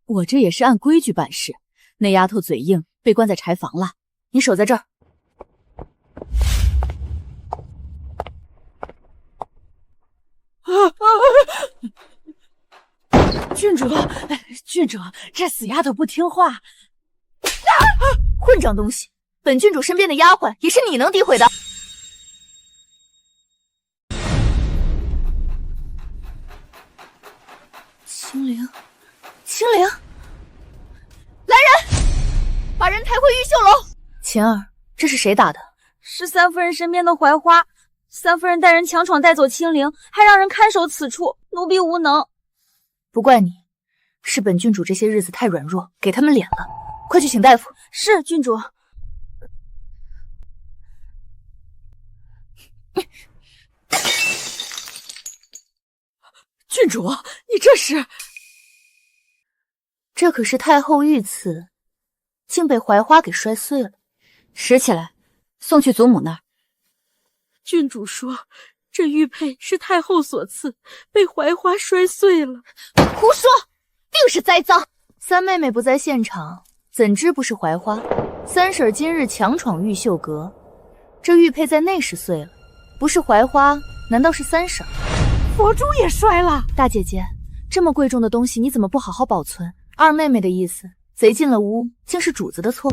我这也是按规矩办事。那丫头嘴硬，被关在柴房了。你守在这儿。郡主，这死丫头不听话！混账东西！本郡主身边的丫鬟也是你能诋毁的？青灵，来人，把人抬回玉秀楼。晴儿，这是谁打的？是三夫人身边的槐花。三夫人带人强闯带走青灵，还让人看守此处，奴婢无能。不怪你，是本郡主这些日子太软弱，给他们脸了。快去请大夫。是郡主。郡主，你这是？这可是太后御赐，竟被槐花给摔碎了。拾起来，送去祖母那儿。郡主说，这玉佩是太后所赐，被槐花摔碎了。胡说，定是栽赃。三妹妹不在现场，怎知不是槐花？三婶今日强闯玉秀阁，这玉佩在那时碎了，不是槐花，难道是三婶？佛珠也摔了。大姐姐，这么贵重的东西，你怎么不好好保存？二妹妹的意思，贼进了屋，竟是主子的错。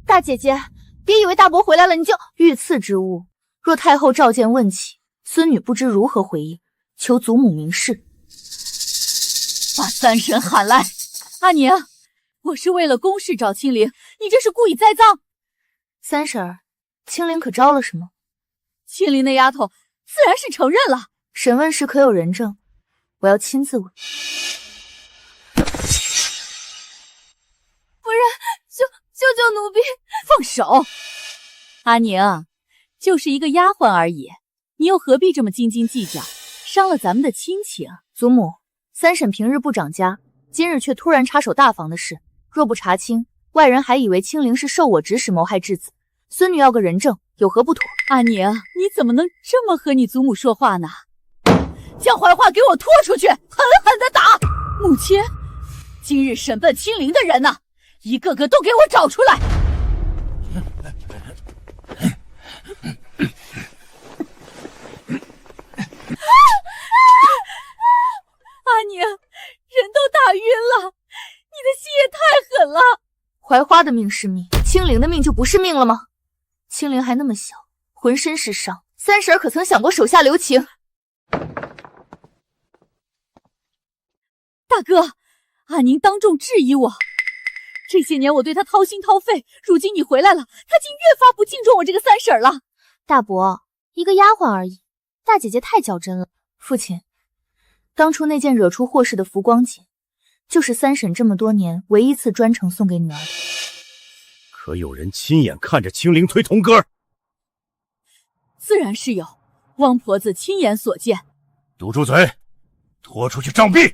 大姐姐，别以为大伯回来了你就……御赐之物，若太后召见问起，孙女不知如何回应，求祖母明示。把三婶喊来。阿宁，我是为了公事找青灵，你这是故意栽赃。三婶儿，青灵可招了什么？青灵那丫头自然是承认了。审问时可有人证？我要亲自问。夫人，救奴婢！放手！阿宁，就是一个丫鬟而已，你又何必这么斤斤计较，伤了咱们的亲情？祖母，三婶平日不长家，今日却突然插手大房的事，若不查清，外人还以为青灵是受我指使谋害至子。孙女要个人证，有何不妥？阿宁，你怎么能这么和你祖母说话呢？将槐花给我拖出去，狠狠地打！母亲，今日审问青灵的人呢？一个个都给我找出来！阿宁，人都打晕了，你的心也太狠了。槐花的命是命，青灵的命就不是命了吗？青灵还那么小，浑身是伤，三婶可曾想过手下留情？大哥，阿宁当众质疑我，这些年我对他掏心掏肺，如今你回来了，他竟越发不敬重我这个三婶了。大伯，一个丫鬟而已，大姐姐太较真了。父亲，当初那件惹出祸事的浮光锦，就是三婶这么多年唯一次专程送给女儿的。可有人亲眼看着青灵推童哥？自然是有，汪婆子亲眼所见。堵住嘴，拖出去杖毙！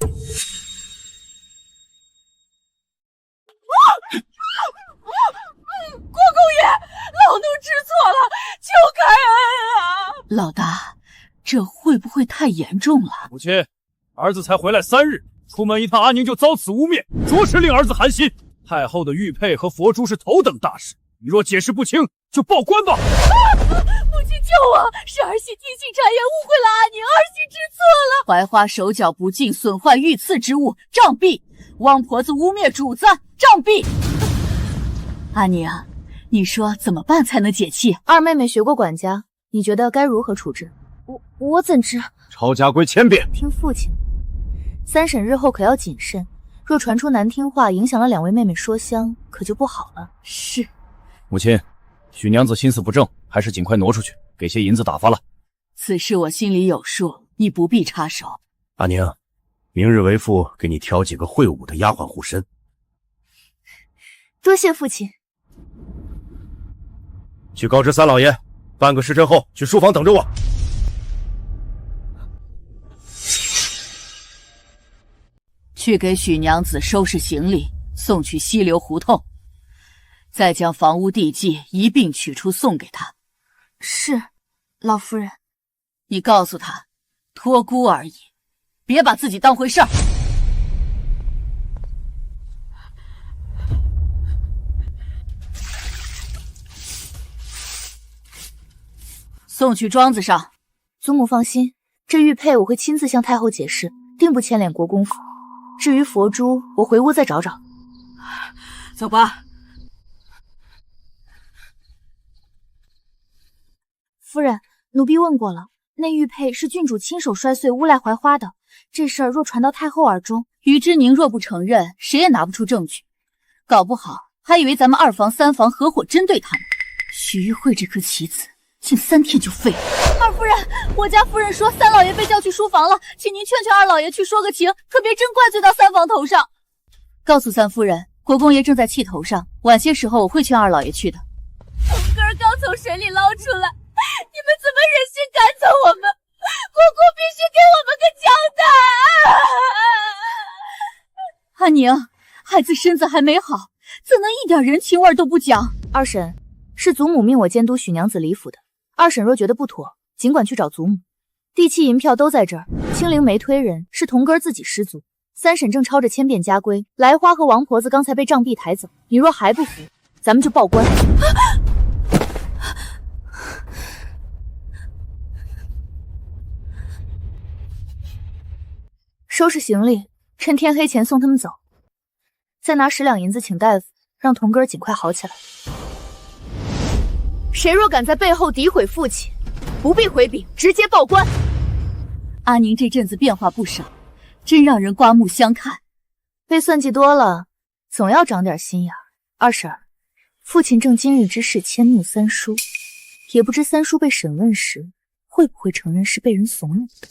国公爷，老奴知错了，求开恩啊！老大，这会不会太严重了？母亲，儿子才回来3日，出门一趟，阿宁就遭此污蔑，着实令儿子寒心。太后的玉佩和佛珠是头等大事，你若解释不清，就报官吧！母亲救我！是儿媳听信谗言，误会了阿宁，儿媳知错了。槐花手脚不净，损坏御赐之物，杖毙！汪婆子污蔑主子，杖毙！阿宁，你说怎么办才能解气？二妹妹学过管家，你觉得该如何处置？我怎知？抄家规1000遍。听父亲，三婶日后可要谨慎。若传出难听话，影响了两位妹妹说香，可就不好了。是。母亲，许娘子心思不正，还是尽快挪出去，给些银子打发了。此事我心里有数，你不必插手。阿宁，明日为父给你挑几个会武的丫鬟护身。多谢父亲。去告知三老爷，半个时辰后去书房等着我。去给许娘子收拾行李，送去溪流胡同，再将房屋地契一并取出送给她。是，老夫人。你告诉她，托孤而已，别把自己当回事儿。送去庄子上。祖母放心，这玉佩我会亲自向太后解释，定不牵连国公府。至于佛珠，我回屋再找找。走吧。夫人，奴婢问过了，那玉佩是郡主亲手摔碎诬赖槐花的。这事儿若传到太后耳中，于之宁若不承认，谁也拿不出证据，搞不好还以为咱们2房3房合伙针对他们。许玉慧这颗棋子，竟3天就废了。二夫人，我家夫人说三老爷被叫去书房了，请您劝劝二老爷去说个情，可别真怪罪到3房头上。告诉三夫人，国公爷正在气头上，晚些时候我会劝二老爷去的。童哥儿刚从水里捞出来，你们怎么忍心赶走我们？国公必须给我们个交代！阿宁，孩子身子还没好，怎能一点人情味都不讲？二婶，是祖母命我监督许娘子离府的。二婶若觉得不妥，尽管去找祖母。地契银票都在这儿，清灵没推人，是童哥自己失足。三婶正抄着千变家规，来花和王婆子刚才被杖毙抬走。你若还不服，咱们就报官。收拾行李，趁天黑前送他们走。再拿10两银子请大夫，让童哥尽快好起来。谁若敢在背后诋毁父亲，不必回禀，直接报官。阿宁这阵子变化不少，真让人刮目相看。被算计多了，总要长点心眼。二婶，父亲正今日之事迁怒三叔，也不知三叔被审问时会不会承认是被人怂恿的。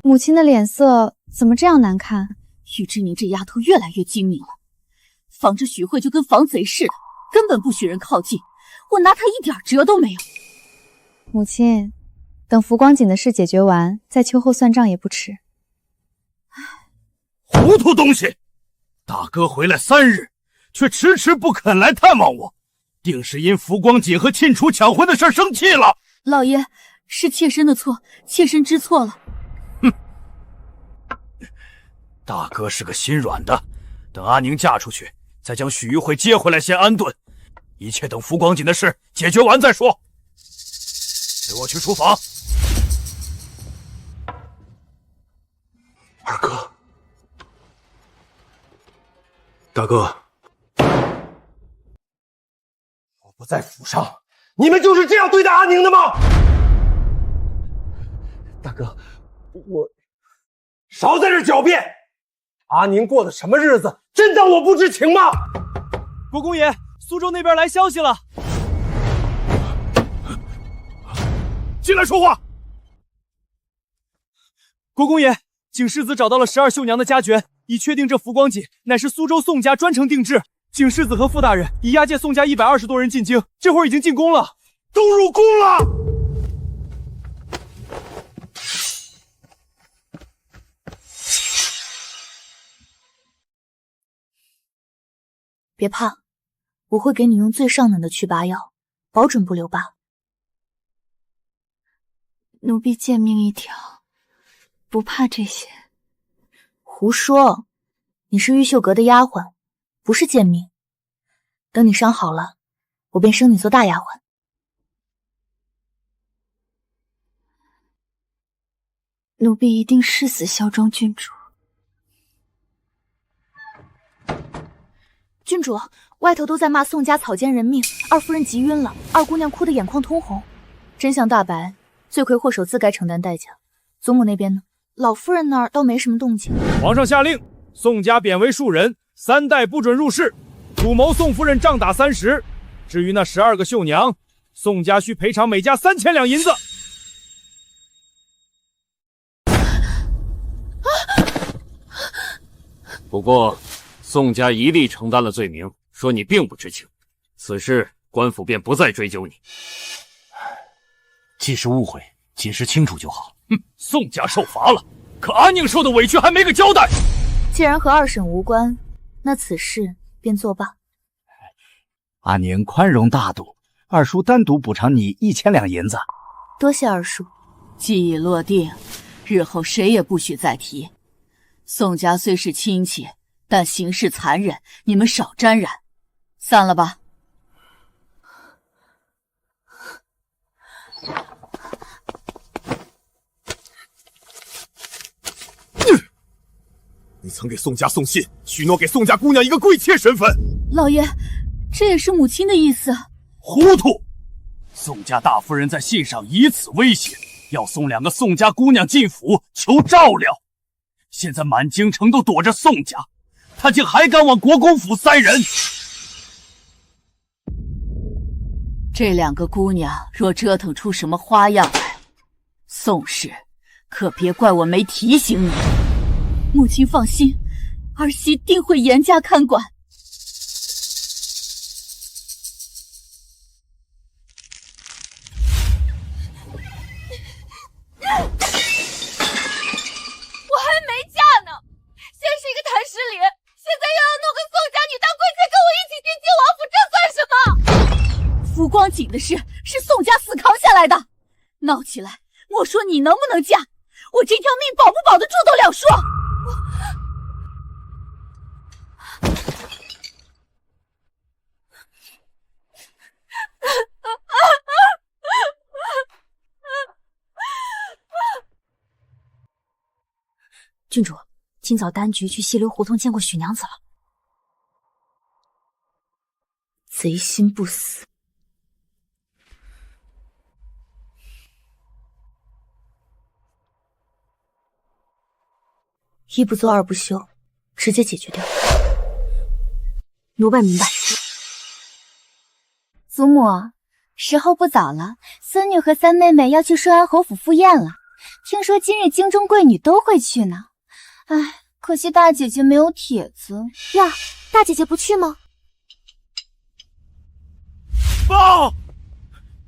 母亲的脸色怎么这样难看？许之宁这丫头越来越精明了，防着许慧就跟防贼似的，根本不许人靠近，我拿她一点辙都没有。母亲，等浮光锦的事解决完，在秋后算账也不迟。糊涂东西！大哥回来3日，却迟迟不肯来探望我，定是因浮光锦和沁楚抢婚的事生气了。老爷，是妾身的错，妾身知错了。大哥是个心软的，等阿宁嫁出去，再将许玉慧接回来先安顿，一切等浮光锦的事解决完再说。随我去书房。二哥，大哥，我不在府上，你们就是这样对待阿宁的吗？大哥，我少在这狡辩。阿宁过的什么日子，真当我不知情吗？国公爷，苏州那边来消息了，进来说话。国公爷，景世子找到了12绣娘的家眷，已确定这浮光锦乃是苏州宋家专程定制。景世子和傅大人已押解宋家120多人进京，这会儿已经进宫了，都入宫了。别怕，我会给你用最上等的祛疤药，保准不留疤。奴婢贱命一条，不怕这些。胡说，你是玉秀阁的丫鬟，不是贱命。等你伤好了，我便升你做大丫鬟。奴婢一定誓死效忠郡主。郡主，外头都在骂宋家草菅人命，二夫人急晕了，二姑娘哭得眼眶通红。真相大白，罪魁祸首自该承担代价。祖母那边呢？老夫人那儿倒没什么动静。皇上下令，宋家贬为庶人，3代不准入室。主谋宋夫人杖打30。至于那12个绣娘，宋家需赔偿每家3000两银子。不过，宋家一力承担了罪名，说你并不知情，此事官府便不再追究你。既是误会，解释清楚就好。宋家受罚了，可阿宁受的委屈还没个交代。既然和二婶无关，那此事便作罢。阿宁宽容大度，二叔单独补偿你1000两银子。多谢二叔。既已落定，日后谁也不许再提。宋家虽是亲戚，但行事残忍，你们少沾染。散了吧。你曾给宋家送信，许诺给宋家姑娘一个贵妾身份。老爷，这也是母亲的意思。糊涂！宋家大夫人在信上以此威胁，要送2个宋家姑娘进府求照料。现在满京城都躲着宋家，他竟还敢往国公府塞人。这2个姑娘若折腾出什么花样来，宋氏可别怪我没提醒你。母亲放心，儿媳定会严加看管。我还没嫁呢，先是一个谭诗礼，现在又要弄个宋家女当贵妾跟我一起进晋王府，这算什么？福光景的事是宋家死扛下来的，闹起来莫说你能不能嫁，我这条命保不保得住都两说。郡主，今早丹菊去西流胡同见过许娘子了。贼心不死。一不做二不休，直接解决掉。奴婢明白。祖母，时候不早了，孙女和三妹妹要去顺安侯府赴宴了。听说今日京中贵女都会去呢。唉，可惜大姐姐没有帖子呀。大姐姐不去吗？报！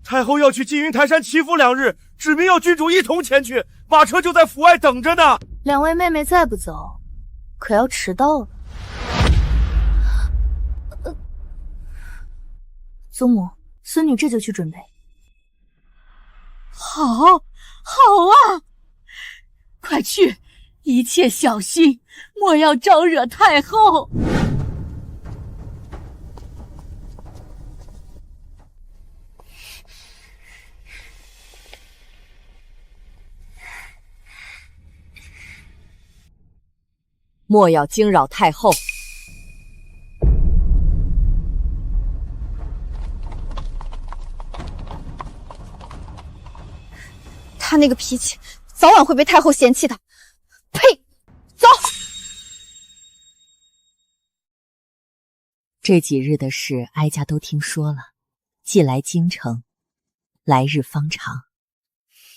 太后要去缙云台山祈福2日，指明要郡主一同前去，马车就在府外等着呢。2位妹妹再不走，可要迟到了。祖母，孙女这就去准备。好，好啊！快去，一切小心，莫要招惹太后。莫要惊扰太后。他那个脾气，早晚会被太后嫌弃的。呸！走。这几日的事，哀家都听说了。既来京城，来日方长。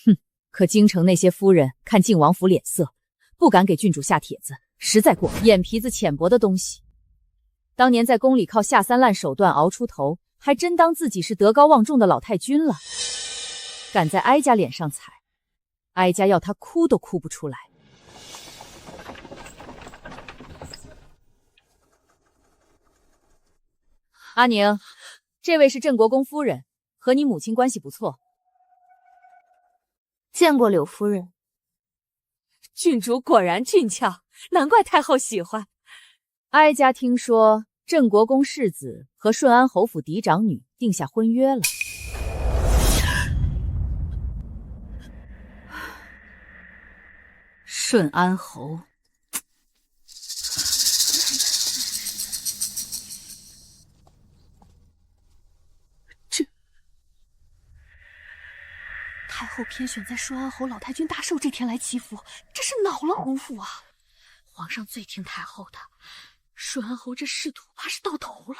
哼！可京城那些夫人看靖王府脸色，不敢给郡主下帖子。实在过分，眼皮子浅薄的东西。当年在宫里靠下三滥手段熬出头，还真当自己是德高望重的老太君了。敢在哀家脸上踩，哀家要他哭都哭不出来。阿宁，这位是镇国公夫人，和你母亲关系不错。见过柳夫人。郡主果然俊俏，难怪太后喜欢。哀家听说镇国公世子和顺安侯府嫡长女定下婚约了。顺安侯，偏选在顺安侯老太君大寿这天来祈福，这是恼了胡府啊！皇上最听太后的，顺安侯这仕途怕是到头了。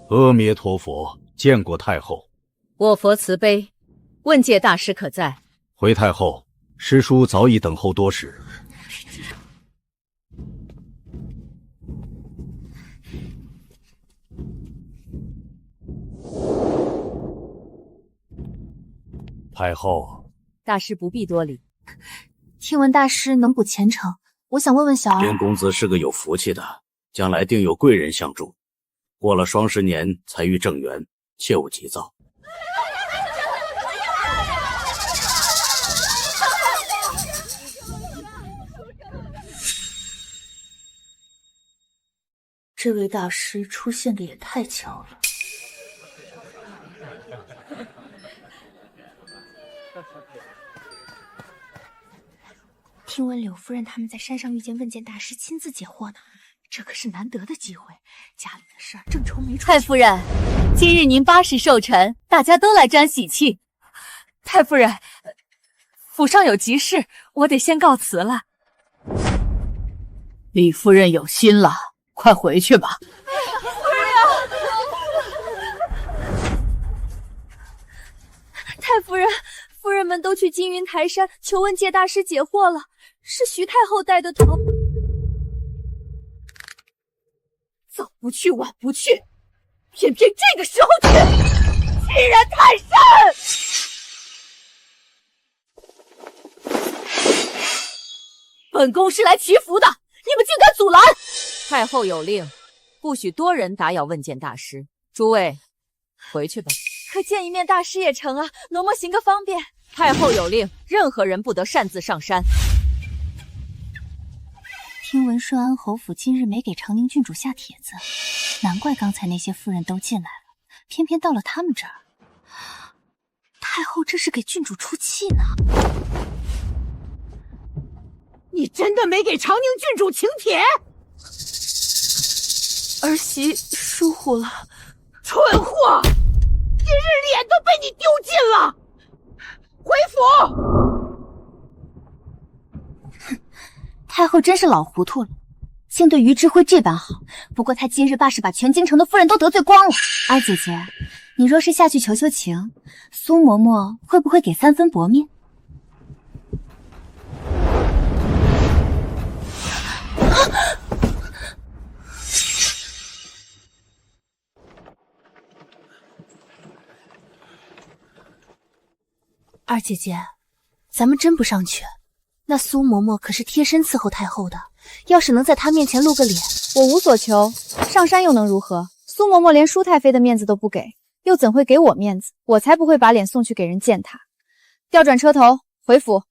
阿弥陀佛，见过太后。我佛慈悲，问界大师可在？回太后，师叔早已等候多时。太后，大师不必多礼。听闻大师能补前程，我想问问小儿。林公子是个有福气的，将来定有贵人相助。过了双10年才遇正缘，切勿急躁。这位大师出现的也太巧了。听闻柳夫人他们在山上遇见问剑大师，亲自解惑呢。这可是难得的机会，家里的事儿正愁没处。太夫人，今日您80寿辰，大家都来沾喜气。太夫人，府上有急事，我得先告辞了。李夫人有心了，快回去吧。太夫人，夫人们都去金云台山求问界大师解惑了，是徐太后带的头。早不去，晚不去，偏偏这个时候去，欺人太甚！本宫是来祈福的，你们竟敢阻拦！太后有令，不许多人打扰问剑大师。诸位，回去吧。可见一面大师也成啊，嬷嬷行个方便。太后有令，任何人不得擅自上山。听闻顺安侯府今日没给长宁郡主下帖子，难怪刚才那些妇人都进来了，偏偏到了他们这儿。太后这是给郡主出气呢。你真的没给长宁郡主请帖？儿媳疏忽了。蠢货！今日脸都被你丢尽了！回府！太后真是老糊涂了，竟对于之辉这般好。不过她今日罢是把全京城的夫人都得罪光了。二姐姐，你若是下去求求情，苏嬷嬷会不会给3分薄面？二姐姐，咱们真不上去。那苏嬷嬷可是贴身伺候太后的，要是能在她面前露个脸，我无所求，上山又能如何？苏嬷嬷连舒太妃的面子都不给，又怎会给我面子？我才不会把脸送去给人践踏。调转车头，回府。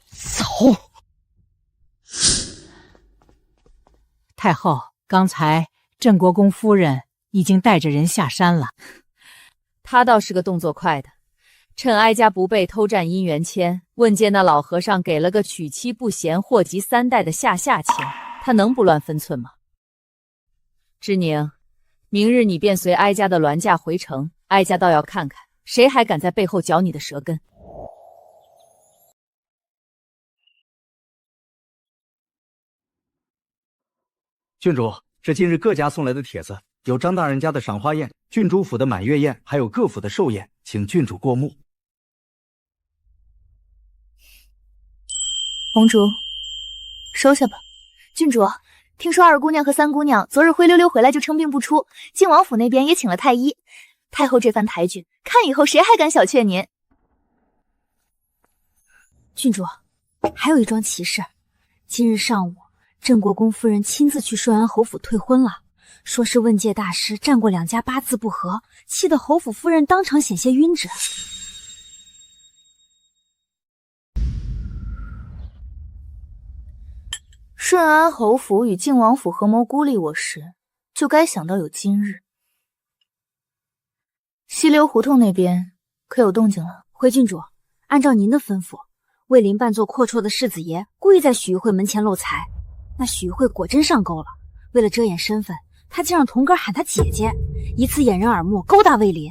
走。太后，刚才镇国公夫人已经带着人下山了。她倒是个动作快的。趁哀家不备偷占姻缘签，问见那老和尚给了个娶妻不贤祸及3代的下签，他能不乱分寸吗？知宁，明日你便随哀家的銮驾回城，哀家倒要看看谁还敢在背后嚼你的舌根。郡主，这今日各家送来的帖子，有张大人家的赏花宴、郡主府的满月宴，还有各府的寿宴，请郡主过目。红烛，收下吧。郡主，听说2姑娘和3姑娘昨日灰溜溜回来就称病不出，靖王府那边也请了太医。太后这番抬举，看以后谁还敢小觑您。郡主，还有一桩奇事，今日上午，镇国公夫人亲自去顺安侯府退婚了，说是问界大师占过2家8字不合，气得侯府夫人当场险些晕厥。顺安侯府与靖王府合谋孤立我时，就该想到有今日。溪流胡同那边可有动静了？回郡主，按照您的吩咐，魏林扮作阔绰的世子爷，故意在许玉慧门前漏财。那许玉慧果真上钩了，为了遮掩身份，他竟让童哥喊他姐姐，以此掩人耳目，勾搭魏林。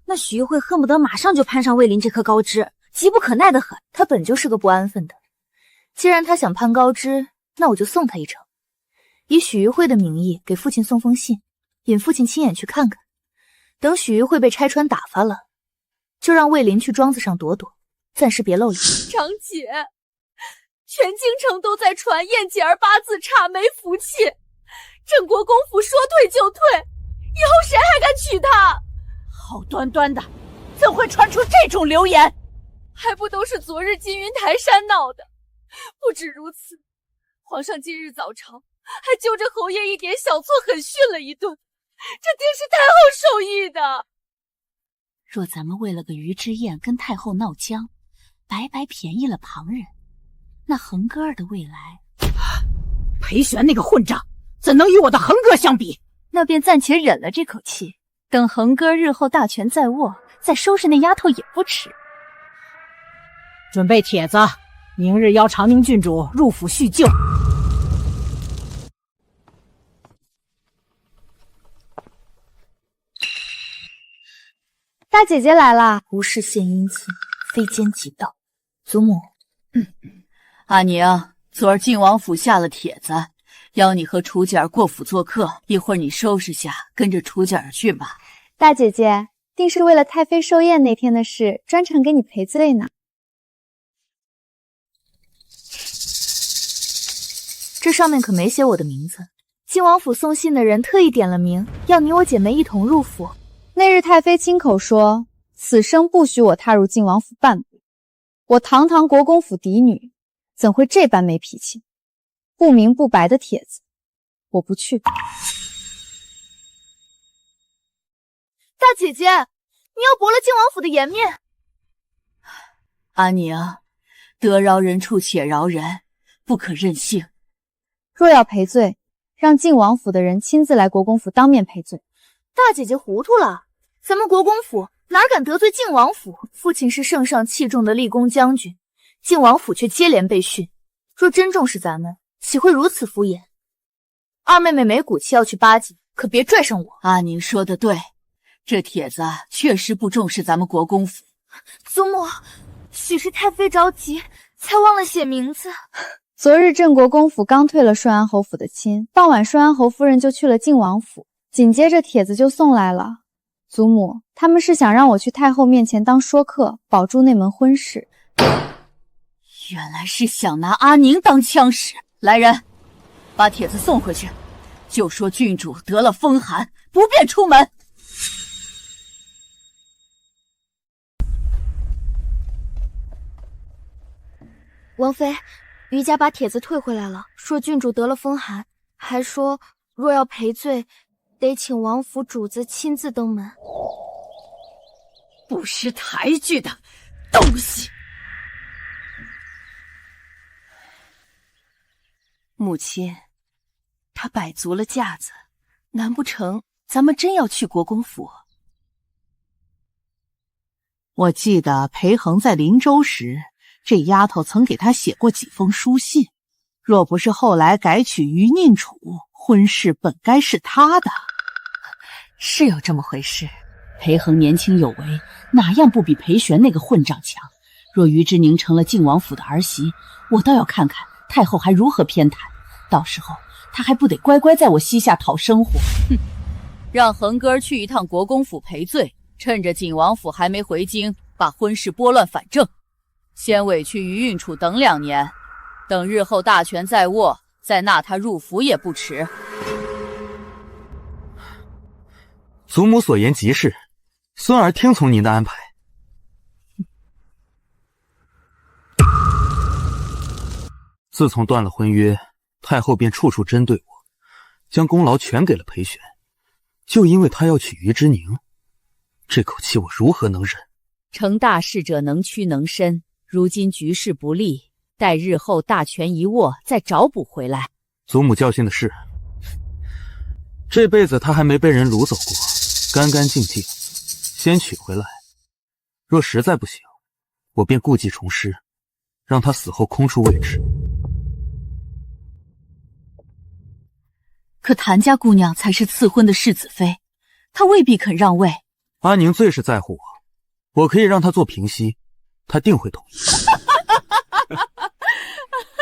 那许玉慧恨不得马上就攀上魏林这棵高枝，急不可耐的很。他本就是个不安分的，既然他想攀高枝，那我就送他一程，以许玉慧的名义给父亲送封信，引父亲亲眼去看看。等许玉慧被拆穿打发了，就让魏林去庄子上躲躲，暂时别露脸。长姐，全京城都在传燕姐儿八字差，没福气。镇国公府说退就退，以后谁还敢娶她？好端端的，怎会传出这种流言？还不都是昨日金云台山闹的？不止如此，皇上今日早朝还揪着侯爷一点小错狠训了一顿，这定是太后授意的。若咱们为了个于之燕跟太后闹僵，白白便宜了旁人，那恒哥儿的未来……裴玄那个混账，怎能与我的恒哥相比？那便暂且忍了这口气，等恒哥日后大权在握，再收拾那丫头也不迟。准备帖子，明日邀长宁郡主入府叙旧。大姐姐来啦！无事献殷勤，非奸即盗。祖母，阿宁，昨儿晋王府下了帖子，邀你和楚姐儿过府做客，一会儿你收拾下，跟着楚姐儿去吧。大姐姐，定是为了太妃寿宴那天的事，专程给你赔罪呢。这上面可没写我的名字。晋王府送信的人特意点了名，要你我姐妹一同入府。那日太妃亲口说，此生不许我踏入晋王府半步。我堂堂国公府嫡女，怎会这般没脾气？不明不白的帖子，我不去。大姐姐，你要驳了晋王府的颜面。阿宁，得饶人处且饶人，不可任性。若要赔罪，让晋王府的人亲自来国公府当面赔罪。大姐姐糊涂了，咱们国公府哪敢得罪晋王府？父亲是圣上器重的立功将军，晋王府却接连被训。若真重视咱们，岂会如此敷衍？二妹妹没骨气要去巴结，可别拽上我。阿宁说的对，这帖子确实不重视咱们国公府。祖母，许是太妃着急，才忘了写名字。昨日镇国公府刚退了顺安侯府的亲，傍晚顺安侯夫人就去了晋王府，紧接着帖子就送来了。祖母，他们是想让我去太后面前当说客，保住那门婚事。原来是想拿阿宁当枪使。来人，把帖子送回去，就说郡主得了风寒，不便出门。王妃，余家把帖子退回来了，说郡主得了风寒，还说若要赔罪，得请王府主子亲自登门。不识抬举的东西！母亲，他摆足了架子，难不成咱们真要去国公府？我记得裴恒在灵州时，这丫头曾给他写过几封书信。若不是后来改娶于宁楚，婚事本该是他的。是有这么回事。裴恒年轻有为，哪样不比裴玄那个混账强？若于之宁成了晋王府的儿媳，我倒要看看太后还如何偏袒。到时候她还不得乖乖在我膝下讨生活？哼！让恒哥去一趟国公府赔罪，趁着晋王府还没回京，把婚事拨乱反正。先委屈于运处等2年，等日后大权在握，再纳他入府也不迟。祖母所言极是，孙儿听从您的安排。自从断了婚约，太后便处处针对我，将功劳全给了裴玄，就因为他要娶于之宁，这口气我如何能忍？成大事者能屈能伸，如今局势不利，待日后大权一握，再找补回来。祖母教训的是，这辈子他还没被人掳走过，干干净净，先取回来，若实在不行，我便故技重施，让他死后空出位置。可谭家姑娘才是赐婚的世子妃，她未必肯让位。阿宁最是在乎我，我可以让她做平息，她定会同意。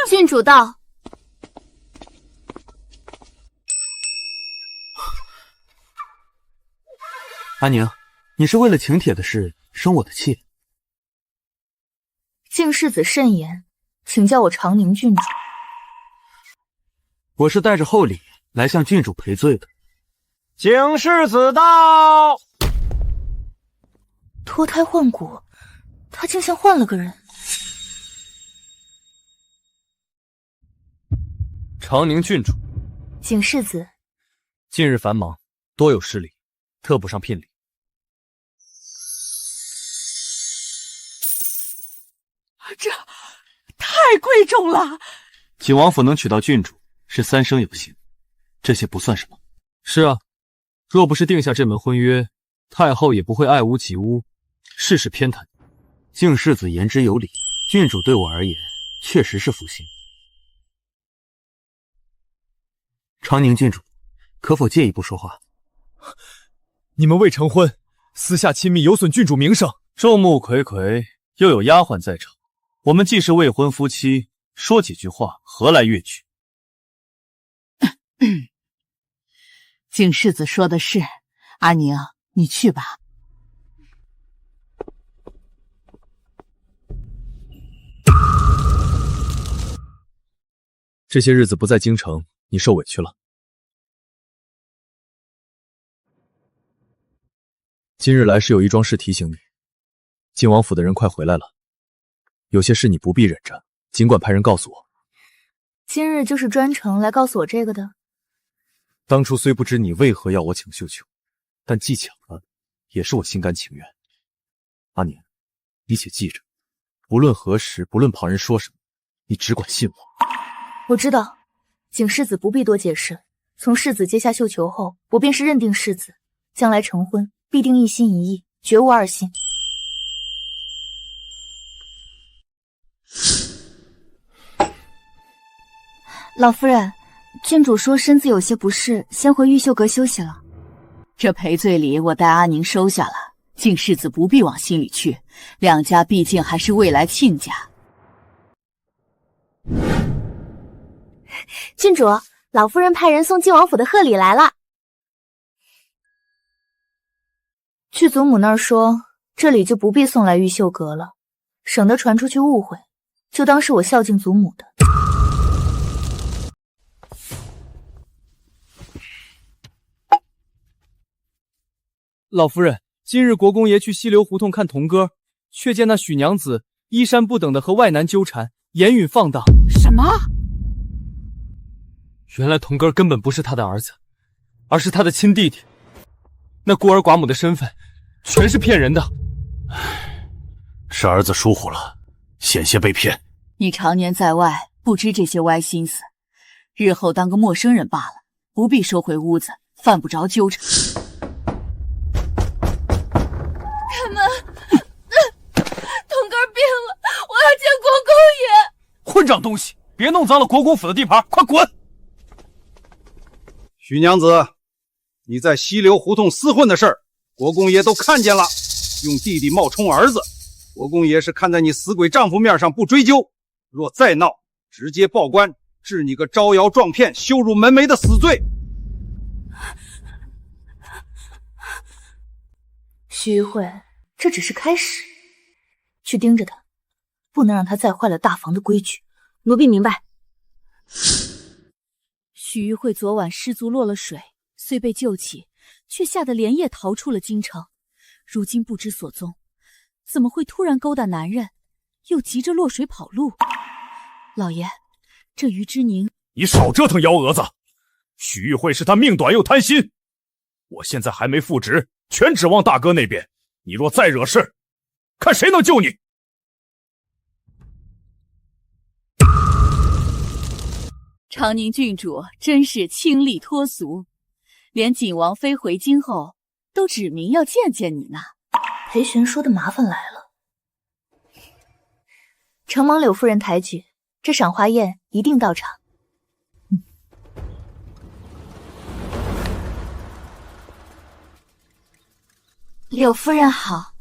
郡主到。阿宁，你是为了请帖的事生我的气？敬世子慎言，请叫我长宁郡主。我是带着厚礼来向郡主赔罪的。景世子到。脱胎换骨，他竟像换了个人。长宁郡主，景世子，近日繁忙，多有失礼，特不上聘礼。这太贵重了。景王府能娶到郡主是三生有幸，这些不算什么。是啊，若不是定下这门婚约，太后也不会爱屋及乌，事事偏袒。敬世子言之有理，郡主对我而言确实是福星。长宁郡主，可否借一步说话？你们未成婚，私下亲密有损郡主名声。众目睽睽，又有丫鬟在场，我们既是未婚夫妻，说几句话何来越矩？景世子说的是，阿宁，你去吧。这些日子不在京城，你受委屈了。今日来是有一桩事提醒你，晋王府的人快回来了，有些事你不必忍着，尽管派人告诉我。今日就是专程来告诉我这个的。当初虽不知你为何要我抢绣球，但既抢了，也是我心甘情愿。阿宁，你且记着，不论何时，不论旁人说什么，你只管信我。我知道，景世子不必多解释。从世子接下绣球后，我便是认定世子，将来成婚必定一心一意，绝无二心。老夫人，郡主说身子有些不适，先回玉秀阁休息了。这赔罪礼我代阿宁收下了，敬世子不必往心里去，两家毕竟还是未来亲家。郡主，老夫人派人送晋王府的贺礼来了。去祖母那儿说，这里就不必送来玉秀阁了，省得传出去误会，就当是我孝敬祖母的。老夫人，今日国公爷去西流胡同看童歌，却见那许娘子衣衫不等的和外男纠缠，言语放荡。什么？原来童歌根本不是他的儿子，而是他的亲弟弟。那孤儿寡母的身份，全是骗人的。是儿子疏忽了，险些被骗。你常年在外，不知这些歪心思，日后当个陌生人罢了，不必收回屋子，犯不着纠缠。他们，童歌病了，我要见国公爷。混账东西，别弄脏了国公府的地盘，快滚！许娘子，你在西流胡同厮混的事儿，国公爷都看见了，用弟弟冒充儿子，国公爷是看在你死鬼丈夫面上不追究，若再闹，直接报官，治你个招摇撞骗、羞辱门楣的死罪。徐玉慧，这只是开始，去盯着他，不能让他再坏了大房的规矩。奴婢明白。许玉慧昨晚失足落了水，虽被救起，却吓得连夜逃出了京城，如今不知所踪，怎么会突然勾搭男人，又急着落水跑路？老爷，这于之宁……你少折腾幺蛾子！许玉慧是他命短又贪心，我现在还没复职，全指望大哥那边。你若再惹事，看谁能救你！长宁郡主真是清丽脱俗，连景王妃回京后都指明要见见你呢。裴玄说的麻烦来了。承蒙柳夫人抬举，这赏花宴一定到场。柳夫人好。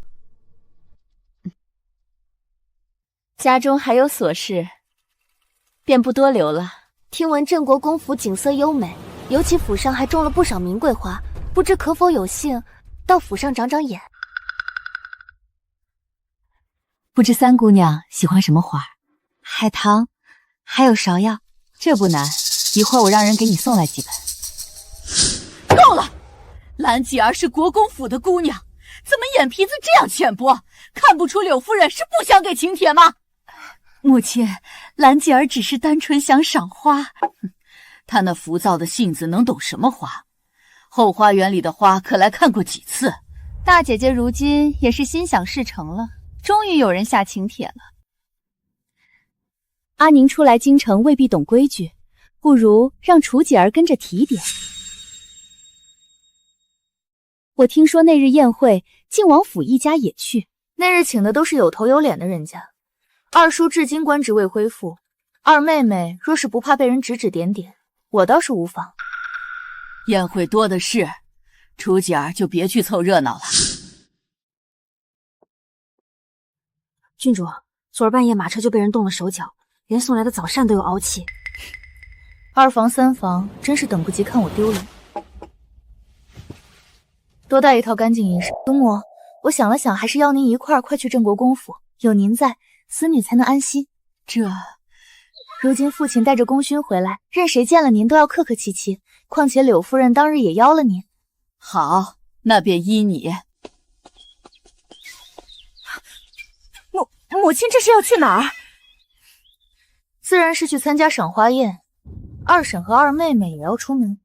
家中还有琐事，便不多留了。听闻镇国公府景色优美，尤其府上还种了不少名桂花，不知可否有幸到府上长长眼？不知三姑娘喜欢什么花？海棠，还有芍药，这不难，一会儿我让人给你送来几盆。够了！兰吉儿是国公府的姑娘，怎么眼皮子这样浅薄？看不出柳夫人是不想给请帖吗？母亲，兰吉儿只是单纯想赏花。她那浮躁的性子能懂什么花？后花园里的花可来看过几次？大姐姐如今也是心想事成了，终于有人下请帖了。阿宁初来京城未必懂规矩，不如让楚姐儿跟着提点。我听说那日宴会，靖王府一家也去。那日请的都是有头有脸的人家，二叔至今官职未恢复，二妹妹若是不怕被人指指点点，我倒是无妨。宴会多的是，楚姐儿就别去凑热闹了。郡主，昨儿半夜马车就被人动了手脚，连送来的早膳都有凹气。二房三房真是等不及看我丢脸。多带一套干净衣裳。祖母，我想了想，还是邀您一块儿快去镇国公府，有您在，思女才能安心。如今父亲带着功勋回来，任谁见了您都要客客气气，况且柳夫人当日也邀了您。好，那便依你。母亲这是要去哪儿？自然是去参加赏花宴，二婶和二妹妹也要出门。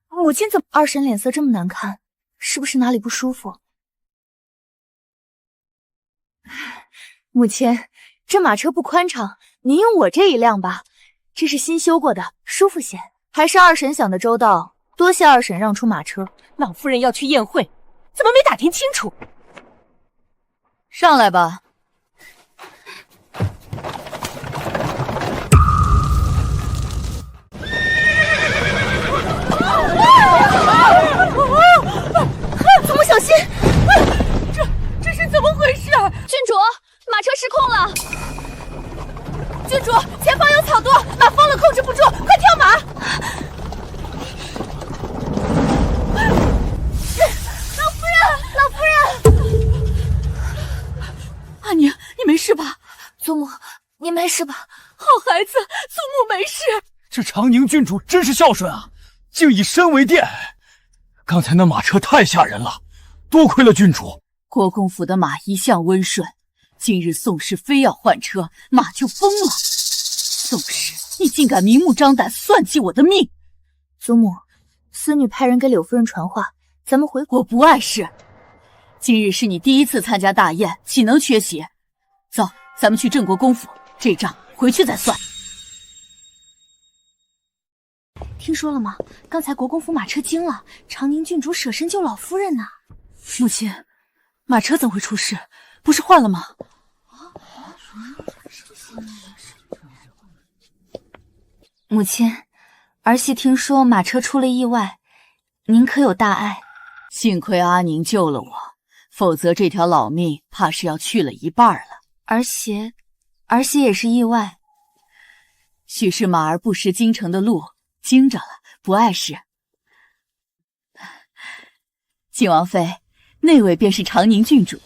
母亲怎么？二婶脸色这么难看，是不是哪里不舒服？母亲，这马车不宽敞，您用我这一辆吧，这是新修过的，舒服些。还是二婶想的周到，多谢二婶让出马车。老夫人要去宴会，怎么没打听清楚？上来吧。祖母小心！这是怎么回事？郡主，马车失控了！郡主，前方有草垛，马疯了，控制不住，快跳马！老夫人，老夫人！阿宁，你没事吧？祖母，你没事吧？好孩子，祖母没事。这长宁郡主真是孝顺啊，竟以身为垫。刚才那马车太吓人了，多亏了郡主。国公府的马一向温顺，今日宋氏非要换车，马就疯了。宋氏，你竟敢明目张胆算计我的命！祖母，思女派人给柳夫人传话，咱们回国。我不碍事。今日是你第一次参加大宴，岂能缺席？走，咱们去镇国公府，这账回去再算。听说了吗？刚才国公府马车惊了，长宁郡主舍身救老夫人呢。母亲，马车怎会出事？不是换了吗？母亲，儿媳听说马车出了意外，您可有大碍？幸亏阿宁救了我，否则这条老命怕是要去了一半了。儿媳也是意外。许是马儿不识京城的路，惊着了，不碍事。景王妃，那位便是长宁郡主，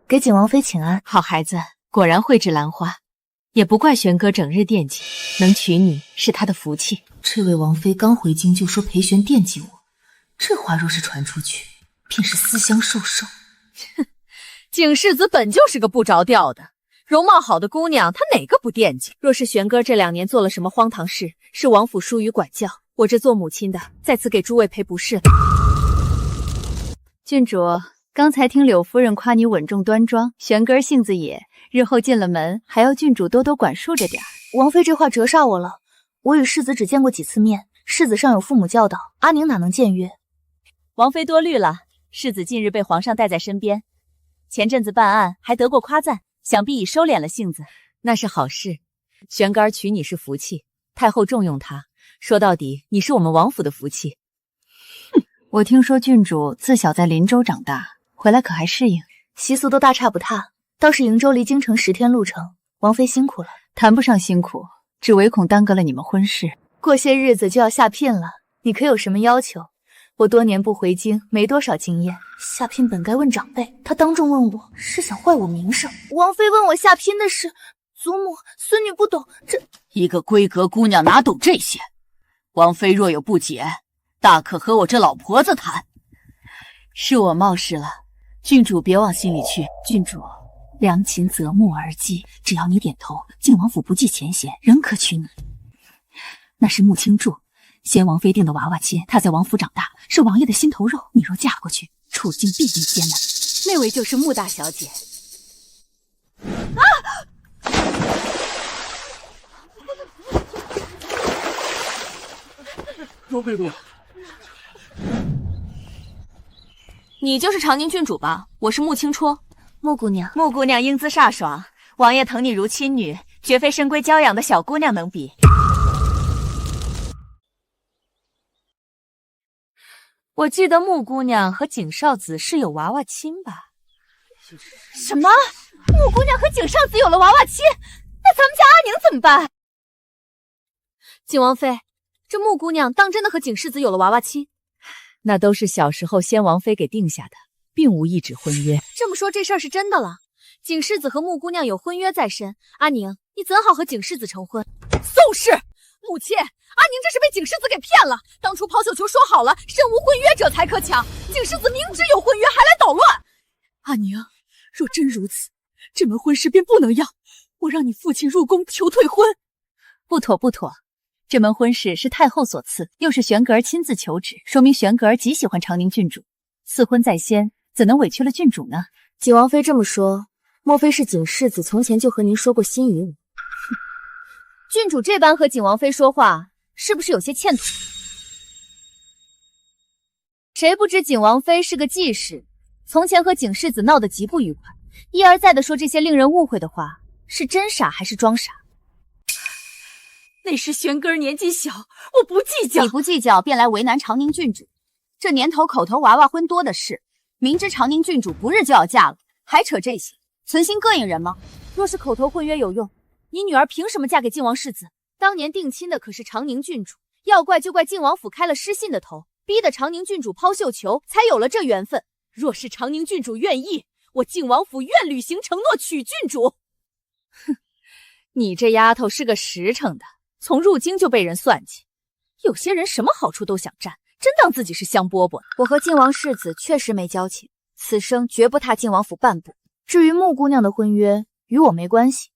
给景王妃请安。好孩子，果然蕙质兰花，也不怪玄哥整日惦记，能娶你是他的福气。这位王妃刚回京就说裴玄惦记我，这话若是传出去，便是私相授受。景世子本就是个不着调的，容貌好的姑娘，他哪个不惦记？若是玄哥这2年做了什么荒唐事，是王府疏于管教，我这做母亲的在此给诸位赔不是了。郡主，刚才听柳夫人夸你稳重端庄，玄哥性子野，日后进了门还要郡主多多管束着点儿。王妃这话折煞我了，我与世子只见过几次面，世子上有父母教导，阿宁哪能僭越？王妃多虑了，世子近日被皇上带在身边，前阵子办案还得过夸赞，想必已收敛了性子。那是好事，玄格儿娶你是福气，太后重用他。说到底，你是我们王府的福气。我听说郡主自小在林州长大，回来可还适应？习俗都大差不差，倒是瀛州离京城10天路程，王妃辛苦了。谈不上辛苦，只唯恐耽搁了你们婚事。过些日子就要下聘了，你可有什么要求？我多年不回京，没多少经验。下聘本该问长辈，他当众问我，是想坏我名声。王妃问我下聘的事，祖母、孙女不懂，这一个闺阁姑娘哪懂这些？王妃若有不解，大可和我这老婆子谈。是我冒失了，郡主别往心里去。郡主，良禽择木而栖，只要你点头，晋王府不计前嫌，仍可娶你。那是穆青柱，先王妃定的娃娃亲，她在王府长大，是王爷的心头肉。你若嫁过去，处境必定艰难。那位就是穆大小姐。若妃姑，你就是长宁郡主吧？我是穆青初。穆姑娘，穆姑娘英姿飒爽，王爷疼你如亲女，绝非深闺娇养的小姑娘能比。我记得穆姑娘和景少子是有娃娃亲吧？什么？穆姑娘和景少子有了娃娃亲？那咱们家阿宁怎么办？景王妃，这穆姑娘当真的和景世子有了娃娃亲？那都是小时候先王妃给定下的，并无一纸婚约。这么说，这事儿是真的了。景世子和穆姑娘有婚约在身，阿宁，你怎好和景世子成婚？宋氏，母亲，阿宁这是被景世子给骗了。当初抛绣球说好了，身无婚约者才可抢，景世子明知有婚约，还来捣乱。阿宁，若真如此，这门婚事便不能要。我让你父亲入宫求退婚。不妥不妥，这门婚事是太后所赐，又是玄格儿亲自求旨，说明玄格儿极喜欢长宁郡主。赐婚在先，怎能委屈了郡主呢？景王妃这么说，莫非是景世子从前就和您说过心仪我？郡主这般和景王妃说话，是不是有些欠妥？谁不知景王妃是个计士，从前和景世子闹得极不愉快，一而再的说这些令人误会的话，是真傻还是装傻？那时玄格儿年纪小，我不计较。你不计较，便来为难长宁郡主。这年头口头娃娃婚多的是，明知长宁郡主不日就要嫁了，还扯这些，存心膈应人吗？若是口头婚约有用，你女儿凭什么嫁给靖王世子？当年定亲的可是长宁郡主，要怪就怪靖王府开了失信的头，逼得长宁郡主抛绣球，才有了这缘分。若是长宁郡主愿意，我靖王府愿履行承诺娶郡主。哼，你这丫头是个实诚的，从入京就被人算计。有些人什么好处都想占，真当自己是香饽饽呢。我和靖王世子确实没交情，此生绝不踏靖王府半步。至于穆姑娘的婚约，与我没关系。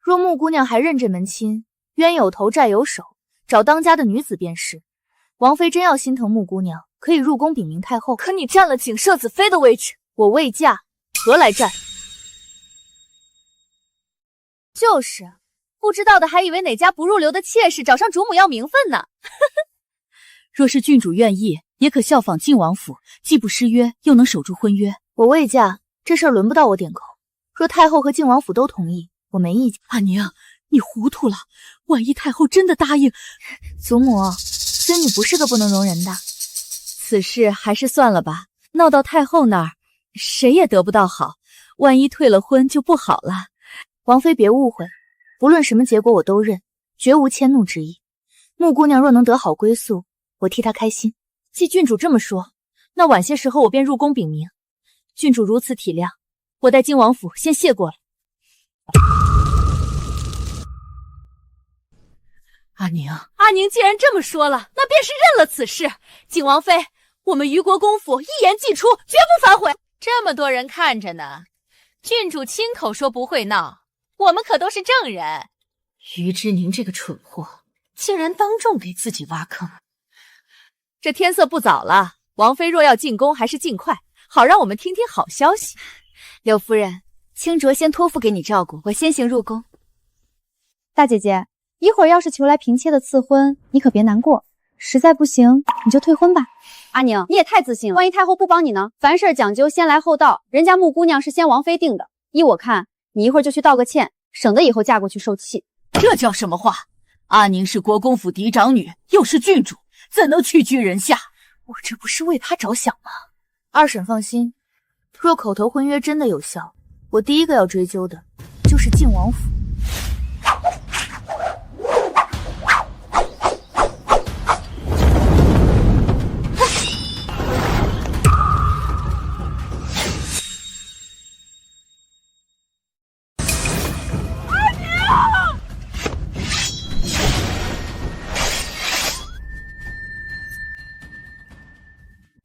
若穆姑娘还认这门亲，冤有头债有手，找当家的女子便是。王妃真要心疼穆姑娘，可以入宫禀明太后。可你占了景摄子妃的位置，我未嫁，何来占？就是，不知道的还以为哪家不入流的妾室找上主母要名分呢。若是郡主愿意，也可效仿靖王府，既不失约，又能守住婚约。我未嫁，这事儿轮不到我点口。若太后和靖王府都同意，我没意见。阿宁，你糊涂了，万一太后真的答应……祖母，孙女不是个不能容人的。此事还是算了吧，闹到太后那儿，谁也得不到好。万一退了婚就不好了。王妃别误会，不论什么结果我都认，绝无迁怒之意。穆姑娘若能得好归宿，我替她开心。既郡主这么说，那晚些时候我便入宫禀明。郡主如此体谅，我代靖王府先谢过了。阿宁，阿宁既然这么说了，那便是认了此事。景王妃，我们余国公府一言既出，绝不反悔。这么多人看着呢，郡主亲口说不会闹，我们可都是证人。于之宁这个蠢货，竟然当众给自己挖坑。这天色不早了，王妃若要进宫，还是尽快，好让我们听听好消息。柳夫人，清浊先托付给你照顾，我先行入宫。大姐姐，一会儿要是求来嫔妾的赐婚，你可别难过，实在不行你就退婚吧。阿宁，你也太自信了，万一太后不帮你呢？凡事讲究先来后到，人家穆姑娘是先王妃定的。依我看，你一会儿就去道个歉，省得以后嫁过去受气。这叫什么话？阿宁是国公府嫡长女，又是郡主，怎能屈居人下？我这不是为她着想吗？二婶放心，若口头婚约真的有效，我第一个要追究的就是晋王府。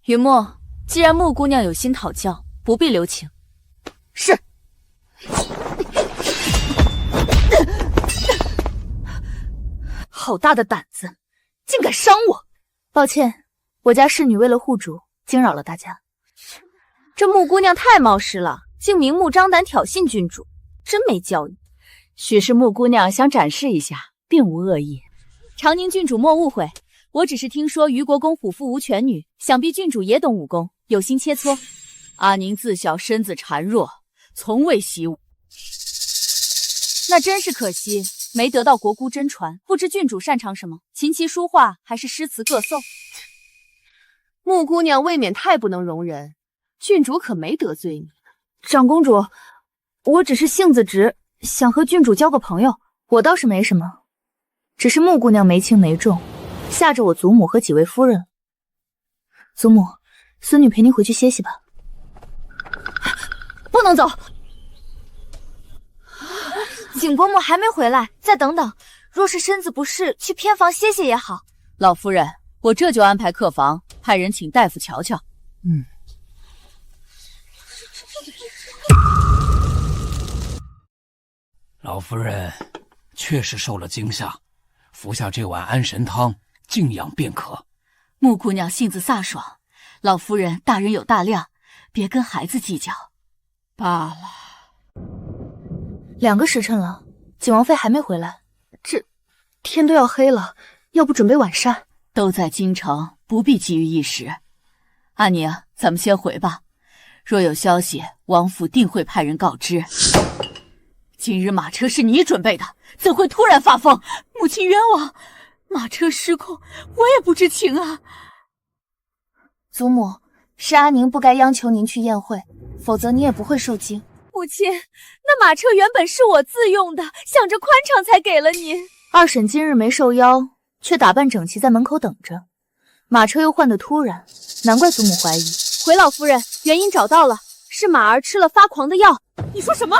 云墨，既然穆姑娘有心讨教，不必留情。是。好大的胆子，竟敢伤我！抱歉，我家侍女为了护主，惊扰了大家。这穆姑娘太冒失了，竟明目张胆挑衅郡主，真没教育。许是穆姑娘想展示一下，并无恶意。长宁郡主莫误会。我只是听说于国公虎父无犬女，想必郡主也懂武功，有心切磋。阿宁自小身子孱弱，从未习武，那真是可惜，没得到国姑真传。不知郡主擅长什么，琴棋书画还是诗词歌颂？穆姑娘未免太不能容人，郡主可没得罪你。长公主，我只是性子直，想和郡主交个朋友。我倒是没什么，只是穆姑娘没轻没重，吓着我祖母和几位夫人。祖母，孙女陪您回去歇息吧。不能走，景伯母还没回来，再等等。若是身子不适，去偏房歇歇也好。老夫人，我这就安排客房，派人请大夫瞧瞧。老夫人确实受了惊吓，服下这碗安神汤，静养便可。穆姑娘性子飒爽，老夫人大人有大量，别跟孩子计较。罢了。2个时辰了，景王妃还没回来，这天都要黑了，要不准备晚膳？都在京城，不必急于一时。阿宁，咱们先回吧。若有消息，王府定会派人告知。今日马车是你准备的，怎会突然发疯？母亲冤枉，马车失控，我也不知情啊。祖母，是阿宁不该央求您去宴会，否则你也不会受惊。母亲，那马车原本是我自用的，想着宽敞才给了您。二婶今日没受邀，却打扮整齐在门口等着，马车又换得突然，难怪祖母怀疑。回老夫人，原因找到了，是马儿吃了发狂的药。你说什么？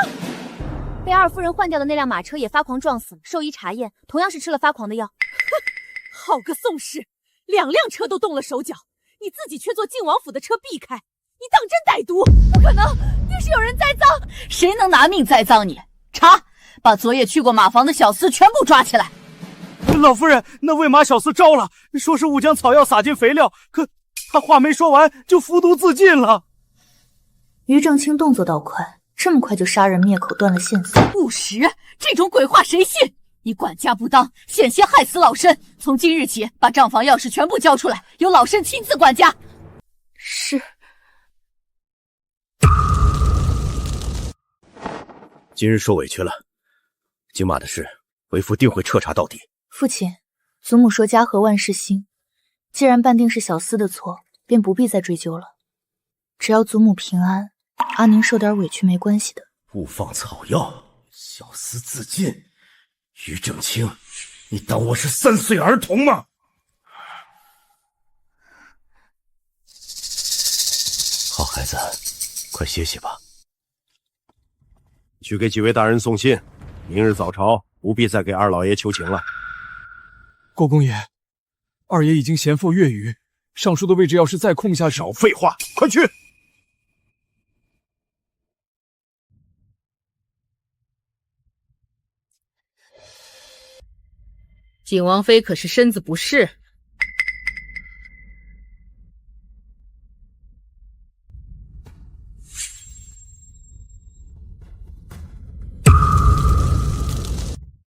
被二夫人换掉的那辆马车也发狂撞死了，兽医查验同样是吃了发狂的药。好个宋氏，2辆车都动了手脚，你自己却坐晋王府的车避开，你当真歹毒！不可能，定是有人栽赃。谁能拿命栽赃你？查，把昨夜去过马房的小厮全部抓起来。老夫人，那喂马小厮招了，说是误将草药撒进肥料，可他话没说完就服毒自尽了。于正清动作倒快，这么快就杀人灭口，断了线索。不实，这种鬼话谁信？你管家不当，险些害死老身。从今日起，把账房钥匙全部交出来，由老身亲自管家。是。今日受委屈了，景马的事，为父定会彻查到底。父亲，祖母说家和万事兴，既然判定是小厮的错，便不必再追究了。只要祖母平安，阿宁受点委屈没关系的。误放草药，小厮自尽。于正清，你当我是3岁儿童吗？好孩子，快歇息吧。去给几位大人送信，明日早朝不必再给二老爷求情了。国公爷，二爷已经闲赋粤语，上书的位置要是再空下，少废话，快去！景王妃可是身子不适？